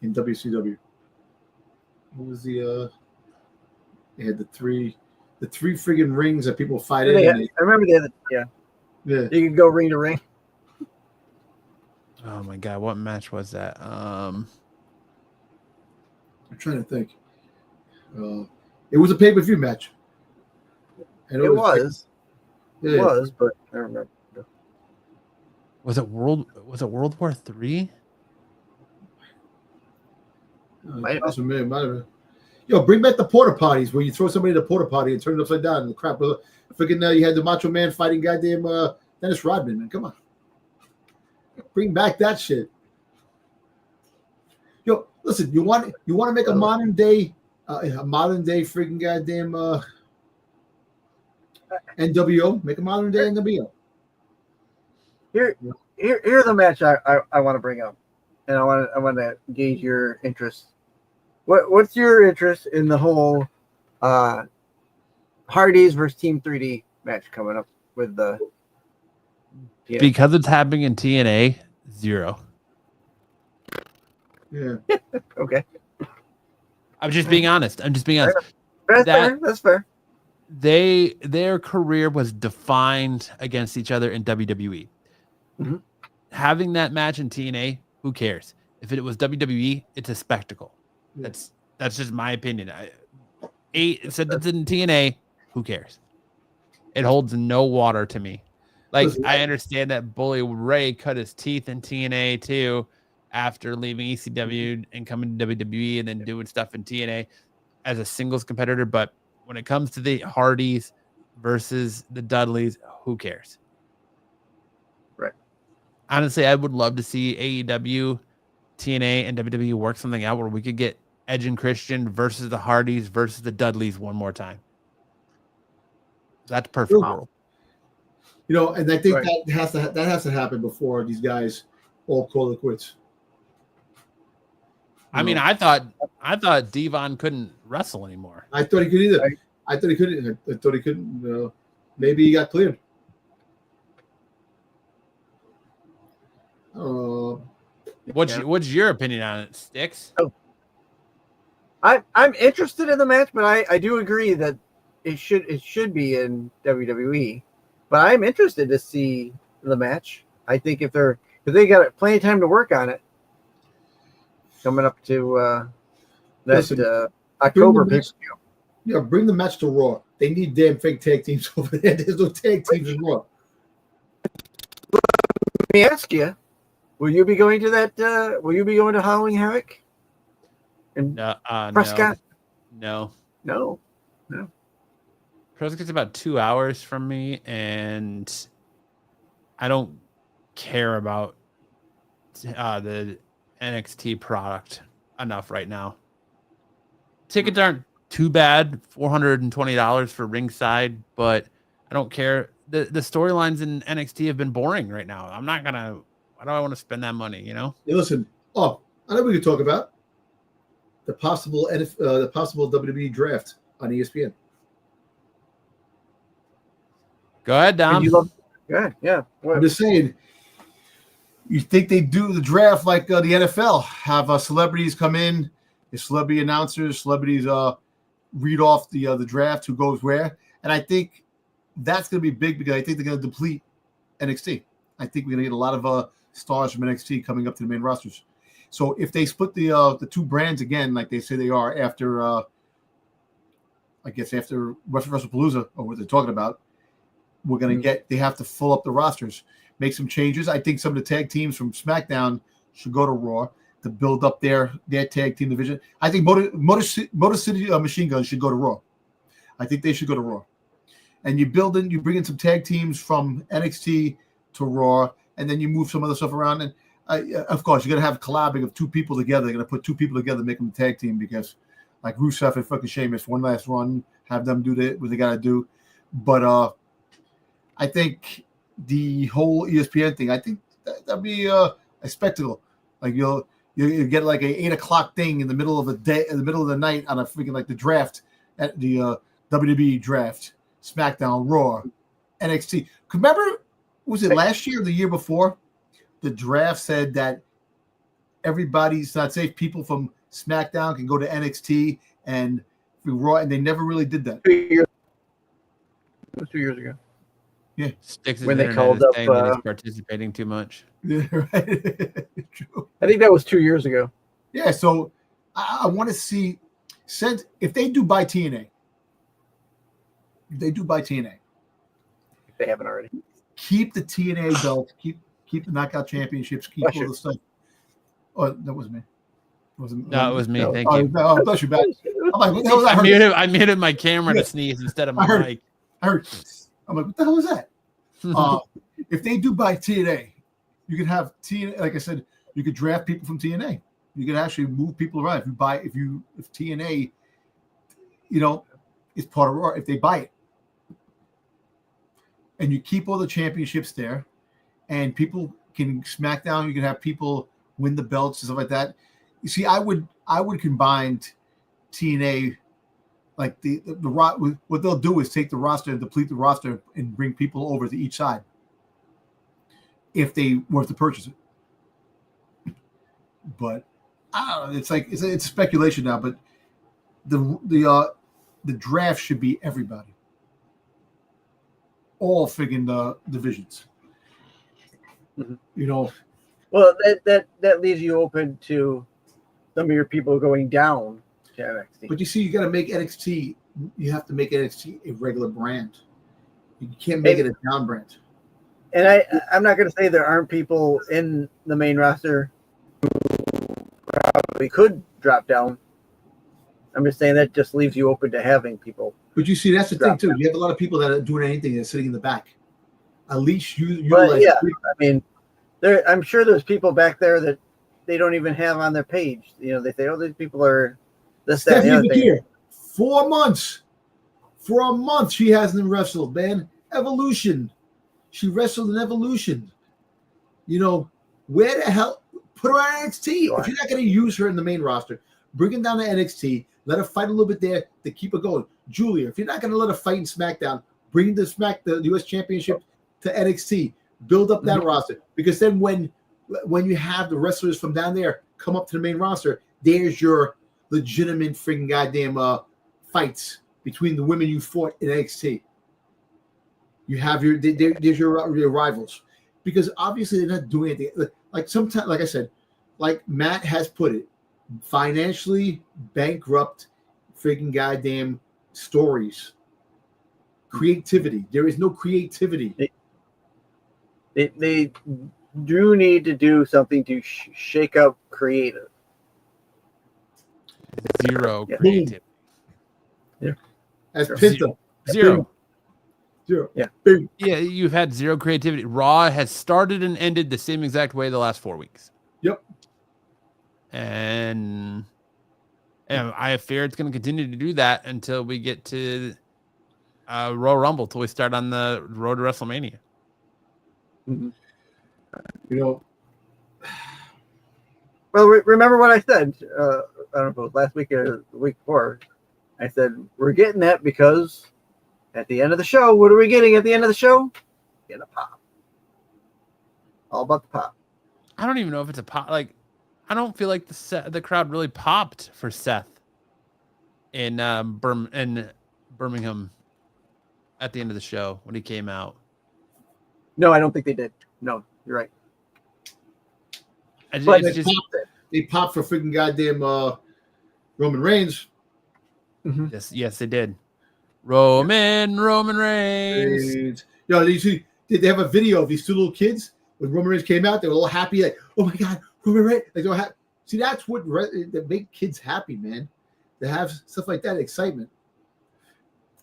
in WCW? What was the? They had the three friggin' rings that people fight in. I remember the other. Yeah. You could go ring to ring. Oh my God, what match was that? I'm trying to think. It was a pay-per-view match. And it was. It was, but I remember. Was it World War III? Might have been. Yo, bring back the porta potties where you throw somebody in a porta potty and turn it upside down and the crap. Freaking, you had the Macho Man fighting goddamn Dennis Rodman, man. Come on. Bring back that shit. Yo, listen, you want to make a modern day freaking goddamn NWO? Make a modern day NWO. Here's a match I want to bring up, and I want to gauge your interest. What's your interest in the whole Hardys versus Team 3D match coming up with the? Yeah. Because it's happening in TNA, 0. Yeah. Okay. I'm just being honest. That's fair. That's fair. Their career was defined against each other in WWE. Mm-hmm. Having that match in TNA, who cares? If it was WWE, it's a spectacle. Yeah. That's just my opinion. Since it's in TNA, who cares? It holds no water to me. Like, I understand that Bully Ray cut his teeth in TNA too after leaving ECW and coming to WWE and then doing stuff in TNA as a singles competitor. But when it comes to the Hardys versus the Dudleys, who cares? Right. Honestly, I would love to see AEW, TNA, and WWE work something out where we could get Edge and Christian versus the Hardys versus the Dudleys one more time. That's perfect world. You know, and I think that has to happen before these guys all call it quits. I mean, I thought Devon couldn't wrestle anymore. I thought he could either. I thought he couldn't. I thought he couldn't. Maybe he got cleared. What's your opinion on it, Sticks? Oh. I'm interested in the match, but I do agree that it should be in WWE. But I'm interested to see the match. I think if they got plenty of time to work on it, coming up to October pay-per-view. Yeah, bring the match to Raw. They need damn fake tag teams over there. There's no tag teams in Raw. Let me ask you: will you be going to that? Will you be going to Halloween Havoc? And Prescott? No. Prescott's about 2 hours from me, and I don't care about the NXT product enough right now. Tickets aren't too bad, $420 for ringside, but I don't care. The storylines in NXT have been boring right now. Why do I want to spend that money, you know? Hey, listen, I know we could talk about the possible WWE draft on ESPN. Go ahead, Dom. Yeah. I'm just saying. You think they do the draft like the NFL? Have celebrities come in, the celebrity announcers, celebrities read off the draft, who goes where, and I think that's going to be big because I think they're going to deplete NXT. I think we're going to get a lot of stars from NXT coming up to the main rosters. So if they split the two brands again, like they say they are after, I guess after WrestlePalooza or what they're talking about, we're going to they have to fill up the rosters. Make some changes. I think some of the tag teams from SmackDown should go to Raw to build up their tag team division. I think Motor City Machine Guns should go to Raw. I think they should go to Raw. And you bring in some tag teams from NXT to Raw, and then you move some other stuff around. And of course, you're gonna have collabing of two people together. You're gonna put two people together, make them a tag team because, like Rusev and fucking Sheamus, one last run, have them do what they gotta do. But I think the whole ESPN thing, I think that'd be a spectacle. Like you get like a 8 o'clock thing in the middle of the day, in the middle of the night on a freaking like the draft at the WWE draft, SmackDown, Raw, NXT. Remember, was it last year or the year before? The draft said that everybody's not safe. People from SmackDown can go to NXT and Raw, and they never really did that. 2 years. It was 2 years ago. Yeah, when they called up, that he's participating too much. Yeah, right. True. I think that was 2 years ago. Yeah, so I want to see, if they do buy TNA, If they haven't already, keep the TNA belt, keep the knockout championships, keep all the stuff. Oh, that was me. It was me. Thank you. Oh, bless you, back. I'm like, what the hell was that? I muted my camera to sneeze instead of my mic. I heard. I'm like, what the hell is that? If they do buy TNA, you can have TNA. Like I said, you could draft people from TNA. You can actually move people around. If TNA, is part of Raw. If they buy it, and you keep all the championships there, and people can SmackDown, you can have people win the belts and stuff like that. You see, I would combine TNA. Like what they'll do is take the roster and deplete the roster and bring people over to each side if they were to purchase it. But I don't know. It's like it's speculation now. But the draft should be everybody, all friggin' divisions. Mm-hmm. Well, that leaves you open to some of your people going down. NXT. But you see, you got to make NXT. You have to make NXT a regular brand. You can't make it a down brand. And I'm not going to say there aren't people in the main roster who probably could drop down. I'm just saying that just leaves you open to having people. But you see, that's the thing too. You have a lot of people that are doing anything and sitting in the back. At least I'm sure there's people back there that they don't even have on their page. They say, "Oh, these people are." Here, 4 months. For a month, she hasn't wrestled, man. Evolution. She wrestled in Evolution. Where the hell? Put her on NXT. If you're not going to use her in the main roster, bring her down to NXT. Let her fight a little bit there to keep her going. Julia, if you're not going to let her fight in SmackDown, bring the U.S. Championship to NXT. Build up that roster. Because then when you have the wrestlers from down there come up to the main roster, there's your legitimate freaking goddamn fights between the women you fought in NXT. You have there's your rivals, because obviously they're not doing anything. Like sometimes, like I said, like Matt has put it, financially bankrupt freaking goddamn stories. Creativity. There is no creativity. They do need to do something to shake up creative. Zero creativity. Yeah. As Pinto. Zero. Yeah. Yeah, you've had zero creativity. Raw has started and ended the same exact way the last 4 weeks. Yep. And I fear it's going to continue to do that until we get to Royal Rumble, till we start on the road to WrestleMania. Mm-hmm. Well, remember what I said? I don't know if it was last week or the week before. I said we're getting that because At the end of the show, what are we getting at the end of the show? Get a pop. All about the pop. I don't even know if it's a pop. Like, I don't feel like the crowd really popped for Seth in Birmingham at the end of the show when he came out. No, I don't think they did. No, you're right. But they popped for freaking goddamn Roman Reigns. Mm-hmm. Yes, they did. Roman Reigns. Yo, did they have a video of these two little kids when Roman Reigns came out? They were all happy, like, oh my god, Roman Reigns. Like, they were happy. See, that's what that make kids happy, man. To have stuff like that, excitement.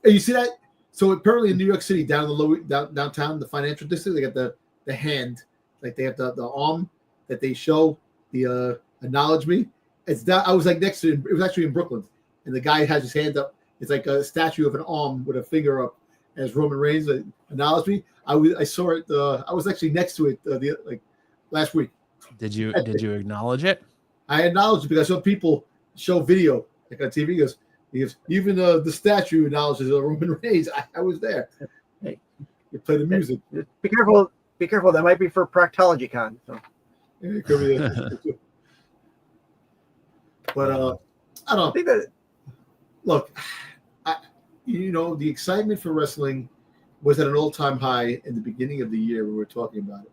And you see that? So apparently in New York City, downtown, the financial district, they got the hand, like they have the arm that they show, the acknowledge me. It's that I was like next to it. It was actually in Brooklyn, and the guy has his hand up. It's like a statue of an arm with a finger up, as Roman Reigns acknowledged me. I saw it. I was actually next to it last week. Did you acknowledge it? I acknowledged it because I saw people show video like on TV. He goes, even the statue acknowledges Roman Reigns. I was there. Hey, you play the music. Be careful. Be careful. That might be for Proctology Con. So. Yeah, it could be but I don't think that. Look, the excitement for wrestling was at an all-time high in the beginning of the year when we were talking about it.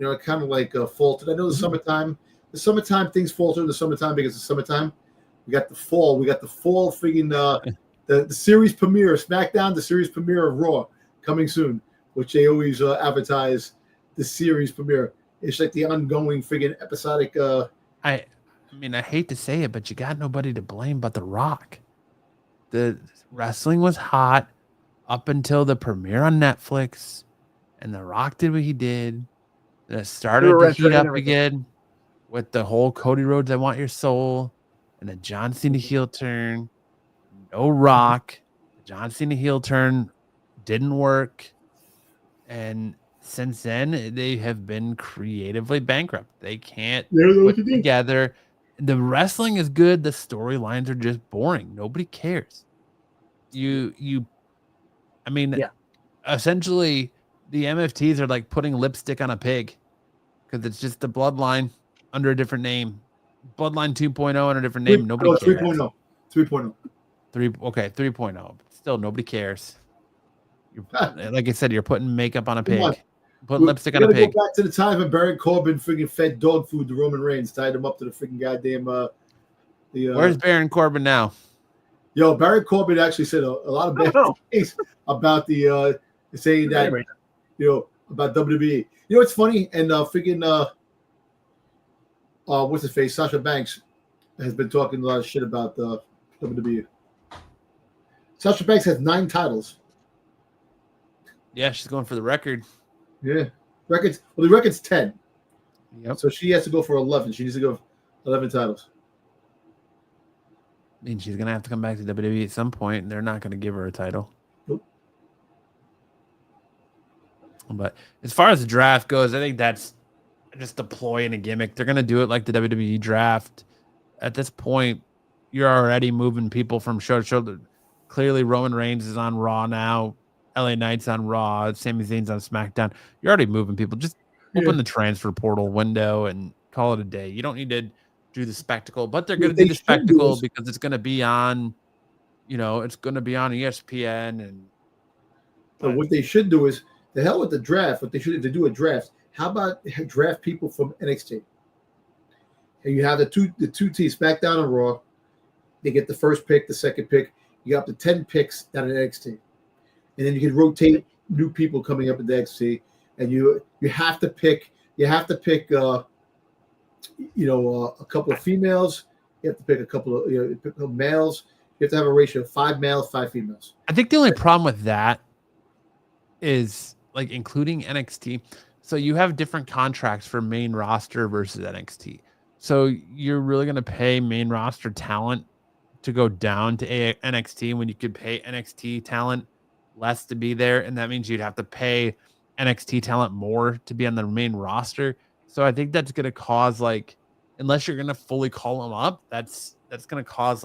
It kind of like faltered. I know the summertime things falter in the summertime because it's summertime. We got the fall friggin' the series premiere of SmackDown, the series premiere of Raw coming soon, which they always advertise the series premiere. It's like the ongoing friggin' episodic. I hate to say it, but you got nobody to blame but The Rock. The wrestling was hot up until the premiere on Netflix, and The Rock did what he did. And it started to heat up again with the whole Cody Rhodes, I Want Your Soul, and the John Cena heel turn. No Rock. The John Cena heel turn didn't work. And since then, they have been creatively bankrupt. They can't put together. The wrestling is good. The storylines are just boring. Nobody cares. Essentially, the MFTs are like putting lipstick on a pig because it's just the bloodline under a different name. Bloodline 2.0 under a different name. Nobody cares. 3.0. 3.0. 3.0. Still, nobody cares. Like I said, you're putting makeup on a pig. Put lipstick on a pig. Go back to the time when Baron Corbin friggin' fed dog food to Roman Reigns, tied him up to the friggin' goddamn. Where's Baron Corbin now? Yo, Baron Corbin actually said a lot of bad things about the saying that about WWE. You know what's funny? And what's his face? Sasha Banks has been talking a lot of shit about the WWE. Sasha Banks has 9 titles. Yeah, she's going for the record. Yeah, records. Well, the record's 10. Yep. So she has to go for 11. She needs to go 11 titles. I mean, she's gonna have to come back to WWE at some point, and they're not gonna give her a title. Nope. But as far as the draft goes, I think that's just a ploy and a gimmick. They're gonna do it like the WWE draft. At this point, you're already moving people from show to show. Clearly, Roman Reigns is on Raw now. LA Knight's on Raw. Sami Zayn's on SmackDown. You're already moving people. Just open the transfer portal window and call it a day. You don't need to do the spectacle, but they're going to do the spectacle because it's going to be on, it's going to be on ESPN. And so what they should do is the hell with the draft. What they should, if they do a draft, how about draft people from NXT? And you have the two teams, SmackDown and Raw. They get the first pick, the second pick. You got up to 10 picks down at NXT. And then you can rotate new people coming up in the NXT, and you have to pick a couple of females. You have to pick a couple of males. You have to have a ratio of 5 males, 5 females. I think the only problem with that is like including NXT. So you have different contracts for main roster versus NXT. So you're really going to pay main roster talent to go down to NXT when you could pay NXT talent less to be there, and that means you'd have to pay NXT talent more to be on the main roster. So I think that's going to cause unless you're going to fully call them up, that's going to cause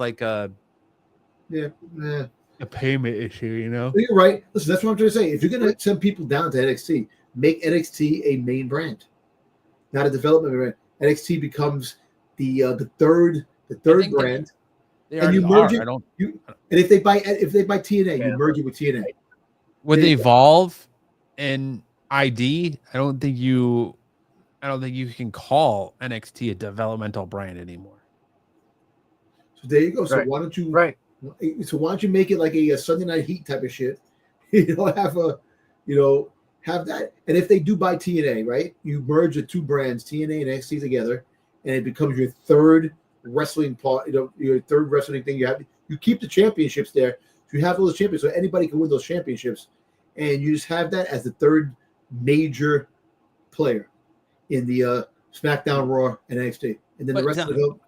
a payment issue, you know. You're right. Listen, that's what I'm trying to say. If you're going to send people down to NXT, make NXT a main brand, not a development brand. NXT becomes the third brand, and you merge it. And if they buy TNA, you merge it with TNA. With Evolve and ID, I don't think you can call NXT a developmental brand anymore. So there you go. So why don't you So why don't you make it like a Sunday Night Heat type of shit? Have that. And if they do buy TNA, right, you merge the two brands, TNA and NXT together, and it becomes your third wrestling part. Your third wrestling thing. You keep the championships there. So you have those champions, so anybody can win those championships, and you just have that as the third major player in the SmackDown, Raw, and NXT, and then the rest of the.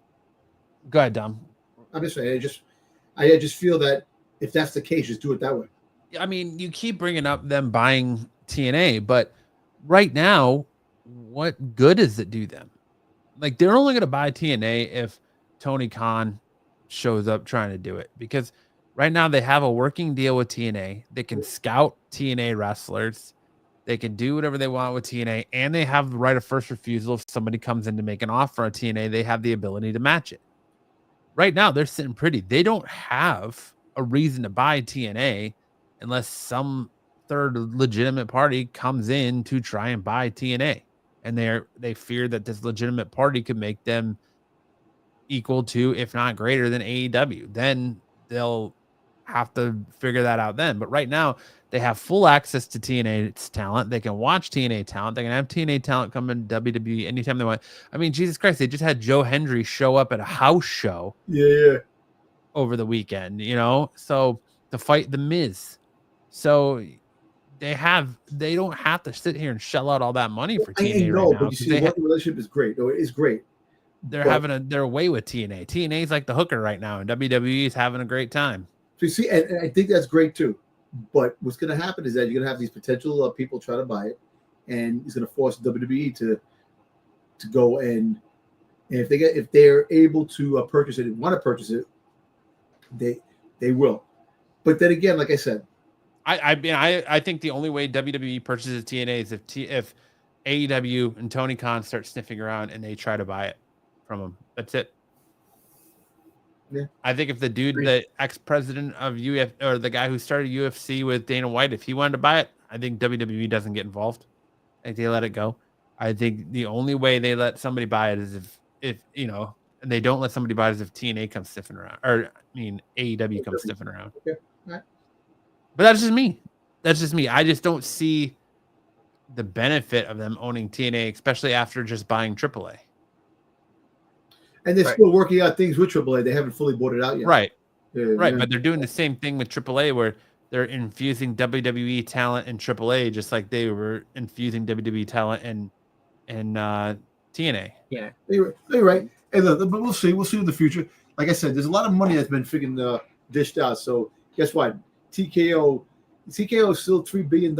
Go ahead, Dom. I'm just saying. I just feel that if that's the case, just do it that way. I mean, you keep bringing up them buying TNA, but right now, what good does it do them? Like, they're only going to buy TNA if Tony Khan shows up trying to do it, because right now they have a working deal with TNA. They can scout TNA wrestlers. They can do whatever they want with TNA, and they have the right of first refusal. If somebody comes in to make an offer on TNA, they have the ability to match it. Right now, they're sitting pretty. They don't have a reason to buy TNA unless some third legitimate party comes in to try and buy TNA. And they fear that this legitimate party could make them equal to, if not greater than AEW. Then they'll have to figure that out then. But right now, they have full access to TNA's talent. They can watch TNA talent. They can have TNA talent come in WWE anytime they want. I mean, Jesus Christ, they just had Joe Hendry show up at a house show over the weekend, so to fight The Miz. So they don't have to sit here and shell out all that money for TNA right now. But you see, the relationship is great. No, it is great. They're away with TNA. TNA's like the hooker right now, and WWE is having a great time. So you see, and I think that's great too. But what's going to happen is that you're going to have these potential people try to buy it, and it's going to force WWE to go and if they're able to purchase it and want to purchase it, they will. But then again, like I said, I think the only way WWE purchases TNA is if AEW and Tony Khan start sniffing around and they try to buy it from them. That's it. Yeah. I think if the ex-president of UFC, or the guy who started UFC with Dana White, if he wanted to buy it, I think WWE doesn't get involved. I think they let it go. I think the only way they let somebody buy it is if and they don't let somebody buy it is if TNA comes sniffing around, or AEW comes sniffing around. Okay. All right. But that's just me. I just don't see the benefit of them owning TNA, especially after just buying AAA. And they're still working out things with AAA. They haven't fully bought it out yet. Right. Right. But they're doing the same thing with AAA, where they're infusing WWE talent in AAA, just like they were infusing WWE talent in TNA. Yeah. You're right. And but we'll see. We'll see in the future. Like I said, there's a lot of money that's been freaking dished out. So guess what? TKO is still $3 billion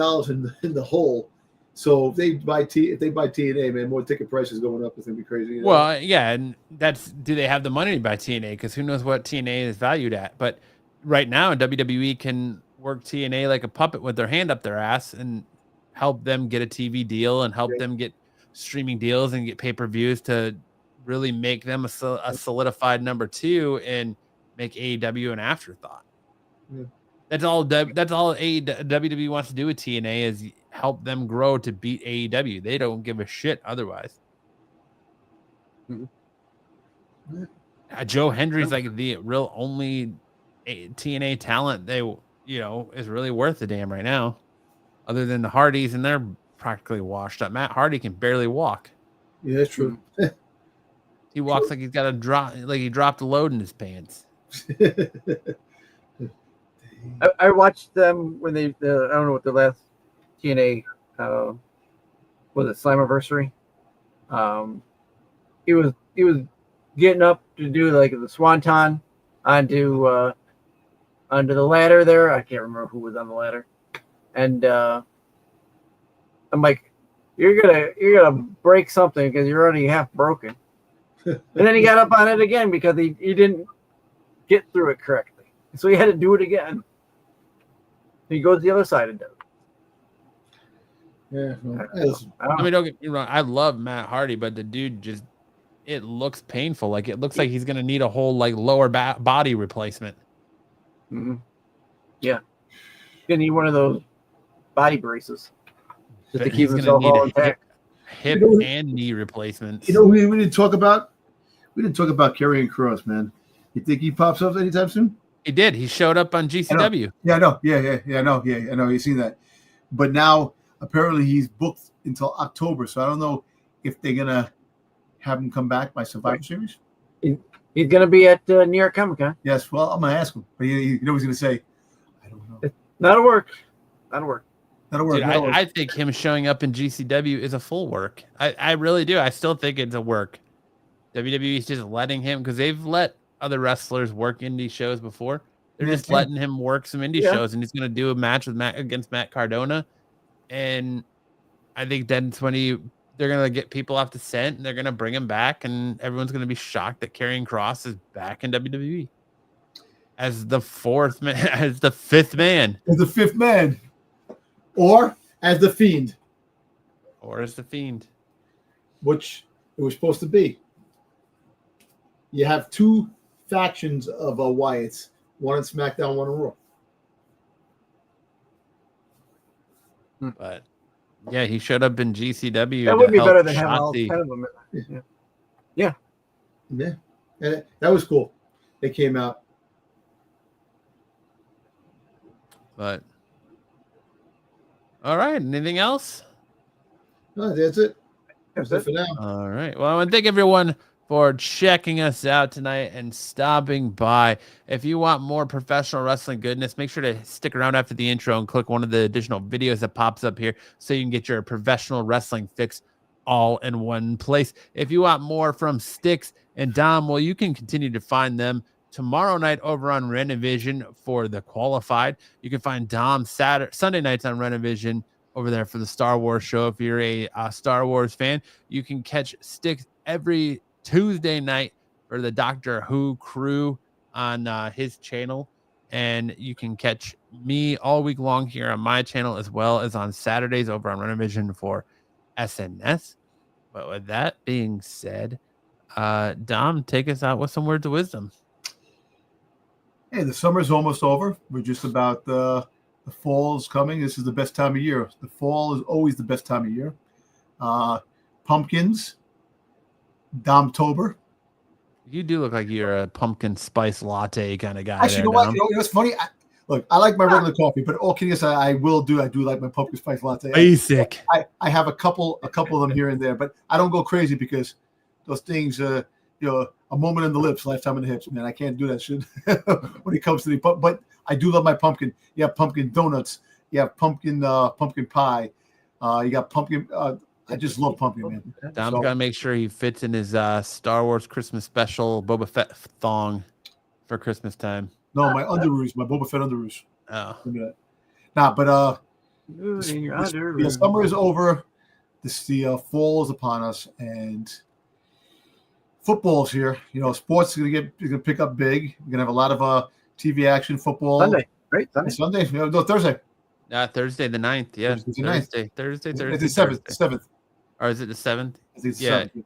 in the hole. So if they buy TNA, man, more ticket prices going up. It's gonna be crazy. Well, yeah, and do they have the money to buy TNA? Because who knows what TNA is valued at? But right now, WWE can work TNA like a puppet with their hand up their ass and help them get a TV deal and help them get streaming deals and get pay-per-views to really make them a solidified number 2 and make AEW an afterthought. Yeah. That's all WWE wants to do with TNA is help them grow to beat AEW. They don't give a shit otherwise. Mm-hmm. Joe Hendry's like the real only TNA talent they is really worth a damn right now, other than the Hardys, and they're practically washed up. Matt Hardy can barely walk. Yeah, that's true. He walks like he's got he dropped a load in his pants. I watched them when I don't know what the last TNA was it Slammiversary. He was getting up to do like the swanton onto the ladder there. I can't remember who was on the ladder, and I'm like, you're gonna break something because you're already half broken. And then he got up on it again because he didn't get through it correctly, so he had to do it again. He goes the other side and does. Yeah. I mean, don't get me wrong. I love Matt Hardy, but the dude just, it looks painful. Like it looks like he's going to need a whole like lower body replacement. Mm-hmm. Yeah. Gonna need one of those body braces just to keep himself all intact. Hip and knee replacements. You know, we didn't talk about. We didn't talk about Karrion Kross, man. You think he pops up anytime soon? He did. He showed up on GCW. Yeah, I know. Yeah, I know. Yeah, I know. You've seen that. But now, apparently, he's booked until October. So I don't know if they're going to have him come back by Survivor Series. He's going to be at New York Comic Con. Yes. Well, I'm going to ask him. But you know what he's going to say? I don't know. That'll work. Dude, I think him showing up in GCW is a full work. I really do. I still think it's a work. WWE's just letting him, because they've let other wrestlers work indie shows before. They're just letting him work some indie shows, and he's going to do a match with against Matt Cardona. And I think that's when they're going to get people off the scent, and they're going to bring him back, and everyone's going to be shocked that Karrion Kross is back in WWE as the fourth man, as the fifth man. As the fifth man. Or as the Fiend. Which it was supposed to be. You have two factions of Wyatts. One on SmackDown, one on Raw. But yeah, he showed up in GCW. That would be better than having all 10 of them. Yeah. And that was cool. They came out. But all right, anything else? No, that's it. That's it for now. All right. Well, I want to thank everyone for checking us out tonight and stopping by. If you want more professional wrestling goodness, make sure to stick around after the intro and click one of the additional videos that pops up here so you can get your professional wrestling fix all in one place. If you want more from Styx and Dom, well, you can continue to find them tomorrow night over on Renovision for the Qualified. You can find Dom Sunday nights on Renovision over there for the Star Wars show. If you're a Star Wars fan, you can catch Styx every Tuesday night for the Doctor Who crew on his channel, and you can catch me all week long here on my channel, as well as on Saturdays over on Renovision for SNS. But with that being said, Dom, take us out with some words of wisdom. Hey, the summer's almost over. We're just about the fall's coming. This is the best time of year. The fall is always the best time of year. Pumpkins, Domtober. You do look like you're a pumpkin spice latte kind of guy. Actually, you know what? You know what's funny? I like my regular coffee, but all kidding aside, I do like my pumpkin spice latte. Basic. I have a couple of them here and there, but I don't go crazy because those things, a moment in the lips, lifetime in the hips, man. I can't do that shit when it comes to but I do love my pumpkin. You have pumpkin donuts. You have pumpkin pie. You got pumpkin. I just love pumpkin, man. Dom's got to make sure he fits in his Star Wars Christmas special Boba Fett thong for Christmas time. No, my underoos, my Boba Fett underoos. Oh. Nah, but the summer is over. The fall is upon us, and football's here. Sports is gonna pick up big. We're gonna have a lot of TV action, football. Sunday, right? Sunday. No, Thursday. Thursday the 9th. Yeah, Thursday. It's the 7th. Or is it the 7th? I think it's the 7th.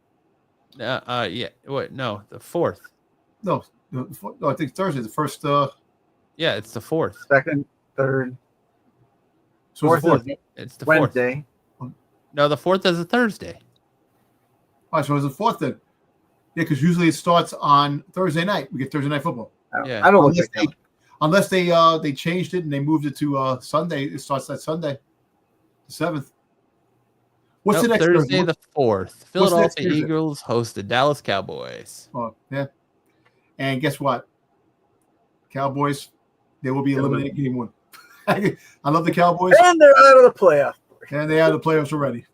Yeah. What? No, the 4th. No, I think Thursday the first. Yeah, it's the 4th. Second, third. So fourth. It's the Wednesday. 4th. No, the 4th is a Thursday. All right, so it's the 4th then. Yeah, because usually it starts on Thursday night. We get Thursday night football. Yeah. I don't unless they changed it and they moved it to Sunday. It starts that Sunday, the 7th. What's the next Thursday? The 4th. Philadelphia Eagles host the Dallas Cowboys. Oh yeah, and guess what? Cowboys, they will be eliminated game 1. I love the Cowboys, and they're out of the playoff. And they are the playoffs already.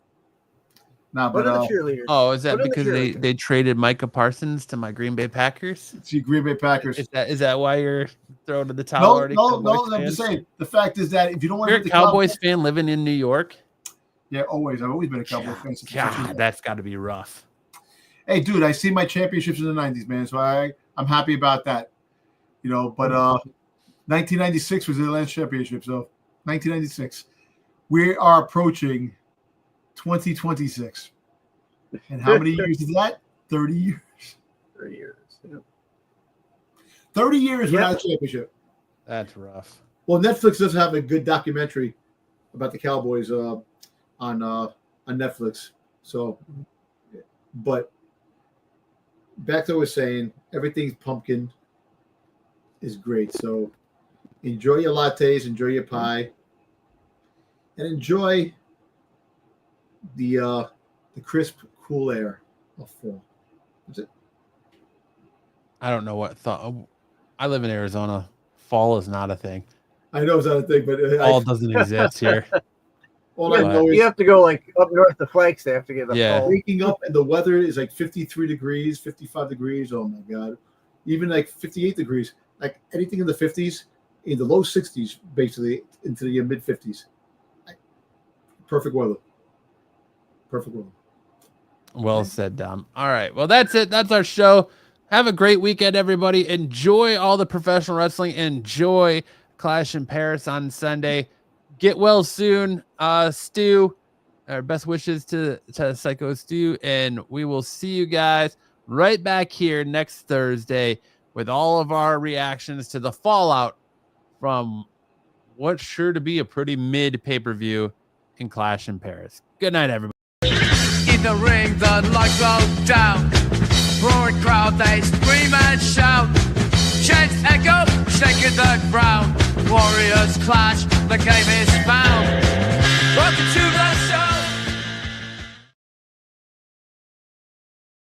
But the cheerleaders. Oh, is that because they traded Micah Parsons to my Green Bay Packers? See, Green Bay Packers. Is that why you're throwing to the towel already? No. I'm just saying. The fact is that if you don't want to be a Cowboys fan living in New York. Yeah, always. I've always been a Cowboys fan. God, that's got to be rough. Hey, dude, I see my championships in the 90s, man. So I'm happy about that. But 1996 was the last championship. So 1996. We are approaching 2026. And how many years is that? 30 years. 3 years. Yep. 30 years without a championship. That's rough. Well, Netflix does have a good documentary about the Cowboys on Netflix. So, but back to what I was saying, everything's pumpkin is great. So enjoy your lattes, enjoy your pie, and enjoy the crisp, cool air of fall. That's it. I don't know what thought. I live in Arizona. Fall is not a thing. I know it's not a thing, but fall doesn't exist here. All I know is you have to go like up north to Flagstaff to get the fall. Waking up and the weather is like 53 degrees, 55 degrees. Oh my God. Even like 58 degrees. Like anything in the 50s, in the low 60s, basically into the mid 50s. Perfect weather. Perfect weather. Well said, Dom. All right. Well, that's it. That's our show. Have a great weekend, everybody. Enjoy all the professional wrestling. Enjoy Clash in Paris on Sunday. Get well soon, Stu. Our best wishes to Psycho Stu, and we will see you guys right back here next Thursday with all of our reactions to the fallout from what's sure to be a pretty mid pay-per-view in Clash in Paris. Good night, everybody. In the ring, the lights go down. Roaring crowd, they scream and shout. Chants echo, shaking the ground. Warriors clash, the game is found.